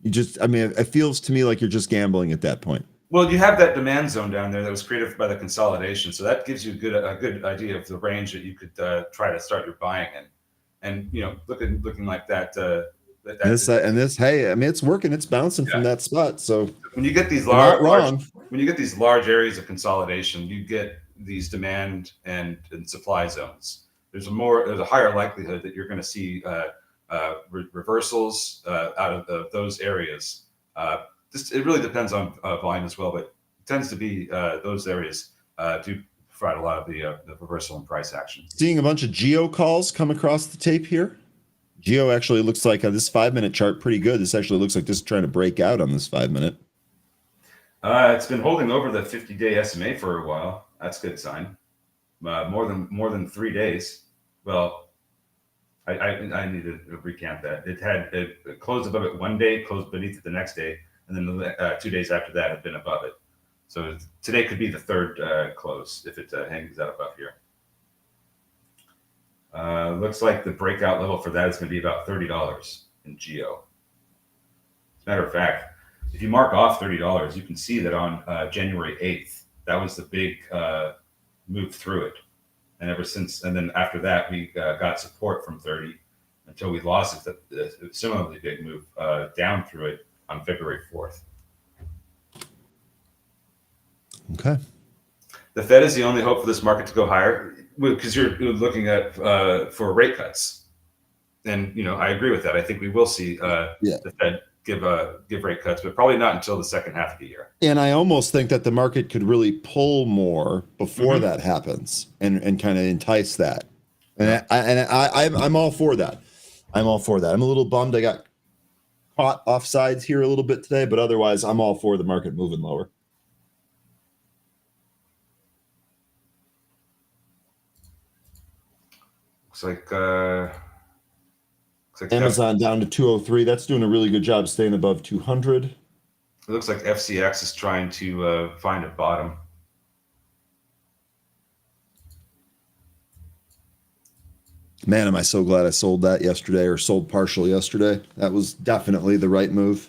It feels to me like you're just gambling at that point. Well, you have that demand zone down there that was created by the consolidation. So that gives you a good idea of the range that you could try to start your buying in. And, looking like that. Hey, it's working. It's bouncing from that spot. So when you get these when you get these large areas of consolidation, you get these demand and supply zones. There's a higher likelihood that you're going to see reversals out of those areas. It really depends on volume as well, but it tends to be those areas do provide a lot of the reversal in price action. Seeing a bunch of geo calls come across the tape here. Geo actually looks like this 5-minute chart pretty good. This actually looks like this is trying to break out on this 5-minute. It's been holding over the 50-day SMA for a while. That's a good sign. More than 3 days. Well, I need to recant that. It closed above it one day, closed beneath it the next day, and then the 2 days after that have been above it. So today could be the third close if it hangs out above here. Looks like the breakout level for that is going to be about $30 in Geo. As a matter of fact, if you mark off $30, you can see that on January 8th, that was the big move through it. And ever since, and then after that, we got support from 30 until we lost it. A similarly big move down through it on February 4th. Okay. The Fed is the only hope for this market to go higher because you're looking at for rate cuts. And, I agree with that. I think we will see the Fed give rate cuts, but probably not until the second half of the year. And I almost think that the market could really pull more before that happens and kind of entice that. And I'm all for that. I'm all for that. I'm a little bummed I got caught off sides here a little bit today, but otherwise I'm all for the market moving lower. Looks like Amazon down to 203. That's doing a really good job staying above 200. It looks like FCX is trying to find a bottom. Man, am I so glad I sold that yesterday or sold partial yesterday. That was definitely the right move.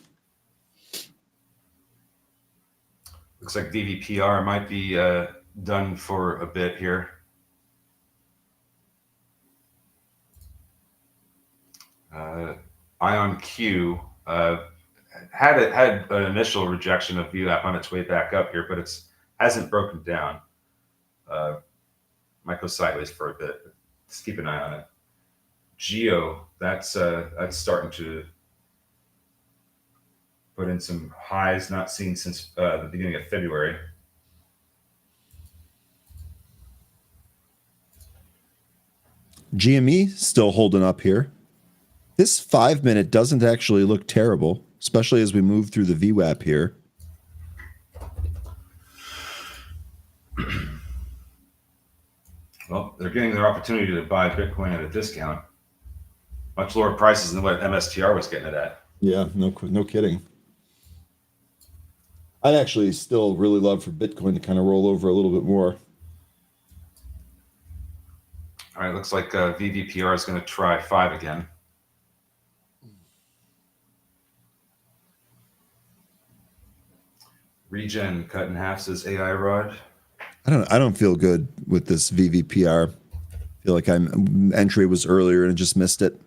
Looks like VVPR might be done for a bit here. IonQ had an initial rejection of VWAP on its way back up here, but hasn't broken down. Might go sideways for a bit. Just keep an eye on it. Geo, that's starting to put in some highs not seen since the beginning of February. GME still holding up here. This 5-minute doesn't actually look terrible, especially as we move through the VWAP here. Well, they're getting their opportunity to buy Bitcoin at a discount. Much lower prices than what MSTR was getting it at. Yeah, no kidding. I'd actually still really love for Bitcoin to kind of roll over a little bit more. All right, looks like VVPR is going to try 5 again. Regen cut in half, says AI Rod. I don't feel good with this VVPR. I feel like entry was earlier and I just missed it.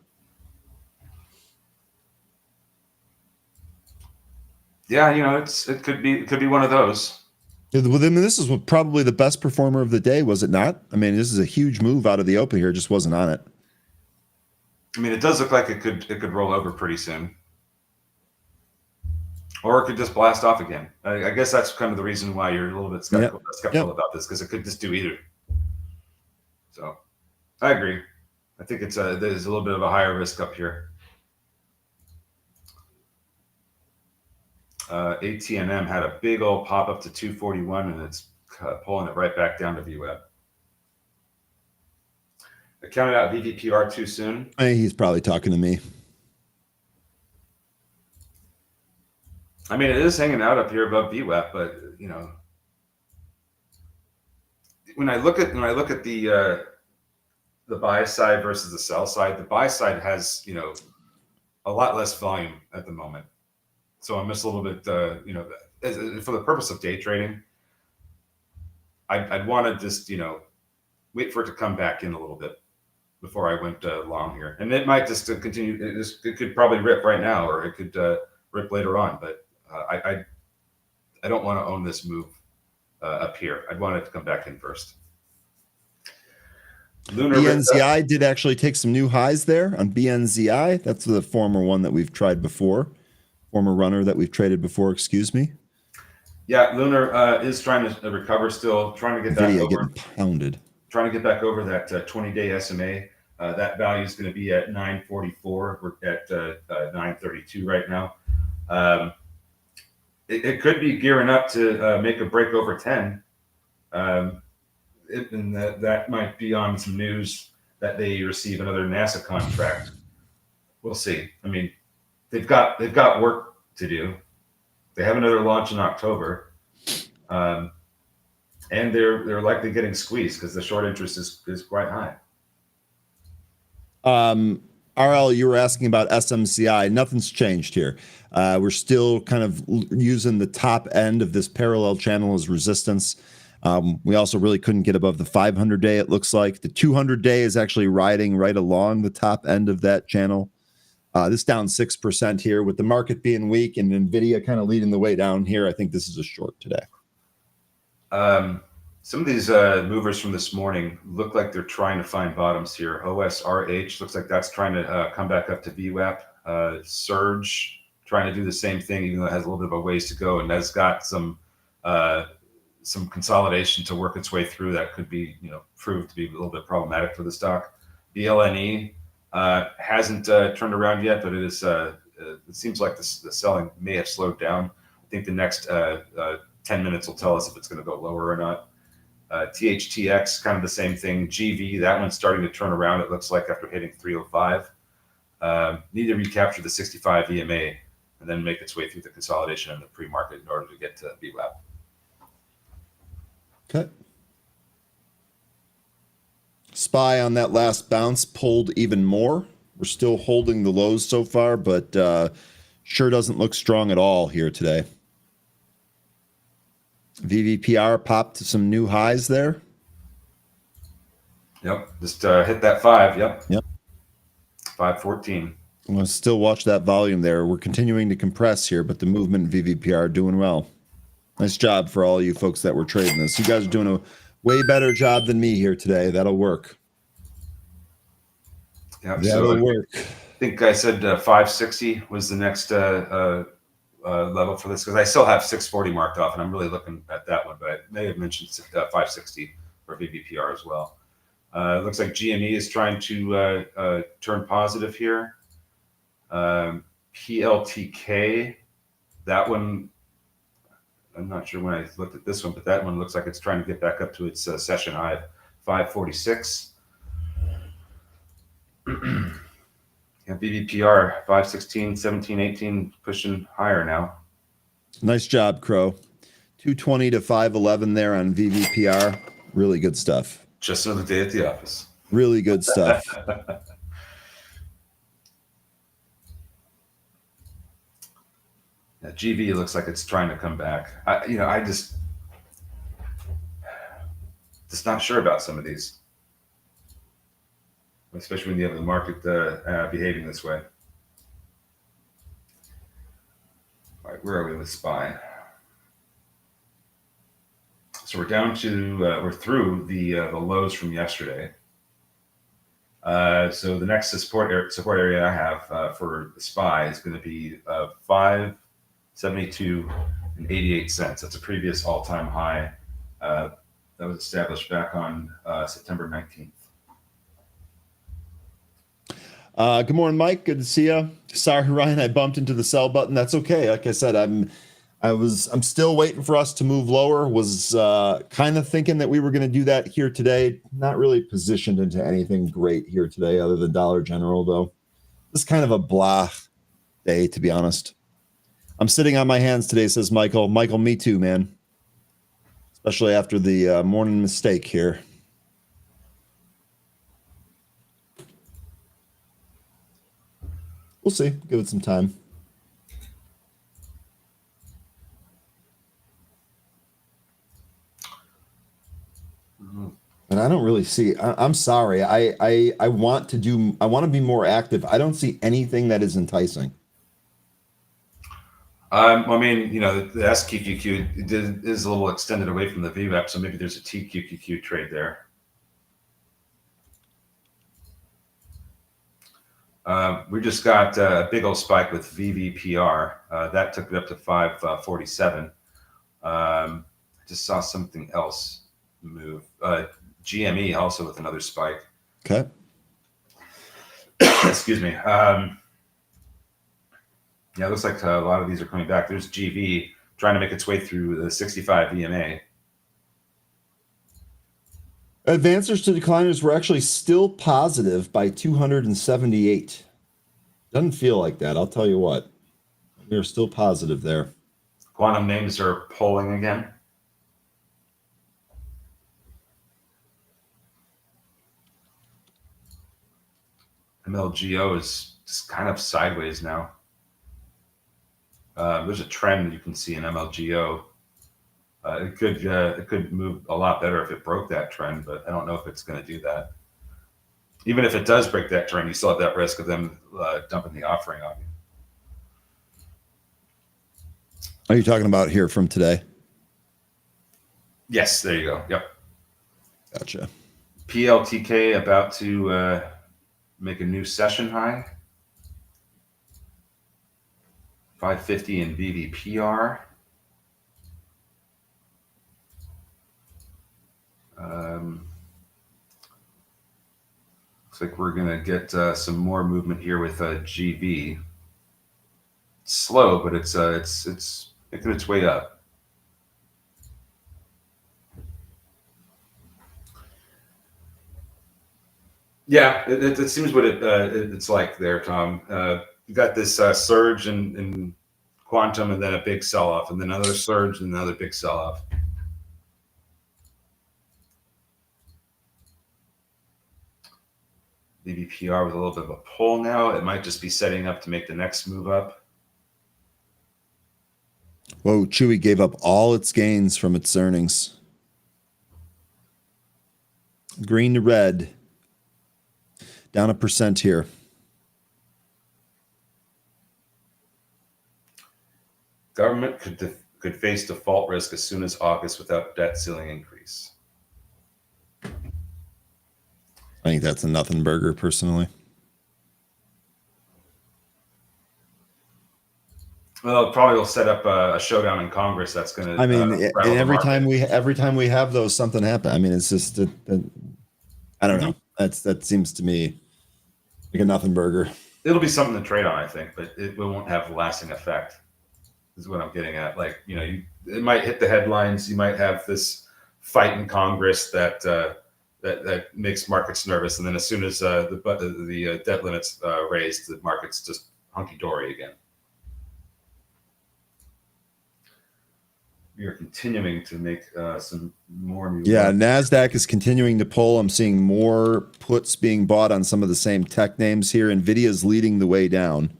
Yeah, it could be one of those. Well, I mean, this is probably the best performer of the day, was it not? I mean, this is a huge move out of the open here. It just wasn't on it. I mean, it does look like it could roll over pretty soon. Or it could just blast off again. I guess that's kind of the reason why you're a little bit skeptical about this, because it could just do either. So I agree. I think there's a little bit of a higher risk up here. ATNM had a big old pop up to 241, and it's pulling it right back down to VWAP. I counted out VVPR too soon. He's probably talking to me. I mean, it is hanging out up here above VWAP, but when I look at the buy side versus the sell side, the buy side has a lot less volume at the moment. So I'm just a little bit for the purpose of day trading, I'd want to just wait for it to come back in a little bit before I went long here, and it might just continue. It could probably rip right now, or it could rip later on, but. I don't want to own this move up here. I'd want it to come back in first. BNZI did actually take some new highs there on BNZI. That's the former one that we've tried before. Former runner that we've traded before, excuse me. Yeah, Lunar is trying to recover still, trying to get that over. Getting pounded. Trying to get back over that 20-day SMA. That value is going to be at 944. We're at 932 right now. It could be gearing up to make a break over 10. And that might be on some news that they receive another NASA contract. We'll see. I mean, they've got work to do. They have another launch in October, and they're likely getting squeezed because the short interest is quite high. RL, you were asking about SMCI. Nothing's changed here. We're still kind of using the top end of this parallel channel as resistance. We also really couldn't get above the 500-day, it looks like. The 200-day is actually riding right along the top end of that channel. This down 6% here with the market being weak and NVIDIA kind of leading the way down here. I think this is a short today. Some of these movers from this morning look like they're trying to find bottoms here. OSRH looks like that's trying to come back up to VWAP. Surge trying to do the same thing, even though it has a little bit of a ways to go, and that's got some consolidation to work its way through that could be, proved to be a little bit problematic for the stock. BLNE hasn't turned around yet, but it is. It seems like the selling may have slowed down. I think the next 10 minutes will tell us if it's going to go lower or not. THTX, kind of the same thing. GV, that one's starting to turn around, it looks like, after hitting 305. Need to recapture the 65 EMA and then make its way through the consolidation in the pre-market in order to get to VWAP. Okay. SPY on that last bounce pulled even more. We're still holding the lows so far, but sure doesn't look strong at all here today. VVPR popped to some new highs there. Yep, just hit that 5. Yep. 514. I'm going to still watch that volume there. We're continuing to compress here, but the movement in VVPR doing well. Nice job for all you folks that were trading this. You guys are doing a way better job than me here today. That'll work. Yep, that'll work. I think I said 560 was the next level for this, because I still have 640 marked off, and I'm really looking at that one, but I may have mentioned 560 for VVPR as well. It looks like GME is trying to turn positive here. PLTK, that one, I'm not sure when I looked at this one, but that one looks like it's trying to get back up to its session high of 546. Yeah, BVPR 516, 17, 18, pushing higher now. Nice job, Crow. 220 to 511 there on VVPR. Really good stuff. Just another day at the office. Really good stuff. Yeah, GV looks like it's trying to come back. I just not sure about some of these, especially when you have the market behaving this way. All right, where are we with SPY? So we're down to we're through the lows from yesterday. So the next support area I have for the SPY is going to be 572 and 88 cents. That's a previous all-time high that was established back on September 19th. Good morning, Mike. Good to see you. Sorry, Ryan, I bumped into the sell button. That's okay. Like I said, I'm still waiting for us to move lower. Was kind of thinking that we were going to do that here today. Not really positioned into anything great here today, other than Dollar General, though. This is kind of a blah day, to be honest. I'm sitting on my hands today, says Michael. Michael, me too, man. Especially after the morning mistake here. We'll see. Give it some time. And I don't really see. I'm sorry. I want to be more active. I don't see anything that is enticing. I mean, the SQQQ is a little extended away from the VWAP, so maybe there's a TQQQ trade there. We just got a big old spike with VVPR. That took it up to 547. Just saw something else move. GME also with another spike. Okay. Excuse me. Yeah, it looks like a lot of these are coming back. There's GV trying to make its way through the 65 EMA. Advancers to decliners were actually still positive by 278. Doesn't feel like that. I'll tell you what. We are still positive there. Quantum names are pulling again. MLGO is just kind of sideways now. There's a trend you can see in MLGO. It could move a lot better if it broke that trend, but I don't know if it's going to do that. Even if it does break that trend, you still have that risk of them dumping the offering on you. Are you talking about here from today? Yes, there you go. Yep. Gotcha. PLTK about to make a new session high. 550 in VVPR. Looks like we're going to get some more movement here with GV. Slow, but it's making its way up. Yeah, it seems what it's like there, Tom. You got this surge in quantum, and then a big sell-off, and then another surge, and another big sell-off. BBPR with a little bit of a pull now. It might just be setting up to make the next move up. Whoa, Chewy gave up all its gains from its earnings. Green to red. Down 1% here. Government could face default risk as soon as August without debt ceiling increase. I think that's a nothing burger, personally. Well, it probably will set up a showdown in Congress. That's going to. I mean, and every time we have those, something happen. I mean, it's just I don't know. That seems to me like a nothing burger. It'll be something to trade on, I think, but it won't have lasting effect. Is what I'm getting at. Like, it might hit the headlines. You might have this fight in Congress that makes markets nervous, and then as soon as the debt limits raised, the market's just hunky dory again. We are continuing to make some more new. Yeah, NASDAQ is continuing to pull. I'm seeing more puts being bought on some of the same tech names here. NVIDIA is leading the way down.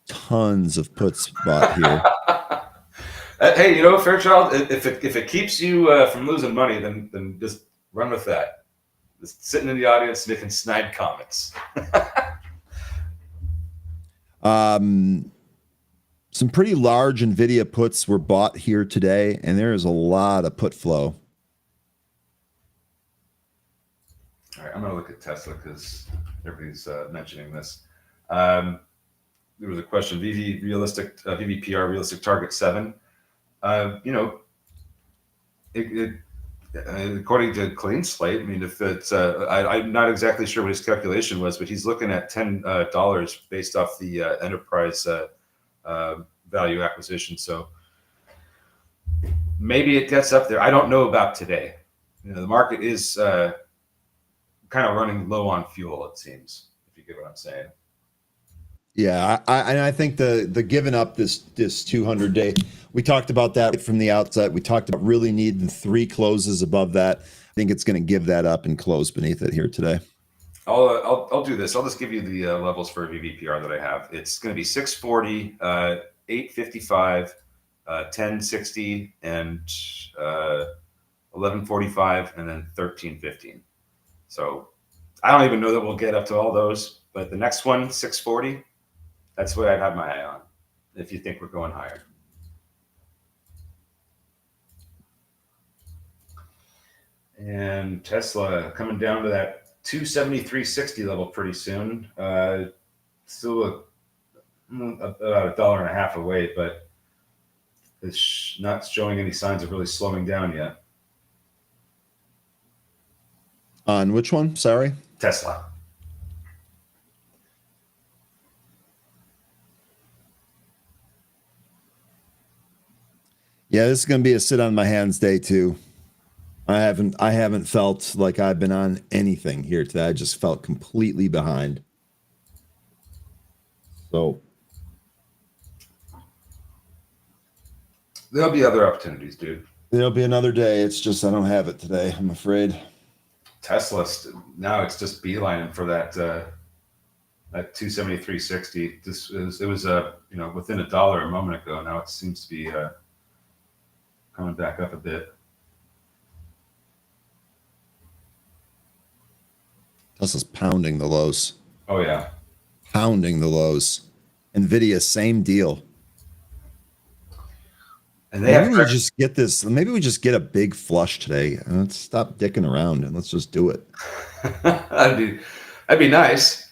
Tons of puts bought here. Hey, Fairchild, if it keeps you from losing money, then just run with that. Just sitting in the audience making snide comments. Some pretty large NVIDIA puts were bought here today, and there is a lot of put flow. All right, I'm going to look at Tesla because everybody's mentioning this. There was a question: VVPR realistic target 7. According to Clean Slate, I mean, if it's, I'm not exactly sure what his calculation was, but he's looking at $10 based off the enterprise value acquisition. So maybe it gets up there. I don't know about today. The market is kind of running low on fuel, it seems, if you get what I'm saying. Yeah, I think the giving up this 200-day, we talked about that from the outset. We talked about really needing 3 closes above that. I think it's going to give that up and close beneath it here today. I'll do this. I'll just give you the levels for VVPR that I have. It's going to be 640, 855, 1060, and 1145, and then 1315. So I don't even know that we'll get up to all those, but the next one, 640. That's what I'd have my eye on if you think we're going higher. And Tesla coming down to that 273.60 level pretty soon. Still about $1.50 away, but it's not showing any signs of really slowing down yet. On which one? Sorry. Tesla. Yeah, this is going to be a sit on my hands day too. I haven't felt like I've been on anything here today. I just felt completely behind. So There'll be other opportunities, dude. there'll be another day. It's just I don't have it today, I'm afraid. Tesla, now it's just beelining for that 273.60. It was within $1 a moment ago. Now it seems to be coming back up a bit. Tesla's pounding the lows. Oh yeah, Pounding the lows. Nvidia, same deal. and they Maybe have we just get this. Maybe we just get a big flush today. And let's stop dicking around and let's just do it. that'd be nice.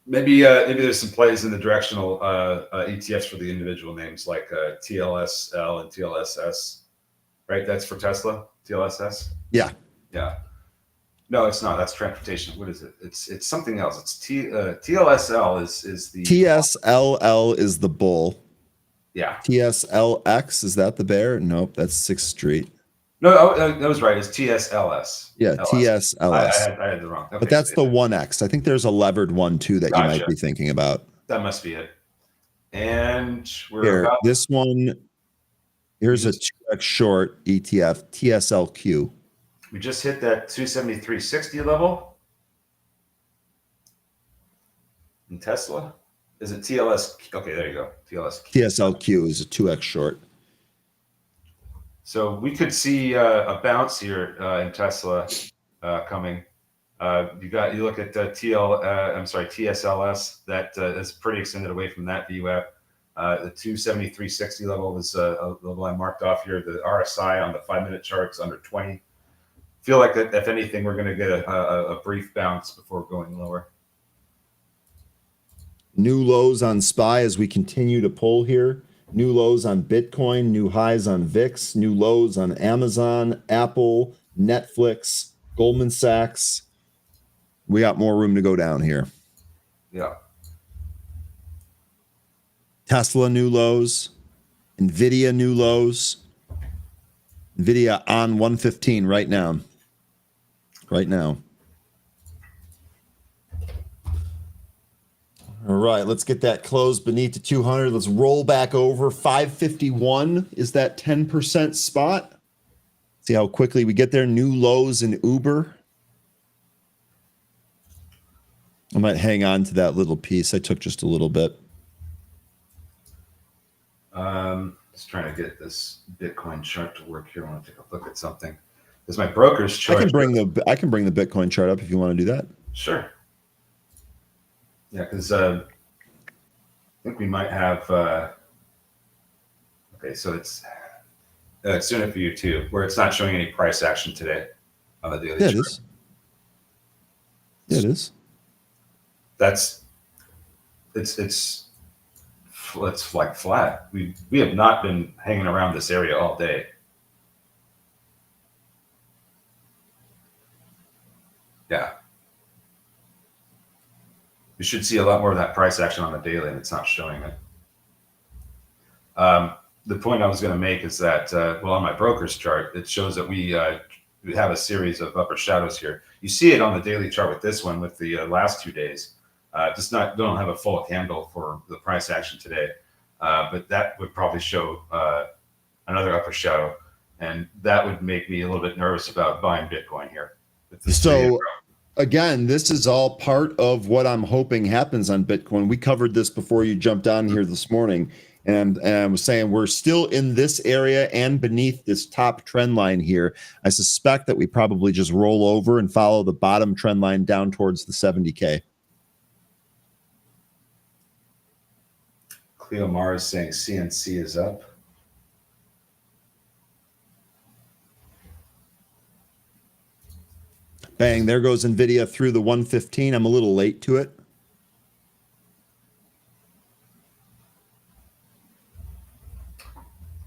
Maybe there's some plays in the directional ETFs for the individual names like TLSL and TLSS. Right, that's for Tesla. TLSS. Yeah. Yeah. No, it's not. That's transportation. What is it? It's something else. It's TLSL is the TSLL is the bull. yeah. TSLX, is that the bear? Nope, that's 6th Street. No, that was right. It's TSLS. Yeah, LS. TSLS. I had the wrong. Okay, but that's the 1X. I think there's a levered one too that you might be thinking about. That must be it. And we're Here, about this one. Here's a 2X short ETF, TSLQ. we just hit that 273.60 level in Tesla. Is it TLS? Okay, there you go. TSLQ is a 2X short. So we could see a bounce here in Tesla coming. You look at TSLS that is pretty extended away from that VWAP. The 273.60 level is a level I marked off here. The RSI on the 5-minute chart is under 20. Feel like that if anything, we're going to get a brief bounce before going lower. New lows on SPY as we continue to pull here. New lows on Bitcoin, new highs on VIX, new lows on Amazon, Apple, Netflix, Goldman Sachs. We got more room to go down here. Yeah. Tesla new lows, Nvidia new lows. Nvidia on 115 right now. Right now. All right, let's get that closed beneath the 200. Let's roll back over. 551 is that 10% spot. See how quickly we get there. New lows in Uber. I might hang on to that little piece. I took just a little bit. Just trying to get this Bitcoin chart to work here. I want to take a look at something. This is my broker's chart. I can bring the Bitcoin chart up if you want to do that. Sure. Yeah, because I think we might have. Okay, so it's doing it for you too, where it's not showing any price action today on the daily chart. It is. Yeah, it is. It's like flat. We have not been hanging around this area all day. Yeah. We should see a lot more of that price action on the daily, and it's not showing it. The point I was going to make is that, on my broker's chart, it shows that we have a series of upper shadows here. You see it on the daily chart with this one, with the last 2 days. Don't have a full candle for the price action today, but that would probably show another upper shadow, and that would make me a little bit nervous about buying Bitcoin here. So again, this is all part of what I'm hoping happens on Bitcoin. We covered this before you jumped on here this morning, and I was saying we're still in this area and beneath this top trend line here. I suspect that we probably just roll over and follow the bottom trend line down towards the 70K. Cleo Mars saying CNC is up. Bang, there goes Nvidia through the 115. I'm a little late to it.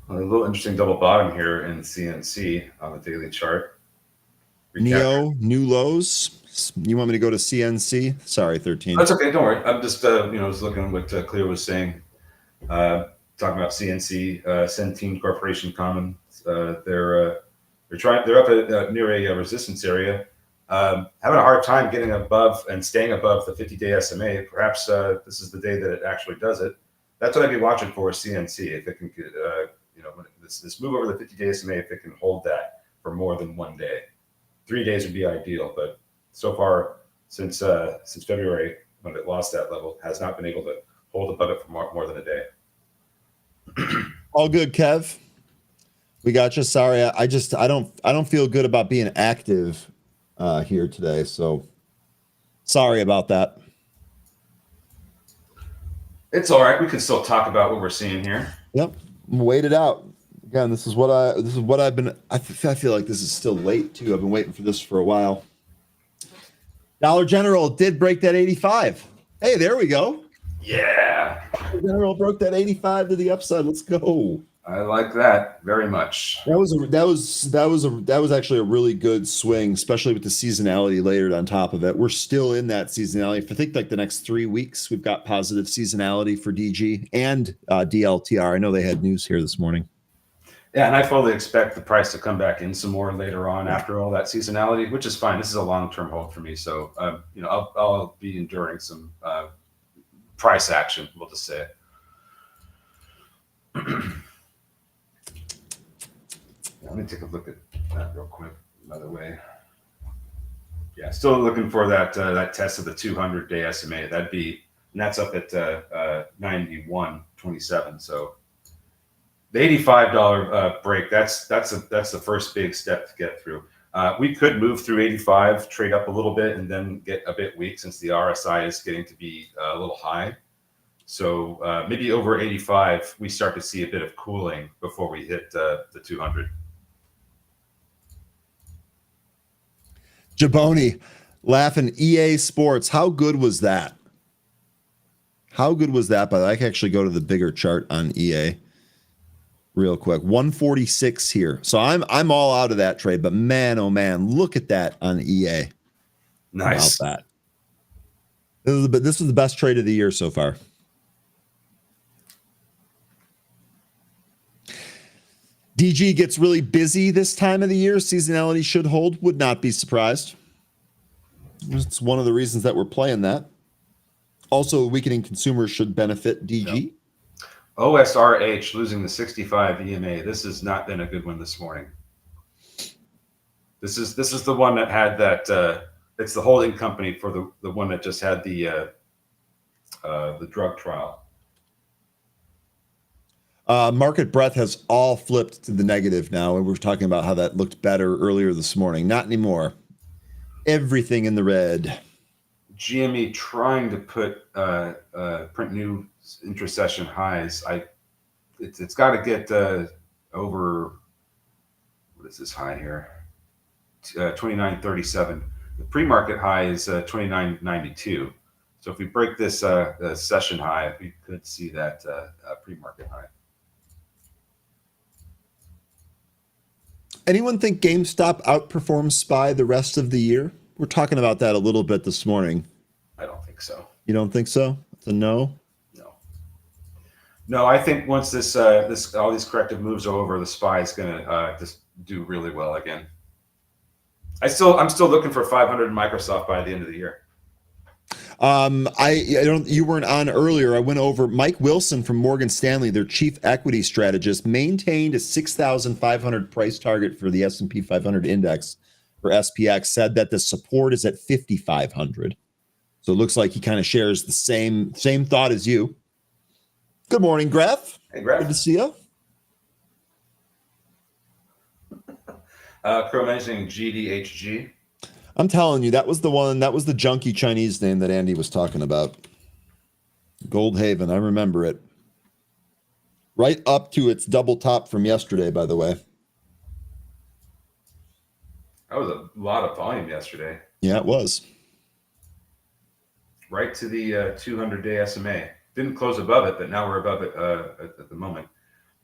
A little interesting double bottom here in CNC on the daily chart. Neo, new lows. You want me to go to CNC? Sorry, 13. That's okay. Don't worry. I'm just, was looking at what Cleo was saying. Talking about CNC, Centene Corporation Common. They're up at near a resistance area. Having a hard time getting above and staying above the 50-day SMA. Perhaps this is the day that it actually does it. That's what I'd be watching for, CNC. If it can get, this move over the 50-day SMA, if it can hold that for more than one day. 3 days would be ideal, but so far since February, when it lost that level, has not been able to hold above it for more than a day. All good, Kev. We got you. Sorry, I don't feel good about being active here today, so sorry about that. It's all right. We can still talk about what we're seeing here. Yep, wait it out. Again, this is what I've been. I feel like this is still late too. I've been waiting for this for a while. Dollar General did break that 85. Hey, there we go. Yeah. Dollar General broke that 85 to the upside. Let's go. I like that very much. That was actually a really good swing, especially with the seasonality layered on top of it. We're still in that seasonality. I think like the next 3 weeks, we've got positive seasonality for DG and DLTR. I know they had news here this morning. Yeah, and I fully expect the price to come back in some more later on after all that seasonality, which is fine. This is a long-term hold for me, so I'll be enduring some price action. We'll just say. Let me take a look at that real quick. Another way. Yeah, still looking for that test of the 200-day SMA. And that's up at 91.27. So the $85 break. That's the first big step to get through. We could move through 85, trade up a little bit, and then get a bit weak since the RSI is getting to be a little high. So maybe over 85, we start to see a bit of cooling before we hit the 200. Jaboni laughing. EA Sports. How good was that? How good was that? But I can actually go to the bigger chart on EA real quick. 146 here. So I'm all out of that trade. But man, oh man, look at that on EA. Nice. About that. This was the best trade of the year so far. DG gets really busy this time of the year. Seasonality should hold. Would not be surprised. It's one of the reasons that we're playing that. Also, weakening consumers should benefit DG. Yep. OSRH losing the 65 EMA. This has not been a good one this morning. This is the one that had that. It's the holding company for the one that just had the drug trial. Market breadth has all flipped to the negative now, and we're talking about how that looked better earlier this morning. Not anymore. Everything in the red. GME trying to put print new intra-session highs. It's got to get over. What is this high here? 29.37. The pre-market high is 29.92. So if we break this session high, we could see that pre-market high. Anyone think GameStop outperforms SPY the rest of the year? We're talking about that a little bit this morning. I don't think so. You don't think so? It's a no? No, I think once this all these corrective moves are over, the SPY is going to just do really well again. I'm still looking for 500 Microsoft by the end of the year. You weren't on earlier. I went over Mike Wilson from Morgan Stanley, their chief equity strategist, maintained a 6,500 price target for the S&P 500 index for SPX, said that the support is at 5,500. So it looks like he kind of shares the same thought as you. Good morning, Graf. Hey, Graf. Good to see you. Crow mentioning GDHG. I'm telling you, that was the junky Chinese name that Andy was talking about. Goldhaven, I remember it. Right up to its double top from yesterday, by the way. That was a lot of volume yesterday. Yeah, it was. Right to the 200-day SMA. Didn't close above it, but now we're above it at the moment.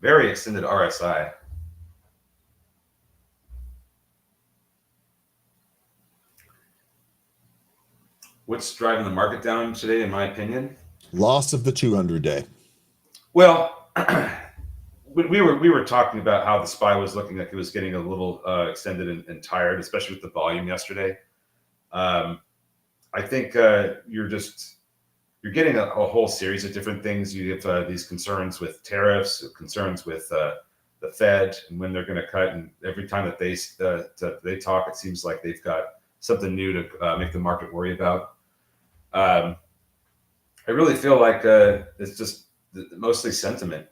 Very extended RSI. What's driving the market down today, in my opinion? Loss of the 200-day. Well, we were talking about how the SPY was looking like it was getting a little extended and tired, especially with the volume yesterday. I think you're getting a whole series of different things. You have these concerns with tariffs, concerns with the Fed and when they're going to cut. And every time that they talk, it seems like they've got something new to make the market worry about. I really feel like it's just mostly sentiment.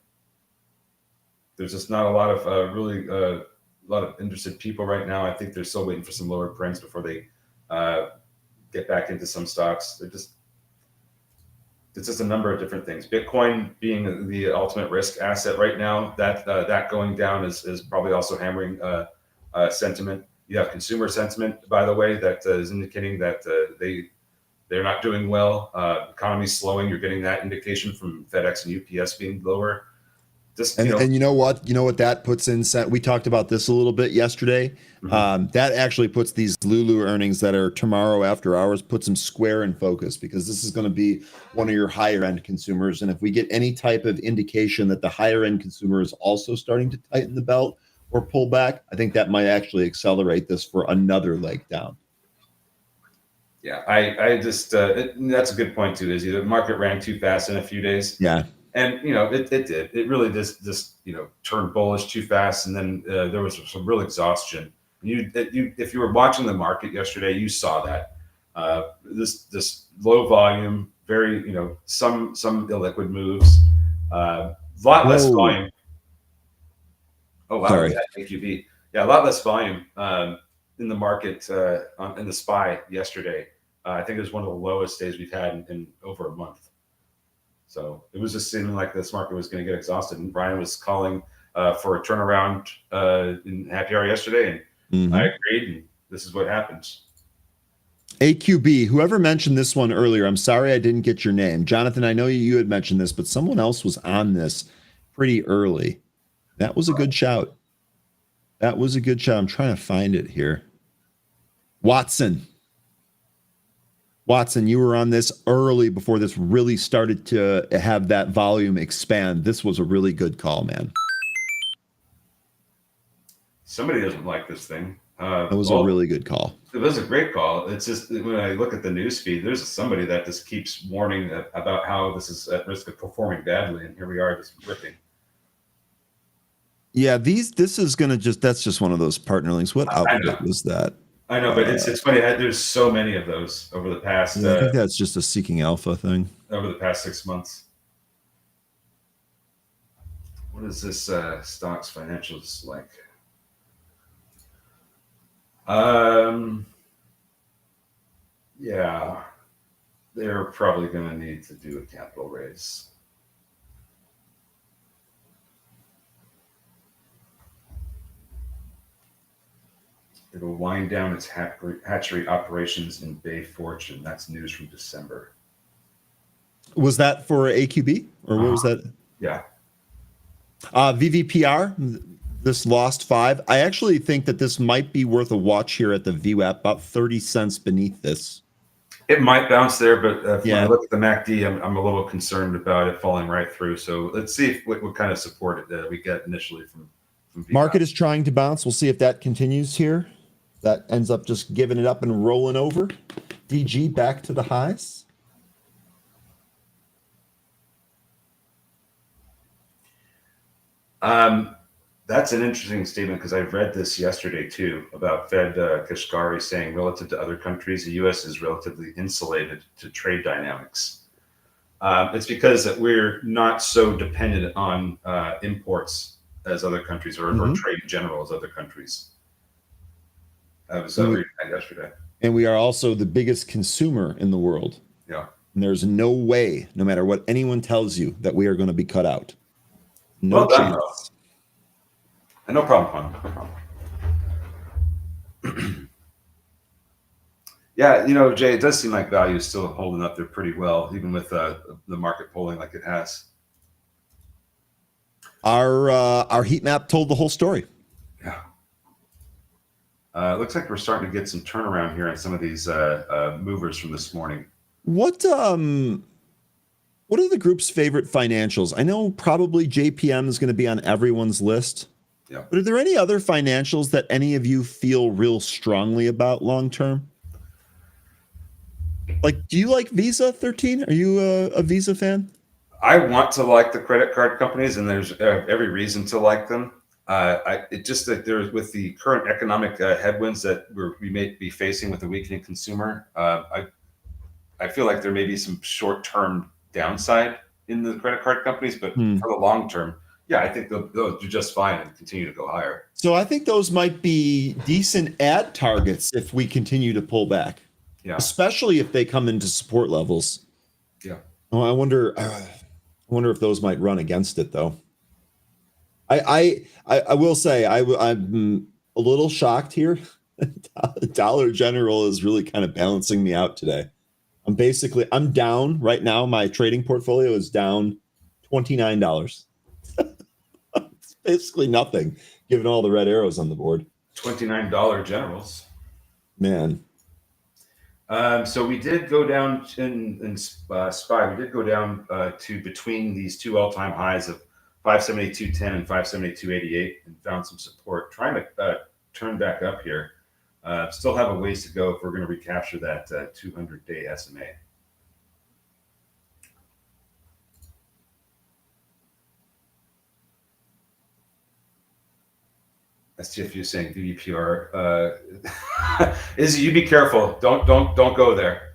There's just not a lot of a lot of interested people right now. I think they're still waiting for some lower prints before they get back into some stocks. It's just a number of different things. Bitcoin being the ultimate risk asset right now, that going down is probably also hammering sentiment. You have consumer sentiment, by the way, that is indicating that they're not doing well. Economy's slowing. You're getting that indication from FedEx and UPS being lower. And you know what? You know what that puts in? We talked about this a little bit yesterday. Mm-hmm. That actually puts these Lulu earnings that are tomorrow after hours, puts them square in focus, because this is going to be one of your higher end consumers. And if we get any type of indication that the higher end consumer is also starting to tighten the belt or pull back, I think that might actually accelerate this for another leg down. Yeah, I just that's a good point too. Is the market ran too fast in a few days. Yeah. And it did. It really just turned bullish too fast, and then there was some real exhaustion. If you were watching the market yesterday, you saw that this low volume, very some illiquid moves, a lot less volume. Oh wow, sorry. Yeah, AQB. Yeah, a lot less volume in the market in the SPY yesterday. I think it was one of the lowest days we've had in over a month. So it was just seeming like this market was going to get exhausted. And Brian was calling for a turnaround in happy hour yesterday, and I agreed. And this is what happens. AQB, whoever mentioned this one earlier, I'm sorry I didn't get your name. Jonathan, I know you had mentioned this, but someone else was on this pretty early. That was a good shout. That was a good shout. I'm trying to find it here. Watson, you were on this early before this really started to have that volume expand. This was a really good call, man. Somebody doesn't like this thing. That was a really good call. It was a great call. It's just when I look at the news feed, there's somebody that just keeps warning about how this is at risk of performing badly, and here we are just ripping. Yeah, this is gonna that's just one of those partner links. What outfit was that? I know, but it's funny. There's so many of those over the past. I think that's just a Seeking Alpha thing. Over the past 6 months. What is this stocks financials like? Yeah, they're probably going to need to do a capital raise. It will wind down its hatchery operations in Bay Fortune. That's news from December. Was that for AQB or what was that? Yeah. VVPR, this lost 5. I actually think that this might be worth a watch here at the VWAP, about 30 cents beneath this. It might bounce there, but when I look at the MACD, I'm a little concerned about it falling right through. So let's see what kind of support we get initially from VWAP. Market is trying to bounce. We'll see if that continues here. That ends up just giving it up and rolling over. DG back to the highs. That's an interesting statement because I read this yesterday too about Fed Kashkari saying relative to other countries, the U.S. is relatively insulated to trade dynamics. It's because that we're not so dependent on imports as other countries or trade in general as other countries. I was reading that yesterday. And we are also the biggest consumer in the world. Yeah. And there's no way, no matter what anyone tells you, that we are going to be cut out. No chance. No problem, Juan. No problem. Yeah, Jay, it does seem like value is still holding up there pretty well, even with the market pulling like it has. Our heat map told the whole story. Yeah. It looks like we're starting to get some turnaround here on some of these movers from this morning. What are the group's favorite financials? I know probably JPM is going to be on everyone's list. Yeah. But are there any other financials that any of you feel real strongly about long term? Like, do you like Visa 13? Are you a Visa fan? I want to like the credit card companies, and there's every reason to like them. It just that there's with the current economic headwinds that we may be facing with the weakening consumer. I feel like there may be some short-term downside in the credit card companies, but for the long term, yeah, I think they'll do just fine and continue to go higher. So I think those might be decent ad targets if we continue to pull back. Yeah. Especially if they come into support levels. Yeah. Oh, I wonder if those might run against it though. I will say I'm a little shocked here. Dollar General is really kind of balancing me out today. I'm down right now. My trading portfolio is down $29. It's basically nothing given all the red arrows on the board. $29 generals. Man. So we did go down in SPY. We did go down to between these two all-time highs of 572.10 and 572.88 and found some support. Trying to turn back up here. Still have a ways to go if we're going to recapture that 200-day SMA. STFU saying VVPR. Izzy, you be careful. Don't go there.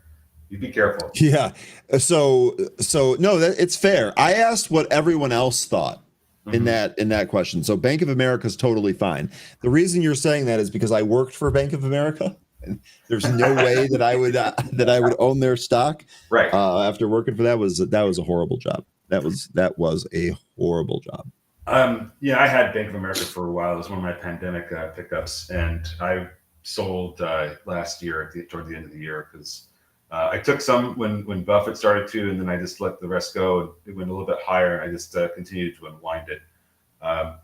You be careful. Yeah. So no, it's fair. I asked what everyone else thought in that question. So Bank of America is totally fine. The reason you're saying that is because I worked for Bank of America. There's no way that I would own their stock. Right. After working for that was a horrible job. That was a horrible job. Yeah, I had Bank of America for a while. It was one of my pandemic pickups, and I sold last year toward the end of the year because I took some when Buffett started to, and then I just let the rest go. And it went a little bit higher. I just continued to unwind it. I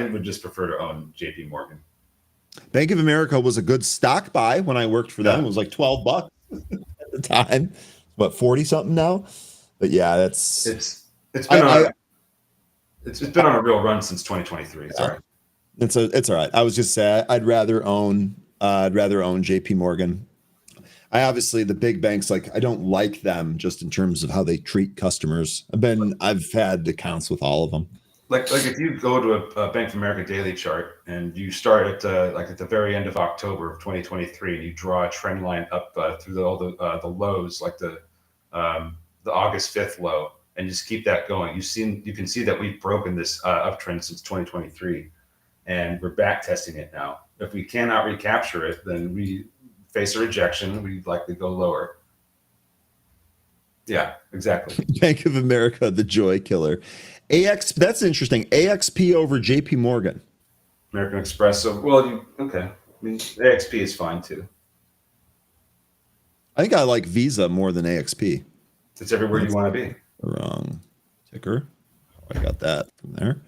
would just prefer to own JP Morgan. Bank of America was a good stock buy when I worked for them. It was like $12 at the time. What, 40 something now? But yeah, it's been it's been on a real run since 2023. Sorry. It's all right. I was just saying I'd rather own JP Morgan. I obviously the big banks, like I don't like them just in terms of how they treat customers. I've had accounts with all of them. Like if you go to a Bank of America daily chart and you start at at the very end of October of 2023 and you draw a trend line up through all the lows, like the August 5th low, and just keep that going. You can see that we've broken this uptrend since 2023, and we're back testing it now. If we cannot recapture it, then we face a rejection. We likely go lower. Yeah, exactly. Bank of America, the joy killer. That's interesting. AXP over JP Morgan. American Express. So, okay. I mean, AXP is fine too. I think I like Visa more than AXP. It's everywhere you want to be. Wrong ticker. I got that from there.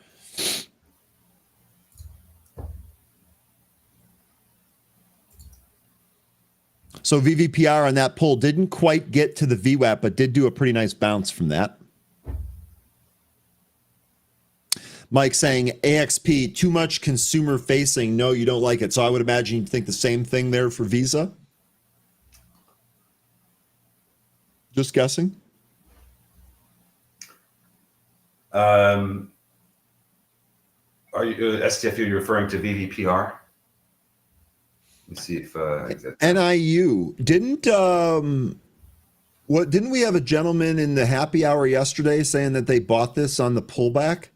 So VVPR on that pull didn't quite get to the VWAP, but did do a pretty nice bounce from that. Mike saying AXP, too much consumer facing. No, you don't like it. So I would imagine you'd think the same thing there for Visa. Just guessing. Are you STFU? You're referring to VVPR? Let me see if NIU didn't we have a gentleman in the happy hour yesterday saying that they bought this on the pullback?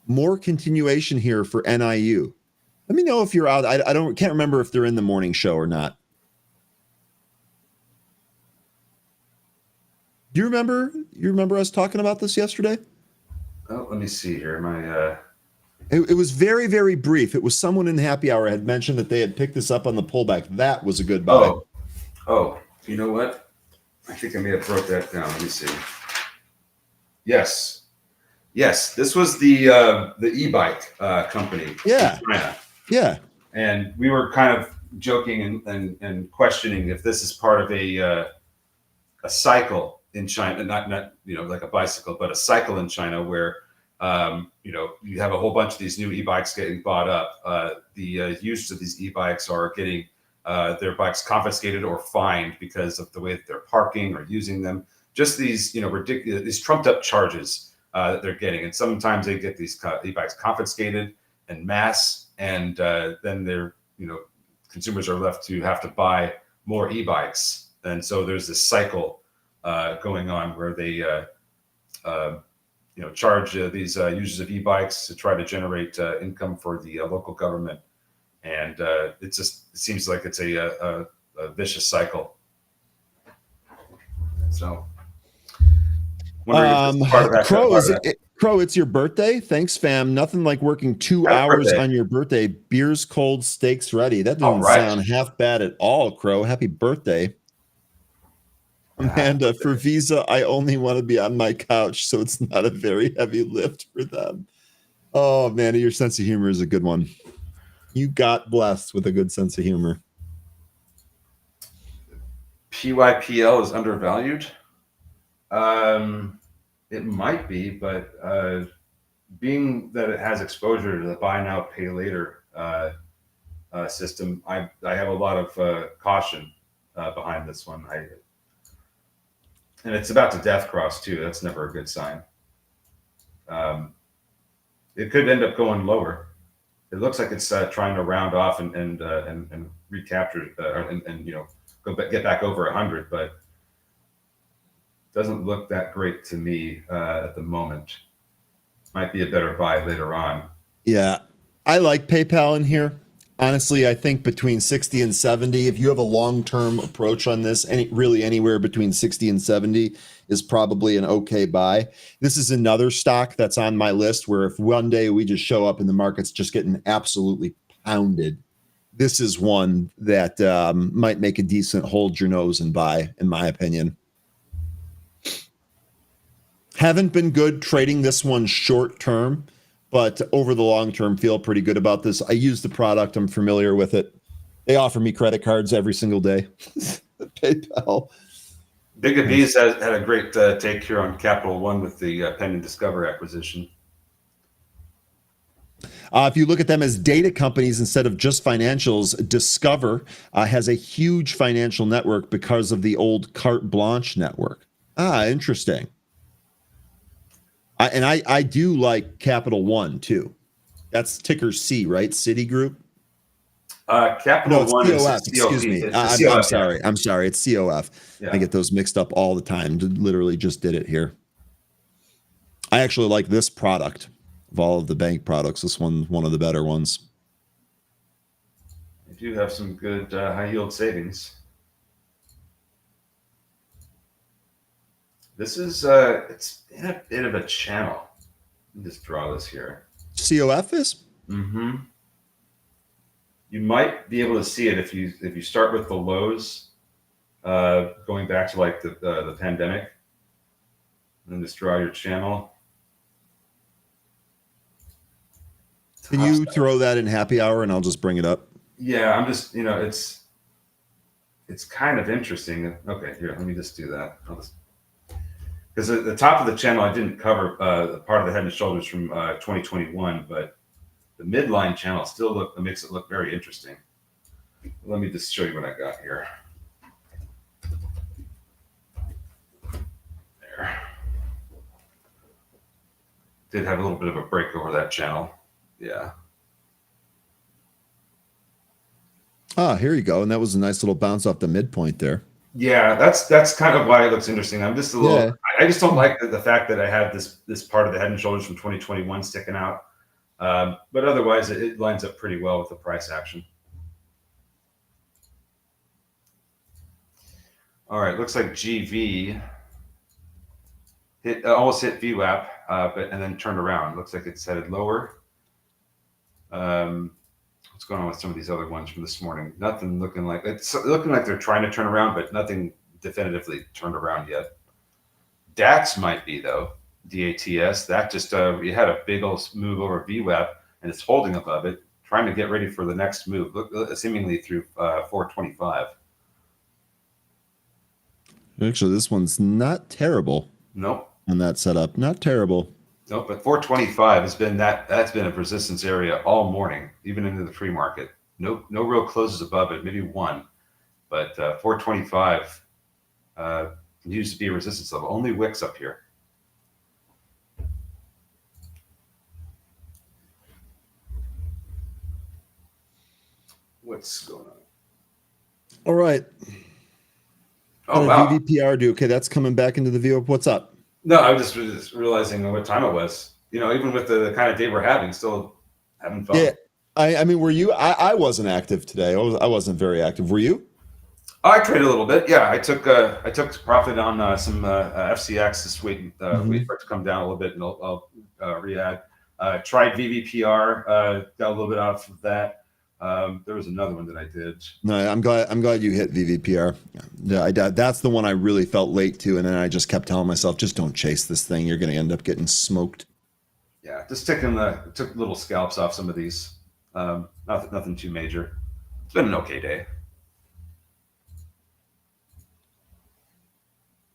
More continuation here for NIU. Let me know if you're out. I can't remember if they're in the morning show or not. Do you remember? You remember us talking about this yesterday? Oh, let me see here. It was very, very brief. It was someone in the happy hour had mentioned that they had picked this up on the pullback. That was a good buy. Oh, you know what? I think I may have broke that down. Let me see. Yes. This was the e-bike company. Yeah. In China. Yeah. And we were kind of joking and questioning if this is part of a a cycle in China, not like a bicycle, but a cycle in China where you have a whole bunch of these new e-bikes getting bought up. The users of these e-bikes are getting their bikes confiscated or fined because of the way that they're parking or using them. Just these ridiculous, these trumped up charges that they're getting, and sometimes they get these e-bikes confiscated en masse, and then they're consumers are left to have to buy more e-bikes, and so there's this cycle going on where they charge these users of e-bikes to try to generate income for the local government, and it seems like it's a vicious cycle. So, Crow, it's your birthday. Thanks, fam. Nothing like working 2 hours on your birthday. Beers cold, steaks ready. That doesn't sound half bad at all, Crow. Happy birthday. Amanda, for Visa, I only want to be on my couch, so it's not a very heavy lift for them. Oh, Amanda, your sense of humor is a good one. You got blessed with a good sense of humor. PYPL is undervalued. It might be, but being that it has exposure to the buy now, pay later system, I have a lot of caution behind this one. And it's about to death cross too. That's never a good sign. It could end up going lower. It looks like it's trying to round off and recapture and get back over 100, but doesn't look that great to me at the moment. Might be a better buy later on. Yeah, I like PayPal in here. Honestly, I think between 60 and 70, if you have a long-term approach on this, really anywhere between 60 and 70 is probably an okay buy. This is another stock that's on my list where if one day we just show up and the market's just getting absolutely pounded, this is one that might make a decent hold your nose and buy, in my opinion. Haven't been good trading this one short term, but over the long term, feel pretty good about this. I use the product. I'm familiar with it. They offer me credit cards every single day. PayPal. Big Aviz had a great take here on Capital One with the pending Discover acquisition. If you look at them as data companies instead of just financials, Discover has a huge financial network because of the old Carte Blanche network. Interesting. I do like Capital One too. That's ticker C, right? Citigroup. Capital One COF, is excuse me. I'm sorry. I'm sorry. It's COF. Yeah. I get those mixed up all the time. Literally just did it here. I actually like this product of all of the bank products. This one's one of the better ones. You do have some good high yield savings. This is it's in a bit of a channel. Let me just draw this here. COF is? Mm-hmm. You might be able to see it if you start with the lows, going back to like the pandemic, and then just draw your channel. Can you throw that in happy hour and I'll just bring it up? Yeah, I'm just it's kind of interesting. Okay, here, let me just do that. Because at the top of the channel, I didn't cover the part of the head and shoulders from 2021, but the midline channel still makes it look very interesting. Let me just show you what I got here. There. Did have a little bit of a break over that channel. Yeah. Here you go. And that was a nice little bounce off the midpoint there. Yeah, that's kind of why it looks interesting. I'm just a little. Yeah. I just don't like the fact that I have this part of the head and shoulders from 2021 sticking out. But otherwise, it lines up pretty well with the price action. All right, looks like GV almost hit VWAP, and then turned around. Looks like it's headed lower. What's going on with some of these other ones from this morning? Nothing looking like it's looking like they're trying to turn around, but nothing definitively turned around yet. DAX might be though. DATS that just we had a big old move over VWAP and it's holding above it, trying to get ready for the next move. Look, seemingly through 425. Actually, this one's not terrible Nope. on that setup. Not terrible. Nope. But 425 has been that's been a resistance area all morning, even into the pre-market. No real closes above it, maybe one. But 425 used to be a resistance level. Only wicks up here. What's going on? All right. Oh, How wow. did VVPR do? Okay, that's coming back into the view. What's up? No, I was just realizing what time it was. Even with the kind of day we're having, still having fun. Yeah. I mean, were you? I wasn't active today. I wasn't very active. Were you? I traded a little bit. Yeah, I took profit on some FCX this week. Wait for it to come down a little bit, and I'll re-add. Tried VVPR. Got a little bit off of that. There was another one that I did. No, I'm glad you hit VVPR. Yeah, that's the one I really felt late to, and then I just kept telling myself, just don't chase this thing. You're going to end up getting smoked. Yeah, just took little scalps off some of these. Nothing too major. It's been an okay day.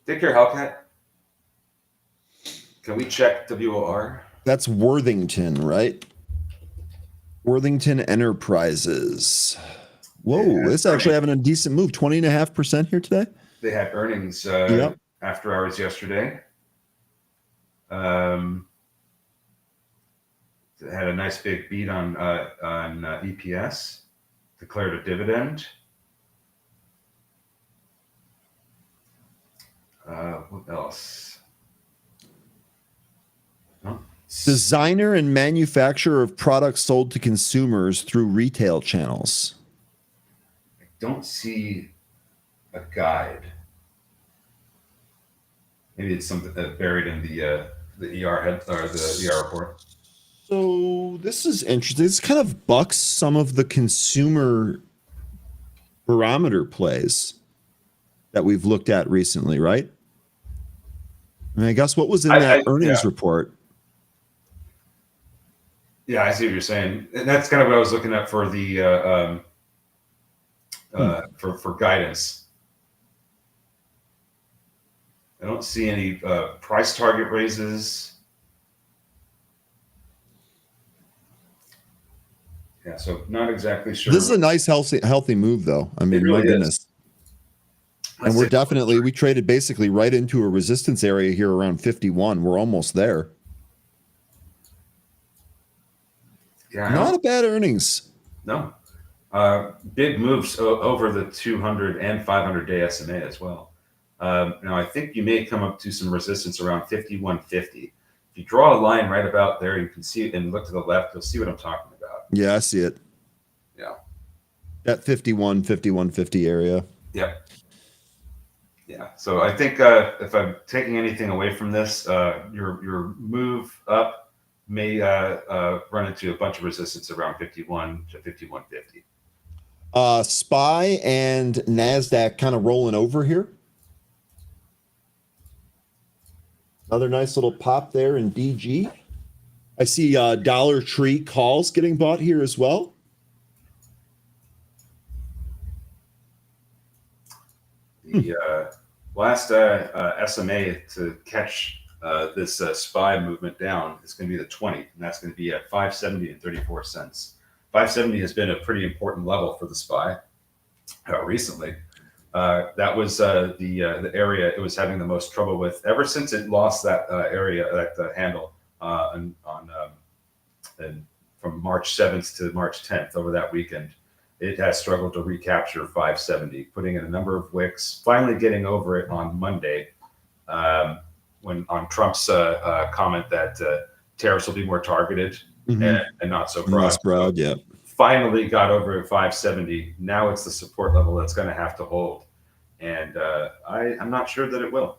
Take care, Hellcat. Can we check WOR? That's Worthington, right? Worthington Enterprises. Whoa, Yeah, this actually having a decent move, 20.5% here today. They had earnings Yep. after hours yesterday. They had a nice big beat on EPS. Declared a dividend. What else? Huh? Designer and manufacturer of products sold to consumers through retail channels. I don't see a guide. Maybe it's something buried in the ER head or the ER report. So this is interesting. This kind of bucks some of the consumer barometer plays that we've looked at recently, right? I mean, I guess what was in that earnings report? Yeah, I see what you're saying, and that's kind of what I was looking at for the for guidance. I don't see any price target raises. Yeah, so not exactly sure. This is a nice, healthy move, though. I mean, really my goodness. And we traded basically right into a resistance area here around 51. We're almost there. Yeah, not a bad earnings. No. Big moves over the 200 and 500 day SMA as well. Now, I think you may come up to some resistance around 51.50. If you draw a line right about there, you can see it and look to the left, you'll see what I'm talking about. Yeah, I see it. Yeah. That 51.50 area. Yep. Yeah. So I think if I'm taking anything away from this, your move up may run into a bunch of resistance around 51 to 51.50. SPY and NASDAQ kind of rolling over here. Another nice little pop there in DG. I see Dollar Tree calls getting bought here as well. The last SMA to catch this SPY movement down is going to be the 20, and that's going to be at 570 and 34 cents. 570 has been a pretty important level for the SPY recently. That was the area it was having the most trouble with ever since it lost that area, that handle from March 7th to March 10th over that weekend. It has struggled to recapture 570, putting in a number of wicks, finally getting over it on Monday when on Trump's comment that tariffs will be more targeted and not so broad. Less broad, yeah. Finally got over at 570. Now it's the support level that's going to have to hold. And I'm not sure that it will.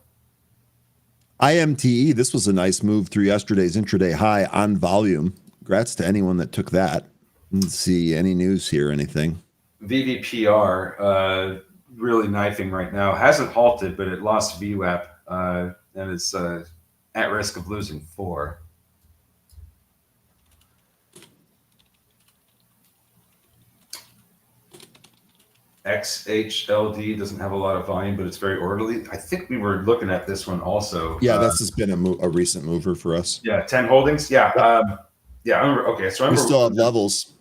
IMTE, this was a nice move through yesterday's intraday high on volume. Congrats to anyone that took that. Let's see any news here, anything. VVPR, really knifing right now. Hasn't halted, but it lost VWAP and is at risk of losing 4. XHLD doesn't have a lot of volume, but it's very orderly. I think we were looking at this one also. Yeah, this has been a recent mover for us. Yeah, 10 holdings. Yeah. Yeah, I remember. Okay, so I We remember still have levels.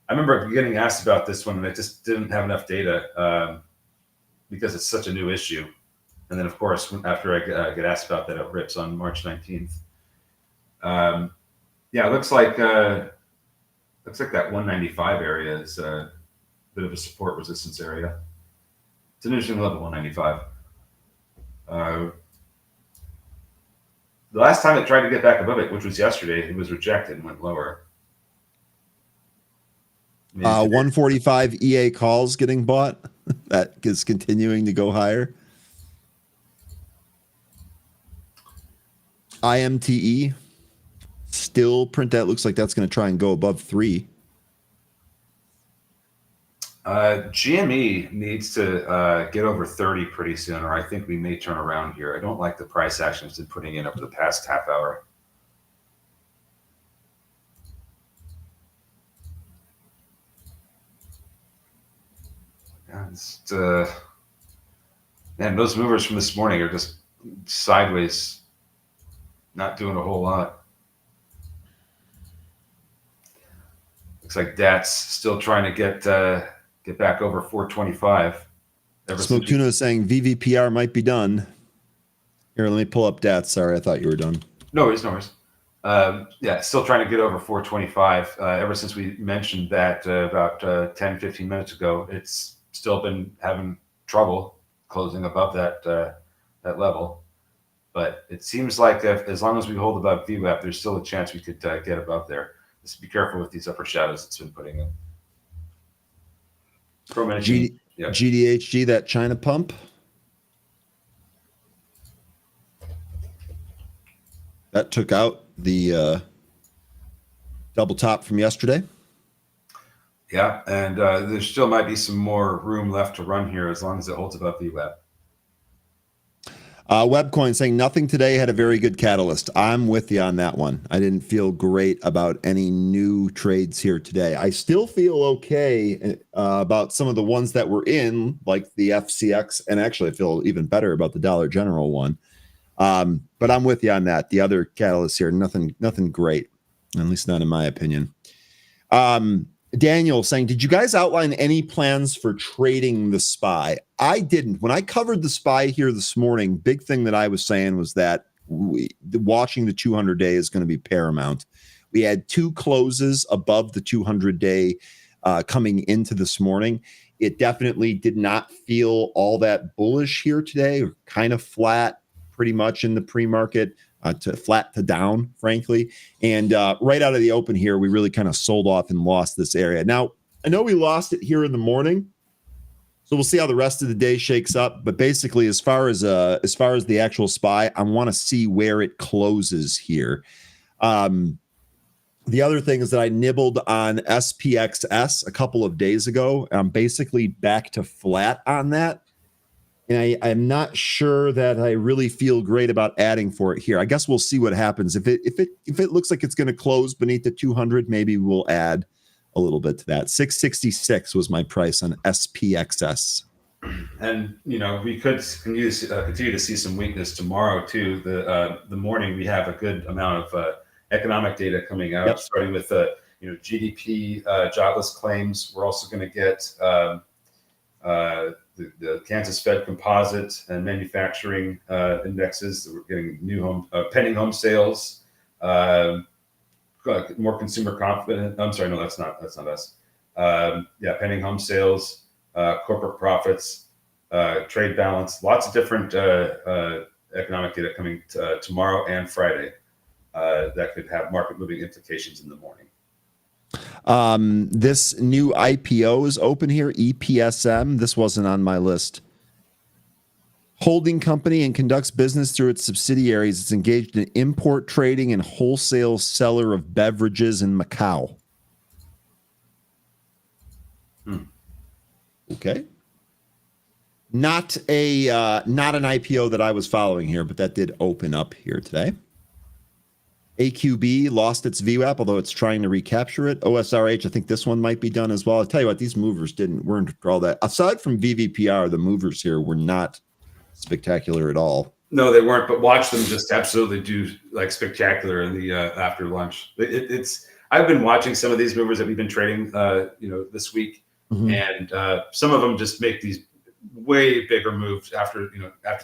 I remember getting asked about this one, and I just didn't have enough data because it's such a new issue. And then, of course, after I get asked about that, it rips on March 19th. Yeah, it looks like that 195 area is a bit of a support resistance area. It's an interesting level, 195. The last time it tried to get back above it, which was yesterday, it was rejected and went lower. 145 EA calls getting bought. That is continuing to go higher. IMTE still print that. Looks like that's going to try and go above 3. GME needs to get over 30 pretty soon, or I think we may turn around here. I don't like the price action it's been putting in over the past half hour. Yeah, man, those movers from this morning are just sideways, not doing a whole lot. Looks like DAT's still trying to get back over 425. Smoke Tuna is saying VVPR might be done. Here, let me pull up DAT. Sorry, I thought you were done. No worries, no worries. Yeah, still trying to get over 425. Ever since we mentioned that about 10, 15 minutes ago, it's still been having trouble closing above that level. But it seems like as long as we hold above VWAP, there's still a chance we could get above there. Just be careful with these upper shadows it's been putting in. GDHG, that China pump. That took out the double top from yesterday. Yeah, and there still might be some more room left to run here as long as it holds above VWAP. Webcoin saying nothing today had a very good catalyst. I'm with you on that one. I didn't feel great about any new trades here today. I still feel okay about some of the ones that were in, like the FCX, and actually I feel even better about the Dollar General one. But I'm with you on that. The other catalysts here, nothing great, at least not in my opinion. Daniel saying, did you guys outline any plans for trading the SPY? I didn't. When I covered the SPY here this morning, big thing that I was saying was that watching the 200-day is going to be paramount. We had 2 closes above the 200-day coming into this morning. It definitely did not feel all that bullish here today, kind of flat pretty much in the pre-market. To flat to down, frankly. And right out of the open here, we really kind of sold off and lost this area. Now, I know we lost it here in the morning, so we'll see how the rest of the day shakes up. But basically, as far as the actual SPY, I want to see where it closes here. The other thing is that I nibbled on SPXS a couple of days ago. I'm basically back to flat on that. And I'm not sure that I really feel great about adding for it here. I guess we'll see what happens. If it looks like it's going to close beneath the 200, maybe we'll add a little bit to that. 666 was my price on SPXS. And we could continue to see some weakness tomorrow too. The morning we have a good amount of economic data coming out, Yep. starting with GDP, jobless claims. We're also going to get the Kansas Fed composite and manufacturing indexes. We're getting new pending home sales, more consumer confidence. I'm sorry, no, that's not us. Pending home sales, corporate profits, trade balance, lots of different economic data coming tomorrow and Friday that could have market moving implications in the morning. This new IPO is open here, EPSM. This wasn't on my list. Holding company and conducts business through its subsidiaries. It's engaged in import trading and wholesale seller of beverages in Macau. Okay. Not an IPO that I was following here, but that did open up here today. AQB lost its VWAP, although it's trying to recapture it. OSRH, I think this one might be done as well. I'll tell you what, these movers weren't all that. Aside from VVPR, the movers here were not spectacular at all. No, they weren't. But watch them just absolutely do like spectacular in the after lunch. It's I've been watching some of these movers that we've been trading, this week, and some of them just make these way bigger moves after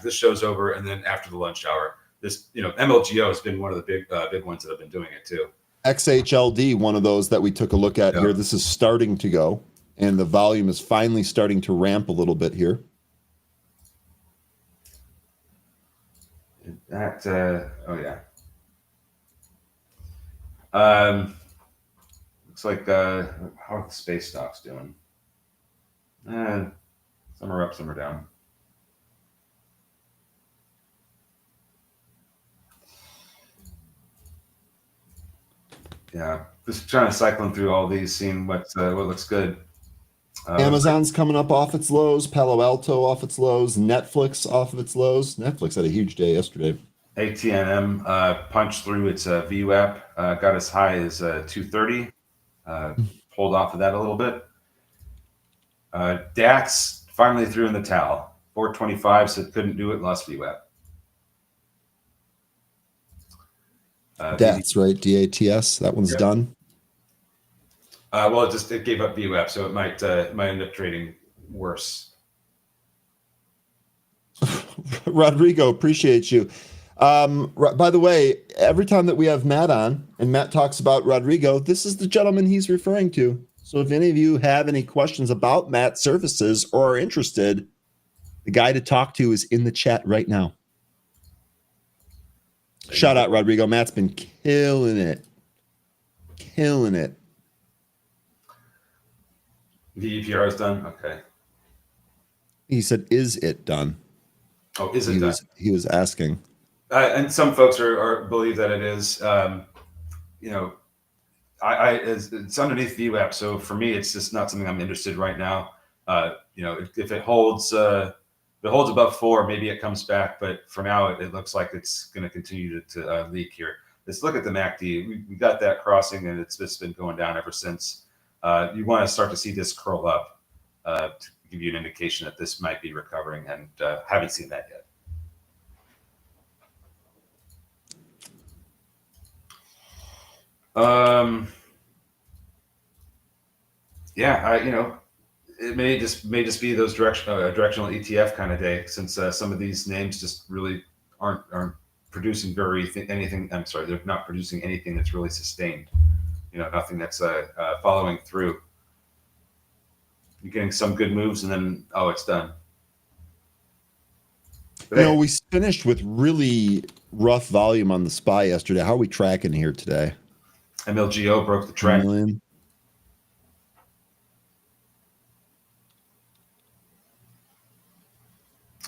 this show's over and then after the lunch hour. This MLGO has been one of the big ones that have been doing it too. XHLD, one of those that we took a look at here. This is starting to go, and the volume is finally starting to ramp a little bit here. That looks like how are the space stocks doing? Some are up, some are down. Yeah, just trying to cycling through all these, seeing what looks good. Amazon's coming up off its lows, Palo Alto off its lows, Netflix off of its lows. Netflix had a huge day yesterday. ATNM punched through its VWAP, got as high as 230, pulled off of that a little bit. DAX finally threw in the towel, 425, so it couldn't do it, lost VWAP. DATS, right? DATS, that one's done. Well, it gave up VWAP, so it might end up trading worse. Rodrigo, appreciate you. By the way, every time that we have Matt on and Matt talks about Rodrigo, this is the gentleman he's referring to. So if any of you have any questions about Matt's services or are interested, the guy to talk to is in the chat right now. Shout out Rodrigo. Matt's been killing it. Killing it. VEPR is done? Okay. He said, is it done? Oh, is it done? He was asking. And some folks are believe that it is. It's underneath VWAP, so for me, it's just not something I'm interested in right now. If it holds above 4, maybe it comes back, but for now, it looks like it's going to continue to leak here. Let's look at the MACD. We got that crossing, and it's just been going down ever since. You want to start to see this curl up to give you an indication that this might be recovering, and haven't seen that yet. It may just be those directional ETF kind of day, since some of these names just really aren't producing anything. I'm sorry, they're not producing anything that's really sustained. Nothing that's following through. You're getting some good moves, and then it's done. But we finished with really rough volume on the SPY yesterday. How are we tracking here today? MLGO broke the trend.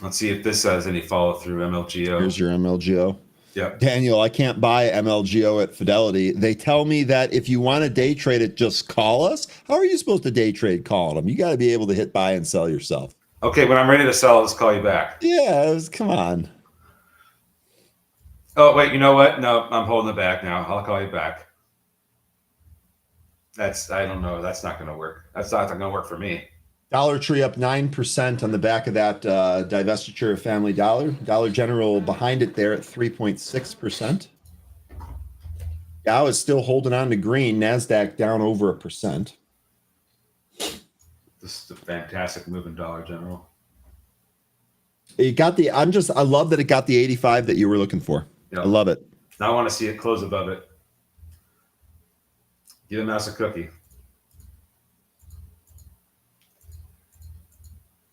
Let's see if this has any follow through. MLGO. Here's your MLGO. Yeah. Daniel, I can't buy MLGO at Fidelity. They tell me that if you want to day trade it, just call us. How are you supposed to day trade calling them? You got to be able to hit buy and sell yourself. Okay, when I'm ready to sell, I'll just call you back. Yeah, come on. Oh, wait, you know what? No, I'm holding it back now. I'll call you back. I don't know. That's not going to work. That's not going to work for me. Dollar Tree up 9% on the back of that divestiture of Family Dollar. Dollar General behind it there at 3.6%. Dow is still holding on to green. NASDAQ down over 1%. This is a fantastic move in Dollar General. You got I love that it got the 85 that you were looking for. Yep. I love it. Now I want to see it close above it. Give a mouse a cookie.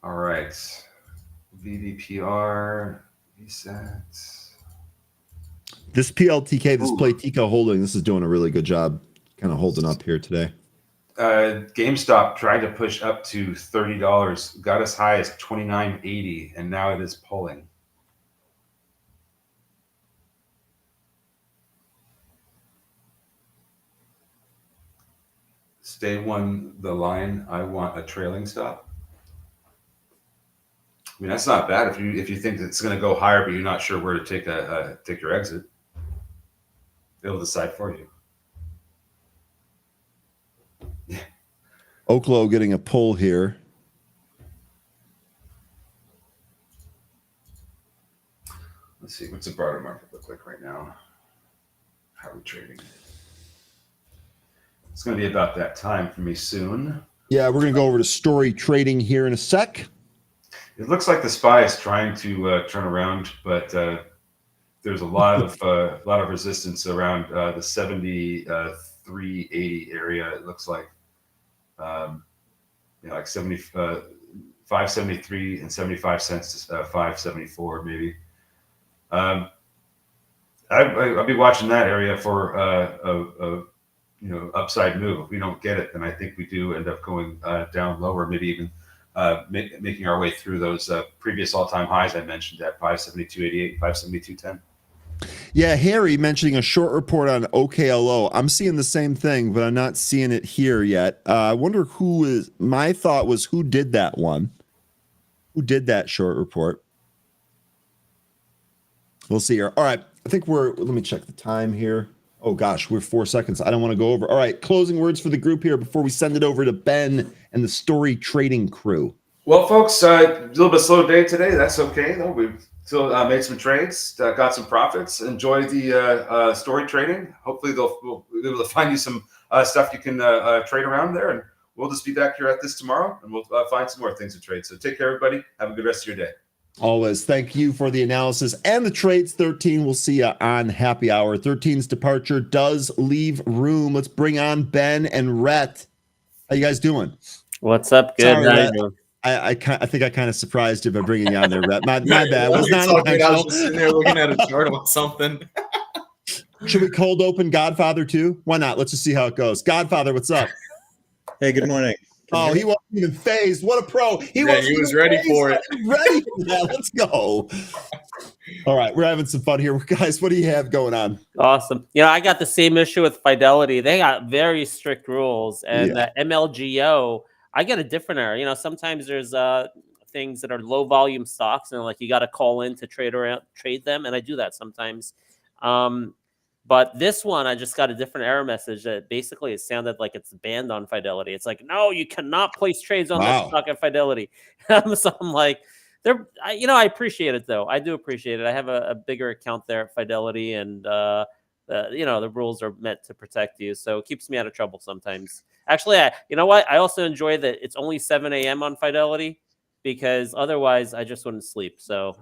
All right. VDPR, VSAT. This PLTK, this Playtika holding, this is doing a really good job kind of holding up here today. GameStop tried to push up to $30, got as high as $29.80, and now it is pulling. Stay won the line. I want a trailing stop. I mean, that's not bad if you think it's going to go higher, but you're not sure where to take your exit. It'll decide for you. Oklo getting a pull here. Let's see, what's the broader market look like right now? How are we trading? It's going to be about that time for me soon. Yeah, we're going to go over to story trading here in a sec. It looks like the SPY is trying to turn around, but there's a lot of resistance around the 73.80 area. It looks like, like 573 and 75 cents to 574 maybe. I'll be watching that area for a upside move. If we don't get it, then I think we do end up going down lower, maybe even making our way through those previous all-time highs I mentioned at 572.88, 572.10. Yeah, Harry mentioning a short report on OKLO. I'm seeing the same thing, but I'm not seeing it here yet. I wonder who is. My thought was who did that one? Who did that short report? We'll see here. All right, I think let me check the time here. Oh gosh, we're 4 seconds. I don't want to go over. All right, closing words for the group here before we send it over to Ben and the story trading crew. Well, folks, a little bit slow day today. That's okay, though. We still made some trades, got some profits. Enjoy the story trading. Hopefully, we'll be able to find you some stuff you can trade around there. And we'll just be back here at this tomorrow, and we'll find some more things to trade. So take care, everybody. Have a good rest of your day. Always. Thank you for the analysis and the trades. 13, we'll see you on Happy Hour. 13's departure does leave room. Let's bring on Ben and Rhett. How you guys doing? What's up? Good. Sorry, How Rhett. you doing? I think I kind of surprised you by bringing you on there, Rhett. My bad. It was not I was intentional. just sitting there looking at a chart about something. Should we cold open Godfather too? Why not? Let's just see how it goes. Godfather, what's up? Hey, good morning. Oh, he wasn't even phased. What a pro. He was ready for it. Ready for that. Let's go. All right. We're having some fun here. Guys, what do you have going on? Awesome. I got the same issue with Fidelity. They got very strict rules. And MLGO, I get a different error. Sometimes there's things that are low volume stocks and like you got to call in to trade them. And I do that sometimes. But this one, I just got a different error message that basically it sounded like it's banned on Fidelity. It's like, no, you cannot place trades on this stock at Fidelity. So I'm like, I appreciate it though. I do appreciate it. I have a bigger account there at Fidelity, and the rules are meant to protect you, so it keeps me out of trouble sometimes. Actually, you know what? I also enjoy that it's only 7 a.m. on Fidelity because otherwise I just wouldn't sleep. So.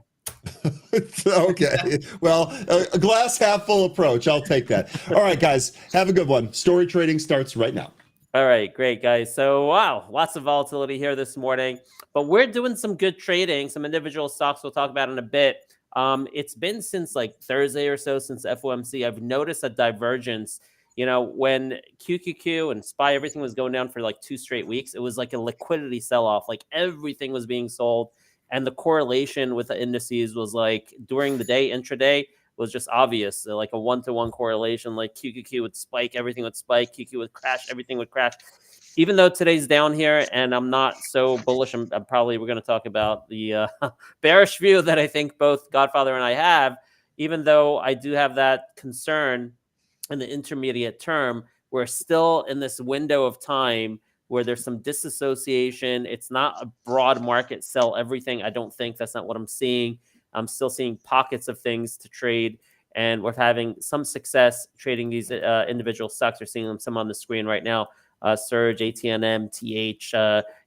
Okay. Well, a glass half full approach. I'll take that. All right, guys, have a good one. Story trading starts right now. All right, great, guys. So, wow, lots of volatility here this morning, but we're doing some good trading, some individual stocks we'll talk about in a bit. It's been since like Thursday or so since FOMC. I've noticed a divergence. When QQQ and SPY, everything was going down for like 2 straight weeks. It was like a liquidity sell-off. Like everything was being sold. And the correlation with the indices was like during the day, intraday, was just obvious. So like a 1-to-1 correlation, like QQQ would spike, everything would spike, QQ would crash, everything would crash. Even though today's down here and I'm not so bullish, we're going to talk about the bearish view that I think both Godfather and I have, even though I do have that concern in the intermediate term, we're still in this window of time where there's some disassociation. It's not a broad market sell everything. I don't think that's not what I'm seeing. I'm still seeing pockets of things to trade, and we're having some success trading these individual stocks. We're seeing some on the screen right now. Surge, ATNM, TH,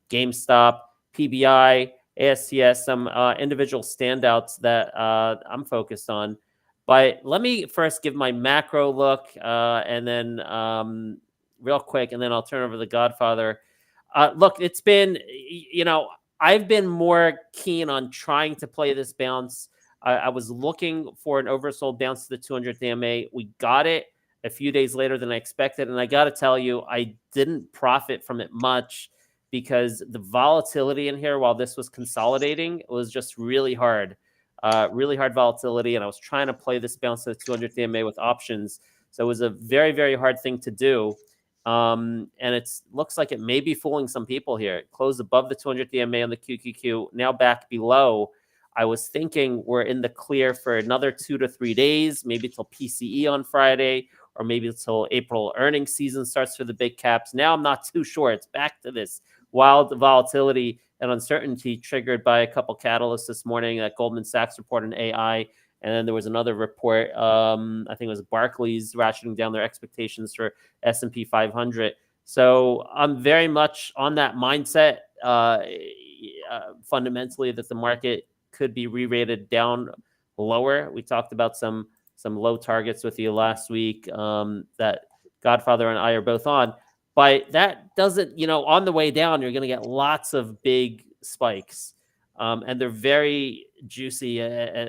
GameStop, PBI, ASTS, some individual standouts that I'm focused on. But let me first give my macro look and then real quick, and then I'll turn over to the Godfather. Look, it's been, I've been more keen on trying to play this bounce. I was looking for an oversold bounce to the 200 DMA. We got it a few days later than I expected. And I got to tell you, I didn't profit from it much because the volatility in here while this was consolidating was just really hard volatility. And I was trying to play this bounce to the 200 DMA with options. So it was a very, very hard thing to do. And it looks like it may be fooling some people here. It closed above the 200 DMA on the QQQ, now back below. I was thinking we're in the clear for another 2 to 3 days, maybe till PCE on Friday, or maybe until April earnings season starts for the big caps. Now I'm not too sure. It's back to this wild volatility and uncertainty triggered by a couple catalysts this morning. That Goldman Sachs report on AI, and then there was another report. I think it was Barclays ratcheting down their expectations for S&P 500. So I'm very much on that mindset. Fundamentally, that the market could be re-rated down lower. We talked about some low targets with you last week that Godfather and I are both on. But that doesn't, on the way down, you're going to get lots of big spikes. And they're very juicy,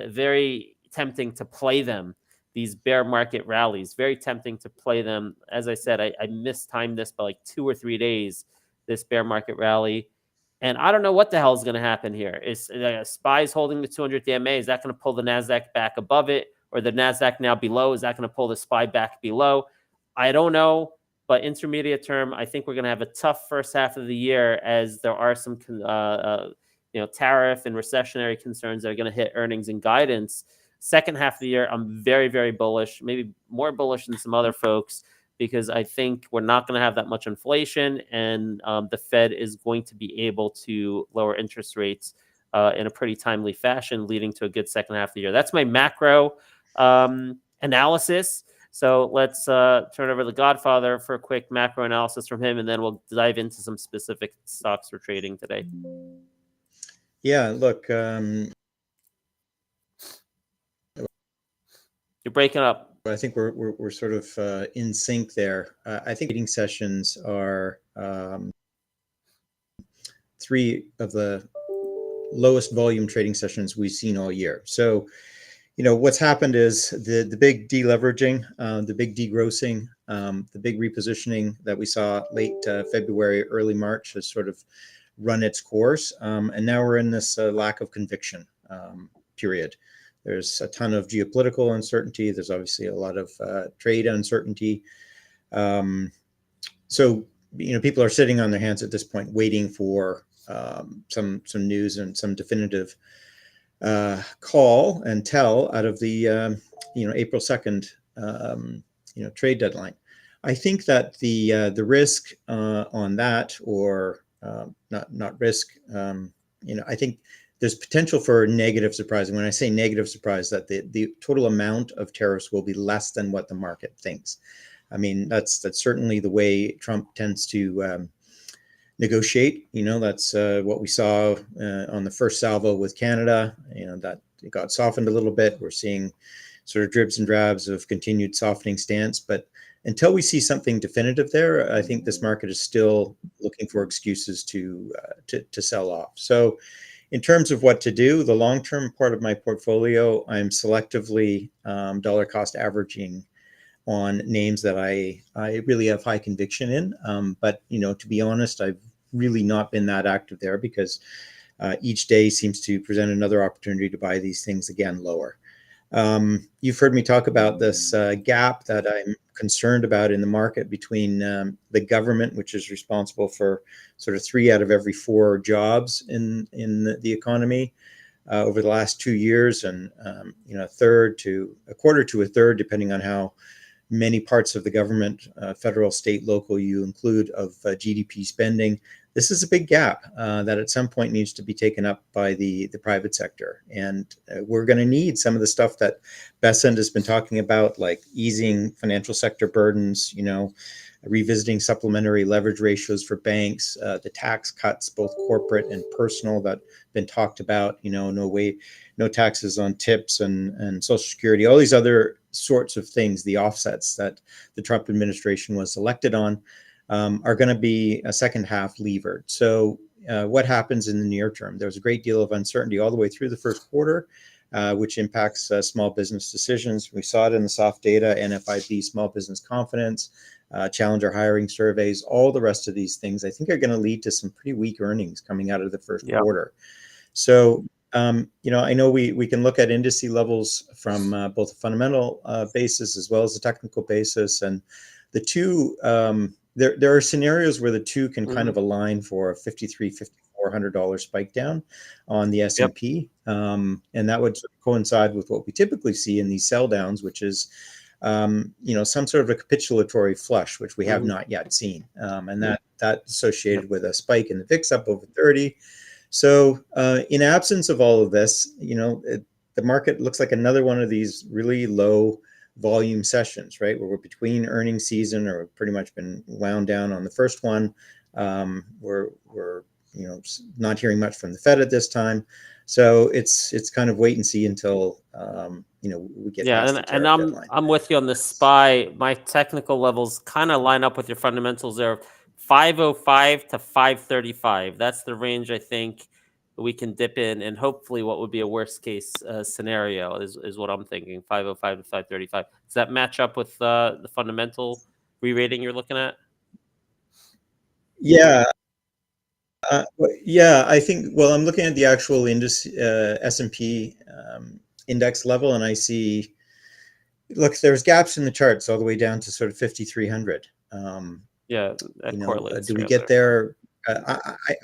very tempting to play them, these bear market rallies. Very tempting to play them. As I said, I mistimed this by like 2 or 3 days, this bear market rally. And I don't know what the hell is going to happen here. Is SPY's holding the 200 DMA? Is that going to pull the NASDAQ back above it? Or the NASDAQ now below? Is that going to pull the SPY back below? I don't know. But intermediate term, I think we're going to have a tough first half of the year, as there are some tariff and recessionary concerns that are going to hit earnings and guidance. Second half of the year, I'm very, very bullish, maybe more bullish than some other folks, because I think we're not going to have that much inflation, and the Fed is going to be able to lower interest rates in a pretty timely fashion, leading to a good second half of the year. That's my macro analysis. So let's turn over to the Godfather for a quick macro analysis from him, and then we'll dive into some specific stocks we're trading today. Yeah, look. You're breaking up. I think we're sort of in sync there. I think trading sessions are 3 of the lowest volume trading sessions we've seen all year. So, what's happened is the big deleveraging, the big degrossing, the big repositioning that we saw late February, early March has sort of run its course. And now we're in this lack of conviction period. There's a ton of geopolitical uncertainty. There's obviously a lot of trade uncertainty. So, people are sitting on their hands at this point, waiting for some news and some definitive call and tell out of the April 2nd trade deadline. I think that the risk on that, or not risk, I think there's potential for a negative surprise. And when I say negative surprise, that the total amount of tariffs will be less than what the market thinks. I mean, that's certainly the way Trump tends to negotiate. That's what we saw on the first salvo with Canada. That it got softened a little bit. We're seeing sort of dribs and drabs of continued softening stance, but until we see something definitive there, I think this market is still looking for excuses to sell off. So, in terms of what to do, the long-term part of my portfolio, I'm selectively dollar cost averaging on names that I really have high conviction in. But, to be honest, I've really not been that active there, because each day seems to present another opportunity to buy these things again lower. You've heard me talk about this gap that I'm concerned about in the market between the government, which is responsible for sort of 3 out of every 4 jobs in the economy over the last 2 years, and a quarter to a third, depending on how many parts of the government, federal, state, local, you include, of GDP spending. This is a big gap that at some point needs to be taken up by the private sector. And we're going to need some of the stuff that Besant has been talking about, like easing financial sector burdens, revisiting supplementary leverage ratios for banks, the tax cuts, both corporate and personal, that have been talked about, no taxes on tips and Social Security, all these other sorts of things, the offsets that the Trump administration was elected on, are going to be a second half levered. So what happens in the near term? There's a great deal of uncertainty all the way through the first quarter, which impacts small business decisions. We saw it in the soft data, NFIB, small business confidence, Challenger hiring surveys, all the rest of these things, I think, are going to lead to some pretty weak earnings coming out of the first quarter. So, I know we can look at indice levels from both a fundamental basis as well as a technical basis. And the two, there are scenarios where the two can kind of align for a $5,300-$5,400 spike down on the S&P. And that would coincide with what we typically see in these sell downs, which is some sort of a capitulatory flush, which we have Mhm. not yet seen, and that associated with a spike in the VIX up over 30. So in absence of all of this, the market looks like another one of these really low volume sessions, right? Where we're between earnings season, or pretty much been wound down on the first one. We're not hearing much from the Fed at this time, so it's kind of wait and see until we get past the and tariff deadline. I'm with you on the SPY. My technical levels kind of line up with your fundamentals there. 505 to 535. That's the range I think we can dip in, and hopefully what would be a worst case scenario is what I'm thinking. 505 to 535. Does that match up with the fundamental re-rating you're looking at? Yeah. I think. Well, I'm looking at the actual S&P index level, and I see. Look, there's gaps in the charts all the way down to sort of 5,300. That correlates. Do we get there?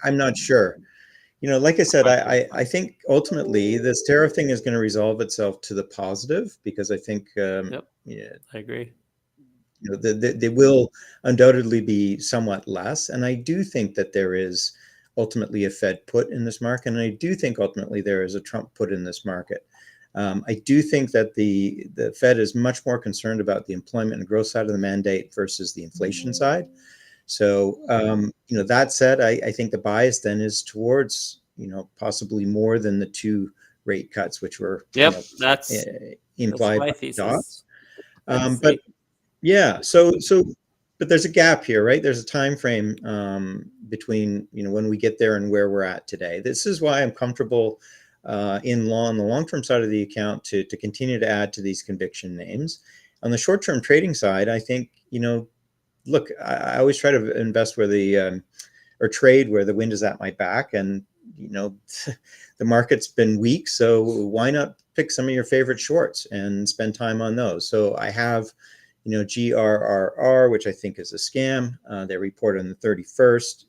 I'm not sure. Like I said, I think ultimately this tariff thing is going to resolve itself to the positive, because I think I agree. they will undoubtedly be somewhat less, and I do think that there is ultimately a Fed put in this market, and I do think ultimately there is a Trump put in this market. I do think that the Fed is much more concerned about the employment and growth side of the mandate versus the inflation side. So, that said, I think the bias then is towards, possibly more than the 2 rate cuts, which were that's implied my by thesis. dots. But but there's a gap here, right? There's a time frame between when we get there and where we're at today. This is why I'm comfortable on the long-term side of the account to continue to add to these conviction names. On the short-term trading side, I think look, I always try to invest where or trade where the wind is at my back, and the market's been weak, so why not pick some of your favorite shorts and spend time on those? So I have GRRR, which I think is a scam. They report on the 31st.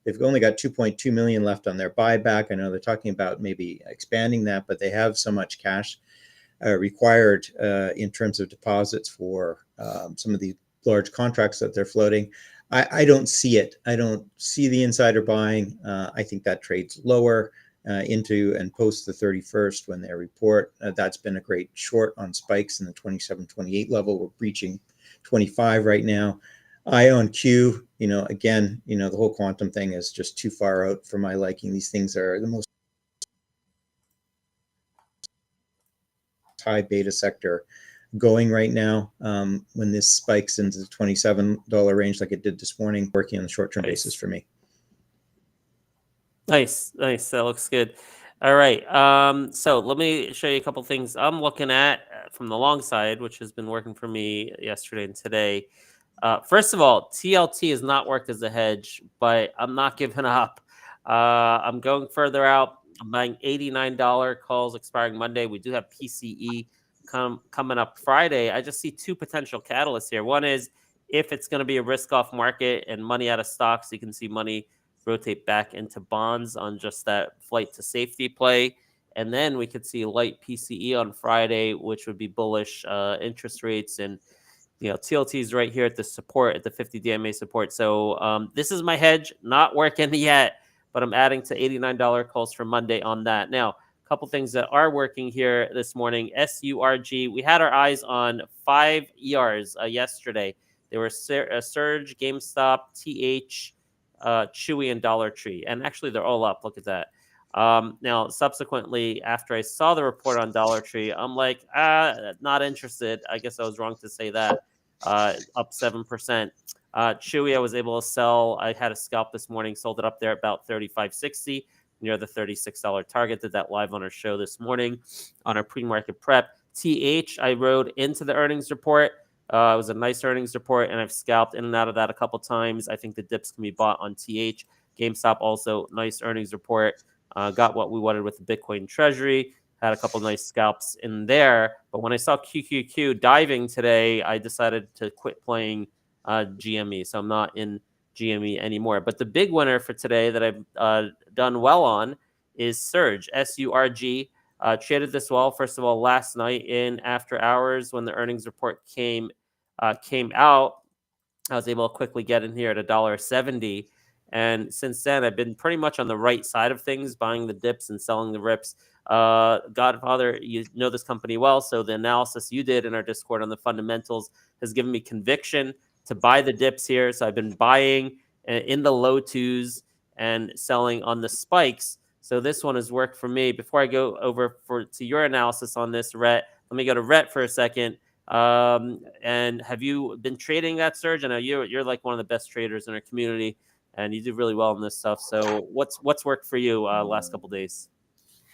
They've only got 2.2 million left on their buyback. I know they're talking about maybe expanding that, but they have so much cash required in terms of deposits for some of the large contracts that they're floating. I don't see it. I don't see the insider buying. I think that trades lower into and post the 31st when they report. That's been a great short on spikes in the 27-28 level. We're breaching 25 right now. IONQ, again, the whole quantum thing is just too far out for my liking. These things are the most high beta sector going right now. When this spikes into the $27 range like it did this morning, working on the short-term basis for me. Nice. That looks good. All right. So let me show you a couple things I'm looking at from the long side, which has been working for me yesterday and today. First of all, TLT has not worked as a hedge, but I'm not giving up. I'm going further out. I'm buying $89 calls expiring Monday. We do have PCE coming up Friday. I just see 2 potential catalysts here. One is if it's going to be a risk-off market and money out of stocks, you can see money rotate back into bonds on just that flight to safety play. And then we could see light PCE on Friday, which would be bullish interest rates. And TLT is right here at the support, at the 50 DMA support. So this is my hedge, not working yet, but I'm adding to $89 calls for Monday on that. Now, a couple things that are working here this morning. SURG, we had our eyes on 5 ERs yesterday. They were Surge, GameStop, TH, Chewy, and Dollar Tree. And actually, they're all up. Look at that. Now, subsequently, after I saw the report on Dollar Tree, I'm like, not interested. I guess I was wrong to say that. Up 7%. Chewy, I was able to sell. I had a scalp this morning, sold it up there about $35.60, near the $36 target. Did that live on our show this morning on our pre-market prep. TH, I rode into the earnings report. It was a nice earnings report, and I've scalped in and out of that a couple times. I think the dips can be bought on TH. GameStop also, nice earnings report. Got what we wanted with the Bitcoin Treasury. Had a couple nice scalps in there. But when I saw QQQ diving today, I decided to quit playing GME. So I'm not in GME anymore. But the big winner for today that I've done well on is Surge, SURG. Traded this well, first of all, last night in after hours when the earnings report came out. I was able to quickly get in here at $1.70. And since then, I've been pretty much on the right side of things, buying the dips and selling the rips. Godfather, you know this company well, so the analysis you did in our Discord on the fundamentals has given me conviction to buy the dips here. So I've been buying in the low twos and selling on the spikes. So this one has worked for me. Before I go over to your analysis on this, Rhett, let me go to Rhett for a second. And have you been trading that surge? I know you're like one of the best traders in our community, and you do really well in this stuff. So what's worked for you last couple days?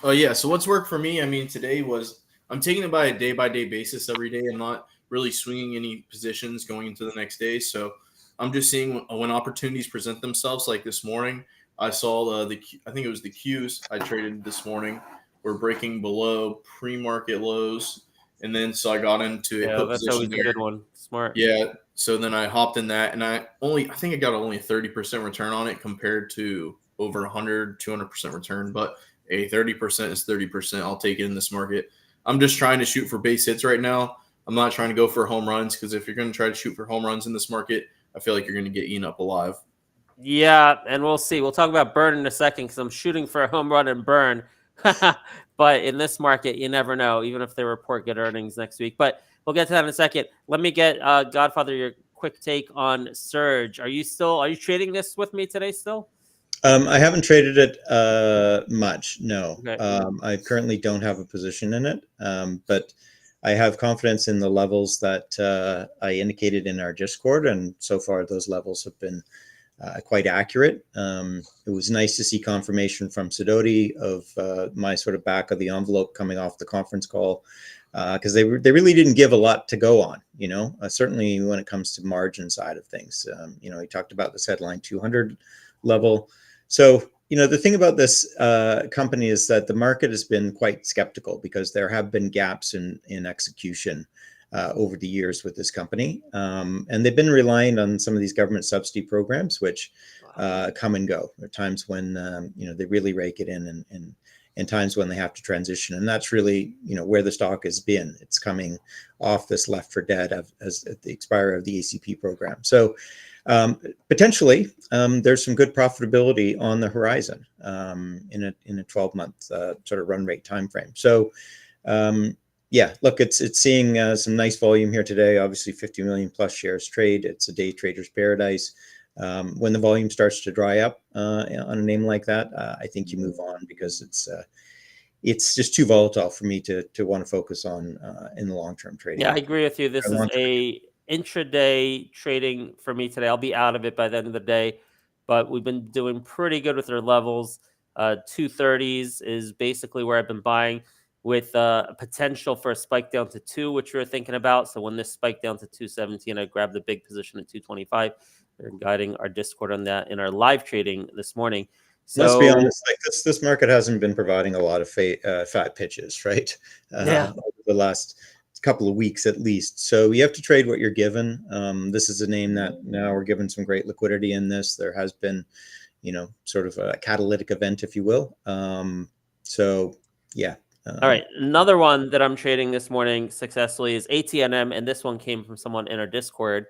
Oh yeah. So what's worked for me? I mean, today was I'm taking it by day basis every day. I'm not really swinging any positions going into the next day. So I'm just seeing when opportunities present themselves. Like this morning, I saw I think it was the Qs I traded this morning were breaking below pre-market lows. And then so I got into a put that's position always there. a good one. Smart. Yeah. So then I hopped in that, and I think I got only a 30% return on it compared to over 100, 200% return. But a 30% is 30%. I'll take it in this market. I'm just trying to shoot for base hits right now. I'm not trying to go for home runs, because if you're going to try to shoot for home runs in this market, I feel like you're going to get eaten up alive. Yeah, and we'll see. We'll talk about burn in a second, because I'm shooting for a home run and burn. But in this market, you never know, even if they report good earnings next week. But we'll get to that in a second. Let me get Godfather your quick take on Surge. Are you trading this with me today still? I haven't traded it much. No, Okay. I currently don't have a position in it, but I have confidence in the levels that I indicated in our Discord, and so far those levels have been quite accurate. It was nice to see confirmation from Sidoti of my sort of back of the envelope coming off the conference call, because they really didn't give a lot to go on, certainly when it comes to margin side of things. He talked about this headline 200 level. So, the thing about this company is that the market has been quite skeptical, because there have been gaps in execution over the years with this company. And they've been relying on some of these government subsidy programs, which come and go. There are times when, they really rake it in, and times when they have to transition. And that's really, where the stock has been. It's coming off this left for dead as at the expiry of the ACP program. So potentially, there's some good profitability on the horizon in a 12-month sort of run rate timeframe. So, yeah, look, it's seeing some nice volume here today. Obviously, 50 million plus shares trade. It's a day trader's paradise. When the volume starts to dry up on a name like that, I think you move on, because it's just too volatile for me to want to focus on in the long-term trading. Yeah, I agree with you. This is a intraday trading for me today. I'll be out of it by the end of the day, but we've been doing pretty good with our levels. 230s is basically where I've been buying, with a potential for a spike down to 2, which we were thinking about. So when this spiked down to 217, I grabbed the big position at 225. They're guiding our Discord on that in our live trading this morning. So let's be honest, like this market hasn't been providing a lot of fat pitches, right? Yeah. Over the last couple of weeks at least. So you have to trade what you're given. This is a name that now we're given some great liquidity in this. There has been, sort of a catalytic event, if you will. So yeah. All right. Another one that I'm trading this morning successfully is ATNM, and this one came from someone in our Discord.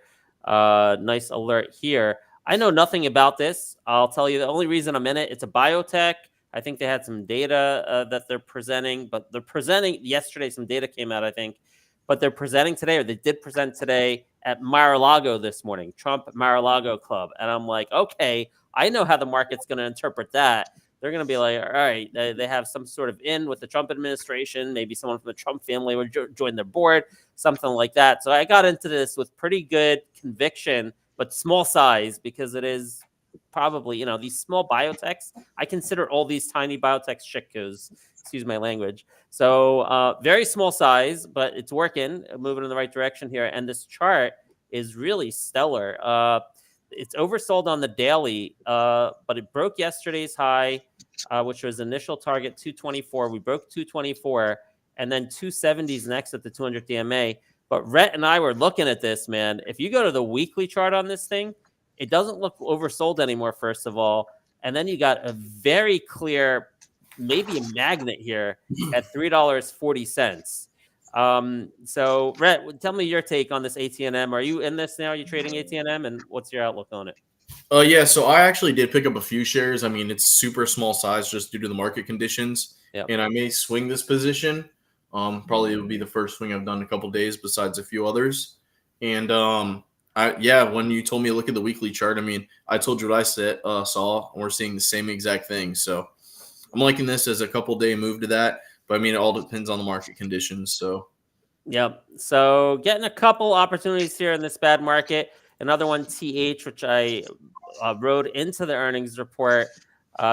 Nice alert here. I know nothing about this. I'll tell you the only reason I'm in it. It's a biotech. I think they had some data that they're presenting, but they're presenting yesterday. Some data came out, I think, but they're presenting today, or they did present today at Mar-a-Lago this morning, Trump Mar-a-Lago Club. And I'm like, okay, I know how the market's going to interpret that. They're going to be like, all right, they have some sort of in with the Trump administration. Maybe someone from the Trump family would join their board, something like that. So I got into this with pretty good conviction, but small size, because it is probably, these small biotechs. I consider all these tiny biotechs shitcoos, excuse my language. So very small size, but it's working, moving in the right direction here. And this chart is really stellar. It's oversold on the daily, but it broke yesterday's high, which was initial target 224. We broke 224, and then 270s next at the 200 DMA. But Rhett and I were looking at this, man. If you go to the weekly chart on this thing, it doesn't look oversold anymore, first of all. And then you got a very clear maybe a magnet here at $3.40. So Rhett, tell me your take on this ATNM. Are you in this now? Are you trading ATNM, and what's your outlook on it? Yeah, so I actually did pick up a few shares. I mean, it's super small size just due to the market conditions. Yep. And I may swing this position. Probably it would be the first swing I've done in a couple days besides a few others. And when you told me to look at the weekly chart, I mean, I told you what I saw, and we're seeing the same exact thing. So I'm liking this as a couple day move to that. But I mean, it all depends on the market conditions. So Yep. So getting a couple opportunities here in this bad market. Another one, TH, which I wrote into the earnings report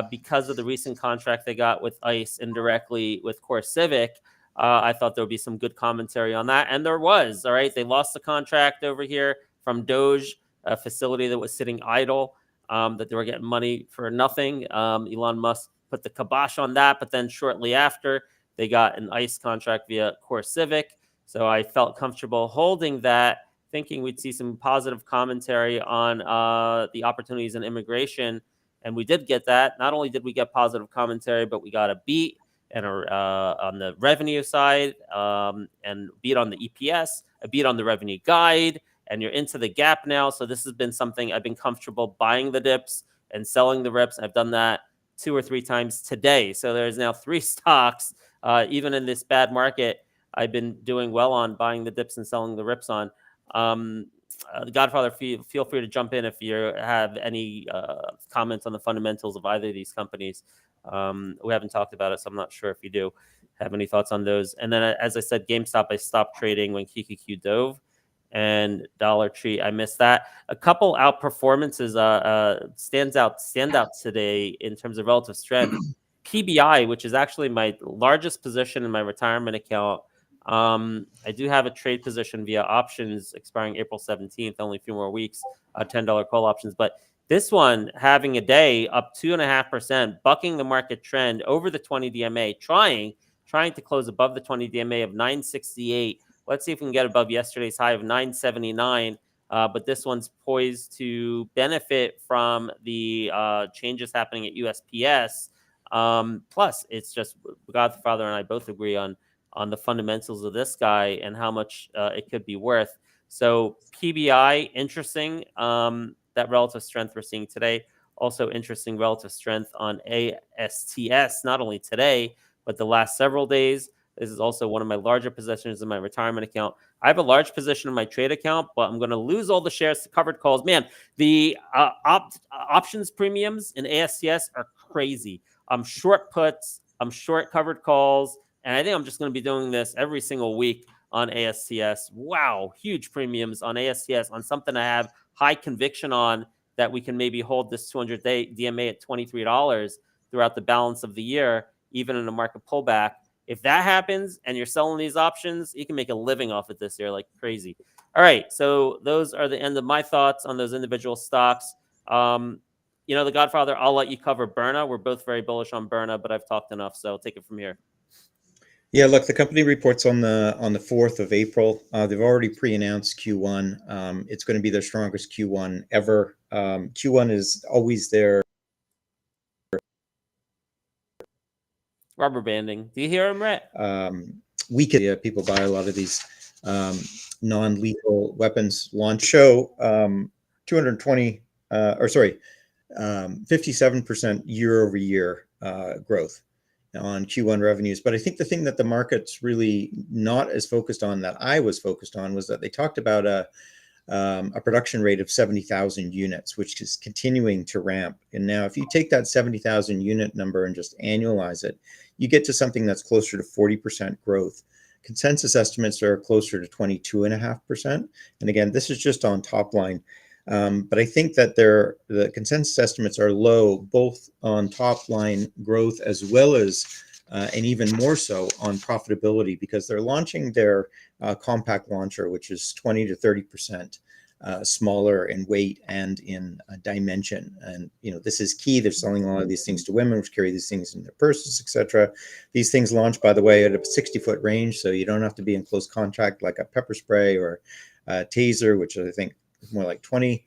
because of the recent contract they got with ICE indirectly with CoreCivic. I thought there would be some good commentary on that. And there was. All right. They lost the contract over here from Doge, a facility that was sitting idle, that they were getting money for nothing. Elon Musk put the kibosh on that. But then shortly after, they got an ICE contract via CoreCivic. So I felt comfortable holding that, thinking we'd see some positive commentary on the opportunities in immigration. And we did get that. Not only did we get positive commentary, but we got a beat and on the revenue side, and beat on the EPS, a beat on the revenue guide, and you're into the gap now. So this has been something I've been comfortable buying the dips and selling the rips. I've done that 2 or 3 times today. So there's now 3 stocks, even in this bad market, I've been doing well on buying the dips and selling the rips on. Godfather, feel free to jump in if you have any comments on the fundamentals of either of these companies. We haven't talked about it, so I'm not sure if you do have any thoughts on those. And then, as I said, GameStop, I stopped trading when QQQ dove, and Dollar Tree, I missed that. A couple outperformances stands out today in terms of relative strength. PBI, which is actually my largest position in my retirement account. I do have a trade position via options expiring April 17th, only a few more weeks, $10 call options. But this one having a day up 2.5%, bucking the market trend over the 20 DMA, trying to close above the 20 DMA of 968. Let's see if we can get above yesterday's high of 979. But this one's poised to benefit from the changes happening at USPS. Plus, it's just Godfather and I both agree on the fundamentals of this guy and how much it could be worth. So PBI, interesting, that relative strength we're seeing today. Also interesting relative strength on ASTS, not only today, but the last several days. This is also one of my larger positions in my retirement account. I have a large position in my trade account, but I'm going to lose all the shares to covered calls. Man, the options premiums in ASTS are crazy. I'm short puts, I'm short covered calls, and I think I'm just going to be doing this every single week on ASTS. Wow, huge premiums on ASTS on something I have high conviction on that we can maybe hold this 200-day DMA at $23 throughout the balance of the year, even in a market pullback. If that happens and you're selling these options, you can make a living off it this year like crazy. All right, so those are the end of my thoughts on those individual stocks. The Godfather, I'll let you cover Byrna. We're both very bullish on Byrna, but I've talked enough, so take it from here. Yeah, look, the company reports on the 4th of April. They've already pre-announced Q1. It's going to be their strongest Q1 ever. Q1 is always their Rubber banding. Do you hear him, Rhett? people buy a lot of these non-lethal weapons launch show 57% year over year growth on Q1 revenues. But I think the thing that the market's really not as focused on that I was focused on was that they talked about a production rate of 70,000 units, which is continuing to ramp. And now if you take that 70,000 unit number and just annualize it, you get to something that's closer to 40% growth. Consensus estimates are closer to 22.5%. And again, this is just on top line. But I think that the consensus estimates are low, both on top line growth as well as, and even more so on profitability, because they're launching their compact launcher, which is 20 to 30% smaller in weight and in dimension. And, this is key. They're selling a lot of these things to women, which carry these things in their purses, etc. These things launch, by the way, at a 60-foot range, so you don't have to be in close contact like a pepper spray or a taser, which I think more like 20.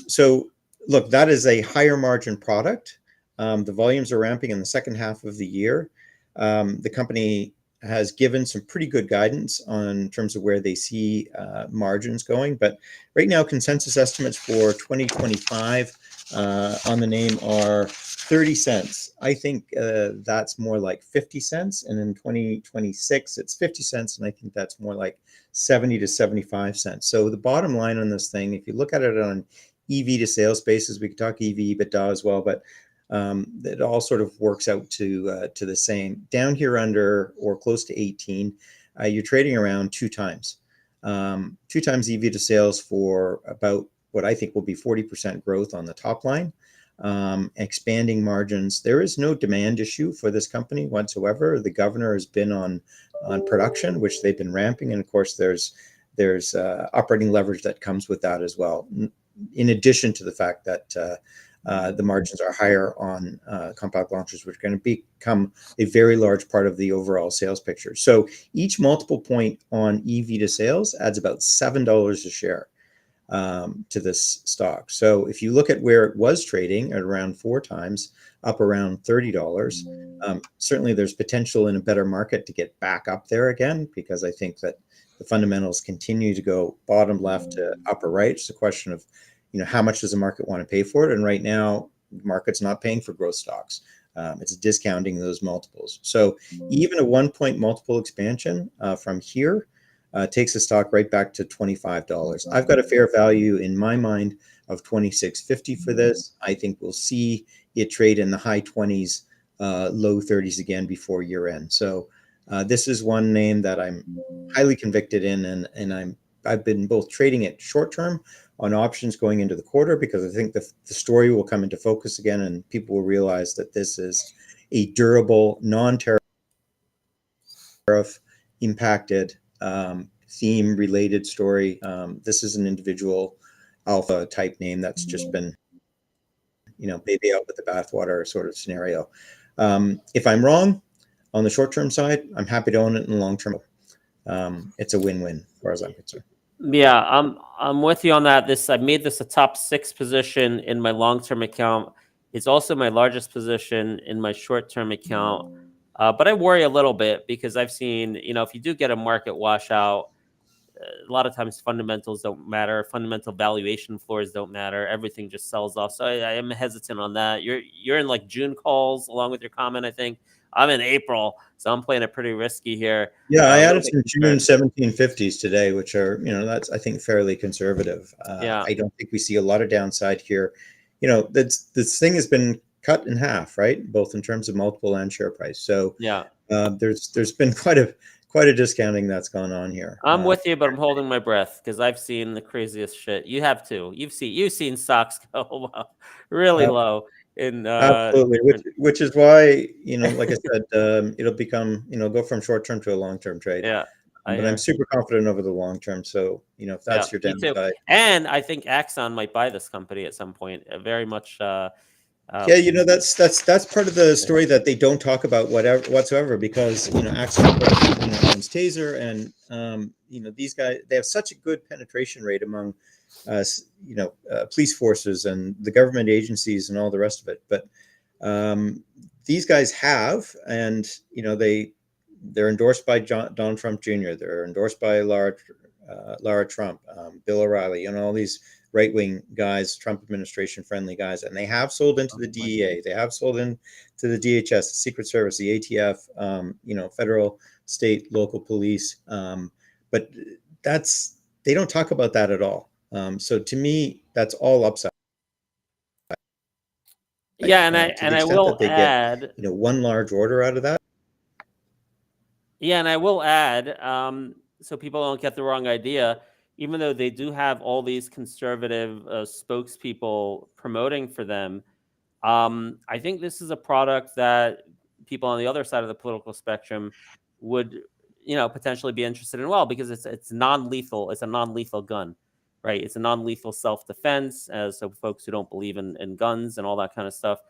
So look, that is a higher margin product. The volumes are ramping in the second half of the year. The company has given some pretty good guidance in terms of where they see margins going. But right now, consensus estimates for 2025 on the name are 30 cents. I think that's more like 50 cents. And in 2026, it's 50 cents. And I think that's more like 70 to 75 cents. So the bottom line on this thing, if you look at it on EV to sales basis, we could talk EV, EBITDA as well, but it all sort of works out to the same. Down here under or close to 18, you're trading around 2 times. 2 times EV to sales for about what I think will be 40% growth on the top line. Expanding margins. There is no demand issue for this company whatsoever. The governor has been on production, which they've been ramping, and of course there's operating leverage that comes with that as well. In addition to the fact that the margins are higher on compact launchers, which are going to become a very large part of the overall sales picture. So each multiple point on EV to sales adds about $7 a share to this stock. So if you look at where it was trading at around 4 times, up around $30, certainly there's potential in a better market to get back up there again, because I think that the fundamentals continue to go bottom left to upper right. It's a question of, how much does the market want to pay for it? And right now, the market's not paying for growth stocks. It's discounting those multiples. So even a 1-point multiple expansion from here takes the stock right back to $25. I've got a fair value in my mind of $26.50 for this. I think we'll see it trade in the high 20s, low 30s again before year end. So this is one name that I'm highly convicted in, and I've been both trading it short term on options going into the quarter, because I think the story will come into focus again, and people will realize that this is a durable, non-tariff impacted theme related story. This is an individual alpha type name that's just been, baby out with the bathwater sort of scenario. If I'm wrong on the short term side, I'm happy to own it in the long term. It's a win-win as far as I'm concerned. Yeah, I'm with you on that. I made this a top 6 position in my long-term account. It's also my largest position in my short-term account. But I worry a little bit because I've seen, if you do get a market washout, a lot of times fundamentals don't matter. Fundamental valuation floors don't matter. Everything just sells off. So I am hesitant on that. You're in like June calls along with your comment, I think. I'm in April, so I'm playing it pretty risky here. Yeah, I added some June 1750s today, which are, that's, I think, fairly conservative. I don't think we see a lot of downside here. This thing has been cut in half, right? Both in terms of multiple and share price. So there's been quite a discounting that's gone on here. I'm with you, but I'm holding my breath because I've seen the craziest shit. You have too. You've seen stocks go really low. Absolutely, which is why, like I said, it'll become, go from short term to a long term trade. Yeah. But I'm super confident over the long term. So, if that's your downside. And I think XIII might buy this company at some point. Very much. That's part of the story that they don't talk about whatsoever, because XIII owns Taser, and these guys, they have such a good penetration rate among police forces and the government agencies and all the rest of it. But these guys have, and they're endorsed by Donald Trump Jr. They're endorsed by Lara Trump, Bill O'Reilly, all these right-wing guys, Trump administration friendly guys, and they have sold into the DEA. They have sold into the DHS, the Secret Service, the ATF, federal, state, local police. But they don't talk about that at all. So to me, that's all upside. Yeah, and I will add, one large order out of that. Yeah, and I will add, so people don't get the wrong idea, even though they do have all these conservative spokespeople promoting for them, I think this is a product that people on the other side of the political spectrum would, potentially be interested in, because it's non-lethal. It's a non-lethal gun, right? It's a non-lethal self-defense. So folks who don't believe in guns and all that kind of stuff,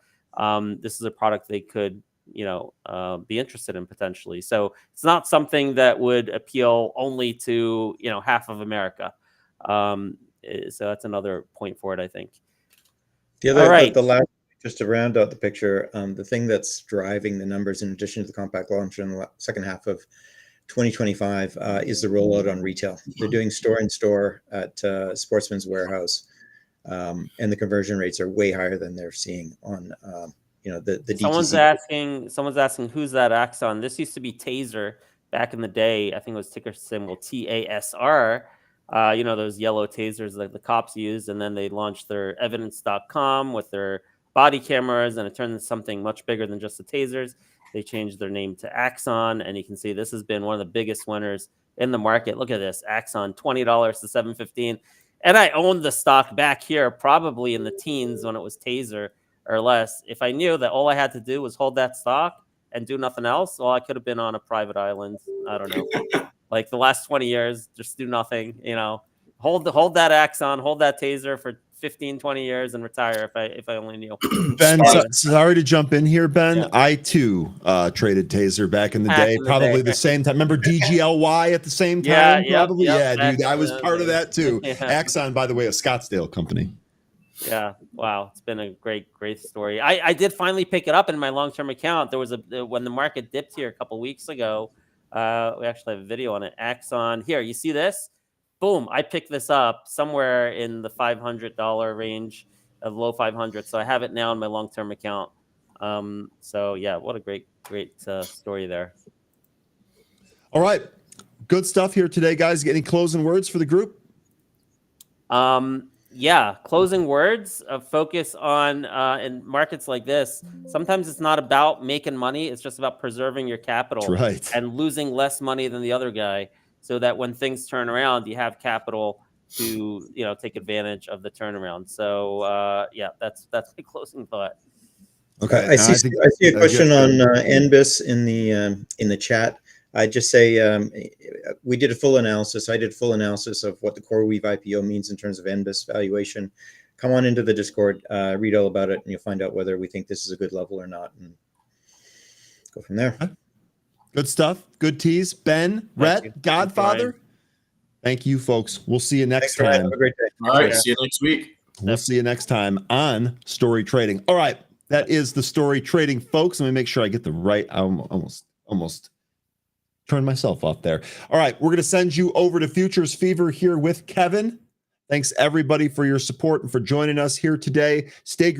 this is a product they could, be interested in potentially. So it's not something that would appeal only to, half of America. So that's another point for it, I think. The last Just to round out the picture, the thing that's driving the numbers, in addition to the compact launch in the second half of 2025, is the rollout on retail. They're doing store in store at Sportsman's Warehouse, and the conversion rates are way higher than they're seeing on the Someone's DTC. asking who's that Axon? This used to be Taser back in the day. I think it was ticker symbol TASR. Those yellow tasers that the cops use, and then they launched their evidence.com with their body cameras, and it turned into something much bigger than just the tasers. They changed their name to Axon, and you can see this has been one of the biggest winners in the market. Look at this, Axon, $20 to $7.15. And I owned the stock back here probably in the teens when it was Taser or less. If I knew that all I had to do was hold that stock and do nothing else, well, I could have been on a private island. I don't know. Like the last 20 years, just do nothing, hold that Axon, hold that Taser for 15, 20 years and retire if I only knew. Ben, sorry to jump in here, Ben. Yeah. I too traded Taser back in the day, probably the same time. Remember DGLY at the same time? Probably. Yeah, dude. I was part of that too. Yeah. Axon, by the way, a Scottsdale company. Yeah. Wow. It's been a great story. I did finally pick it up in my long-term account. There was when the market dipped here a couple weeks ago, we actually have a video on it. Axon. Here, you see this? Boom. I picked this up somewhere in the $500 range, of low 500. So I have it now in my long-term account. So yeah, what a great story there. All right. Good stuff here today, guys. Any closing words for the group? Yeah, closing words of focus on in markets like this. Sometimes it's not about making money. It's just about preserving your capital. That's right. And losing less money than the other guy, so that when things turn around, you have capital to take advantage of the turnaround. So yeah, that's my closing thought. Okay, I see a question on NBIS in the chat. I just say we did a full analysis. I did full analysis of what the CoreWeave IPO means in terms of NBIS valuation. Come on into the Discord, read all about it, and you'll find out whether we think this is a good level or not, and go from there. Good stuff. Good tease. Ben, Rhett, Godfather. Thank you, folks. We'll see you next time. Have a great day. All right. See you next week. We'll see you next time on Story Trading. All right. That is the Story Trading, folks. Let me make sure I get the right. I almost turned myself off there. All right. We're going to send you over to Futures Fever here with Kevin. Thanks, everybody, for your support and for joining us here today. Stay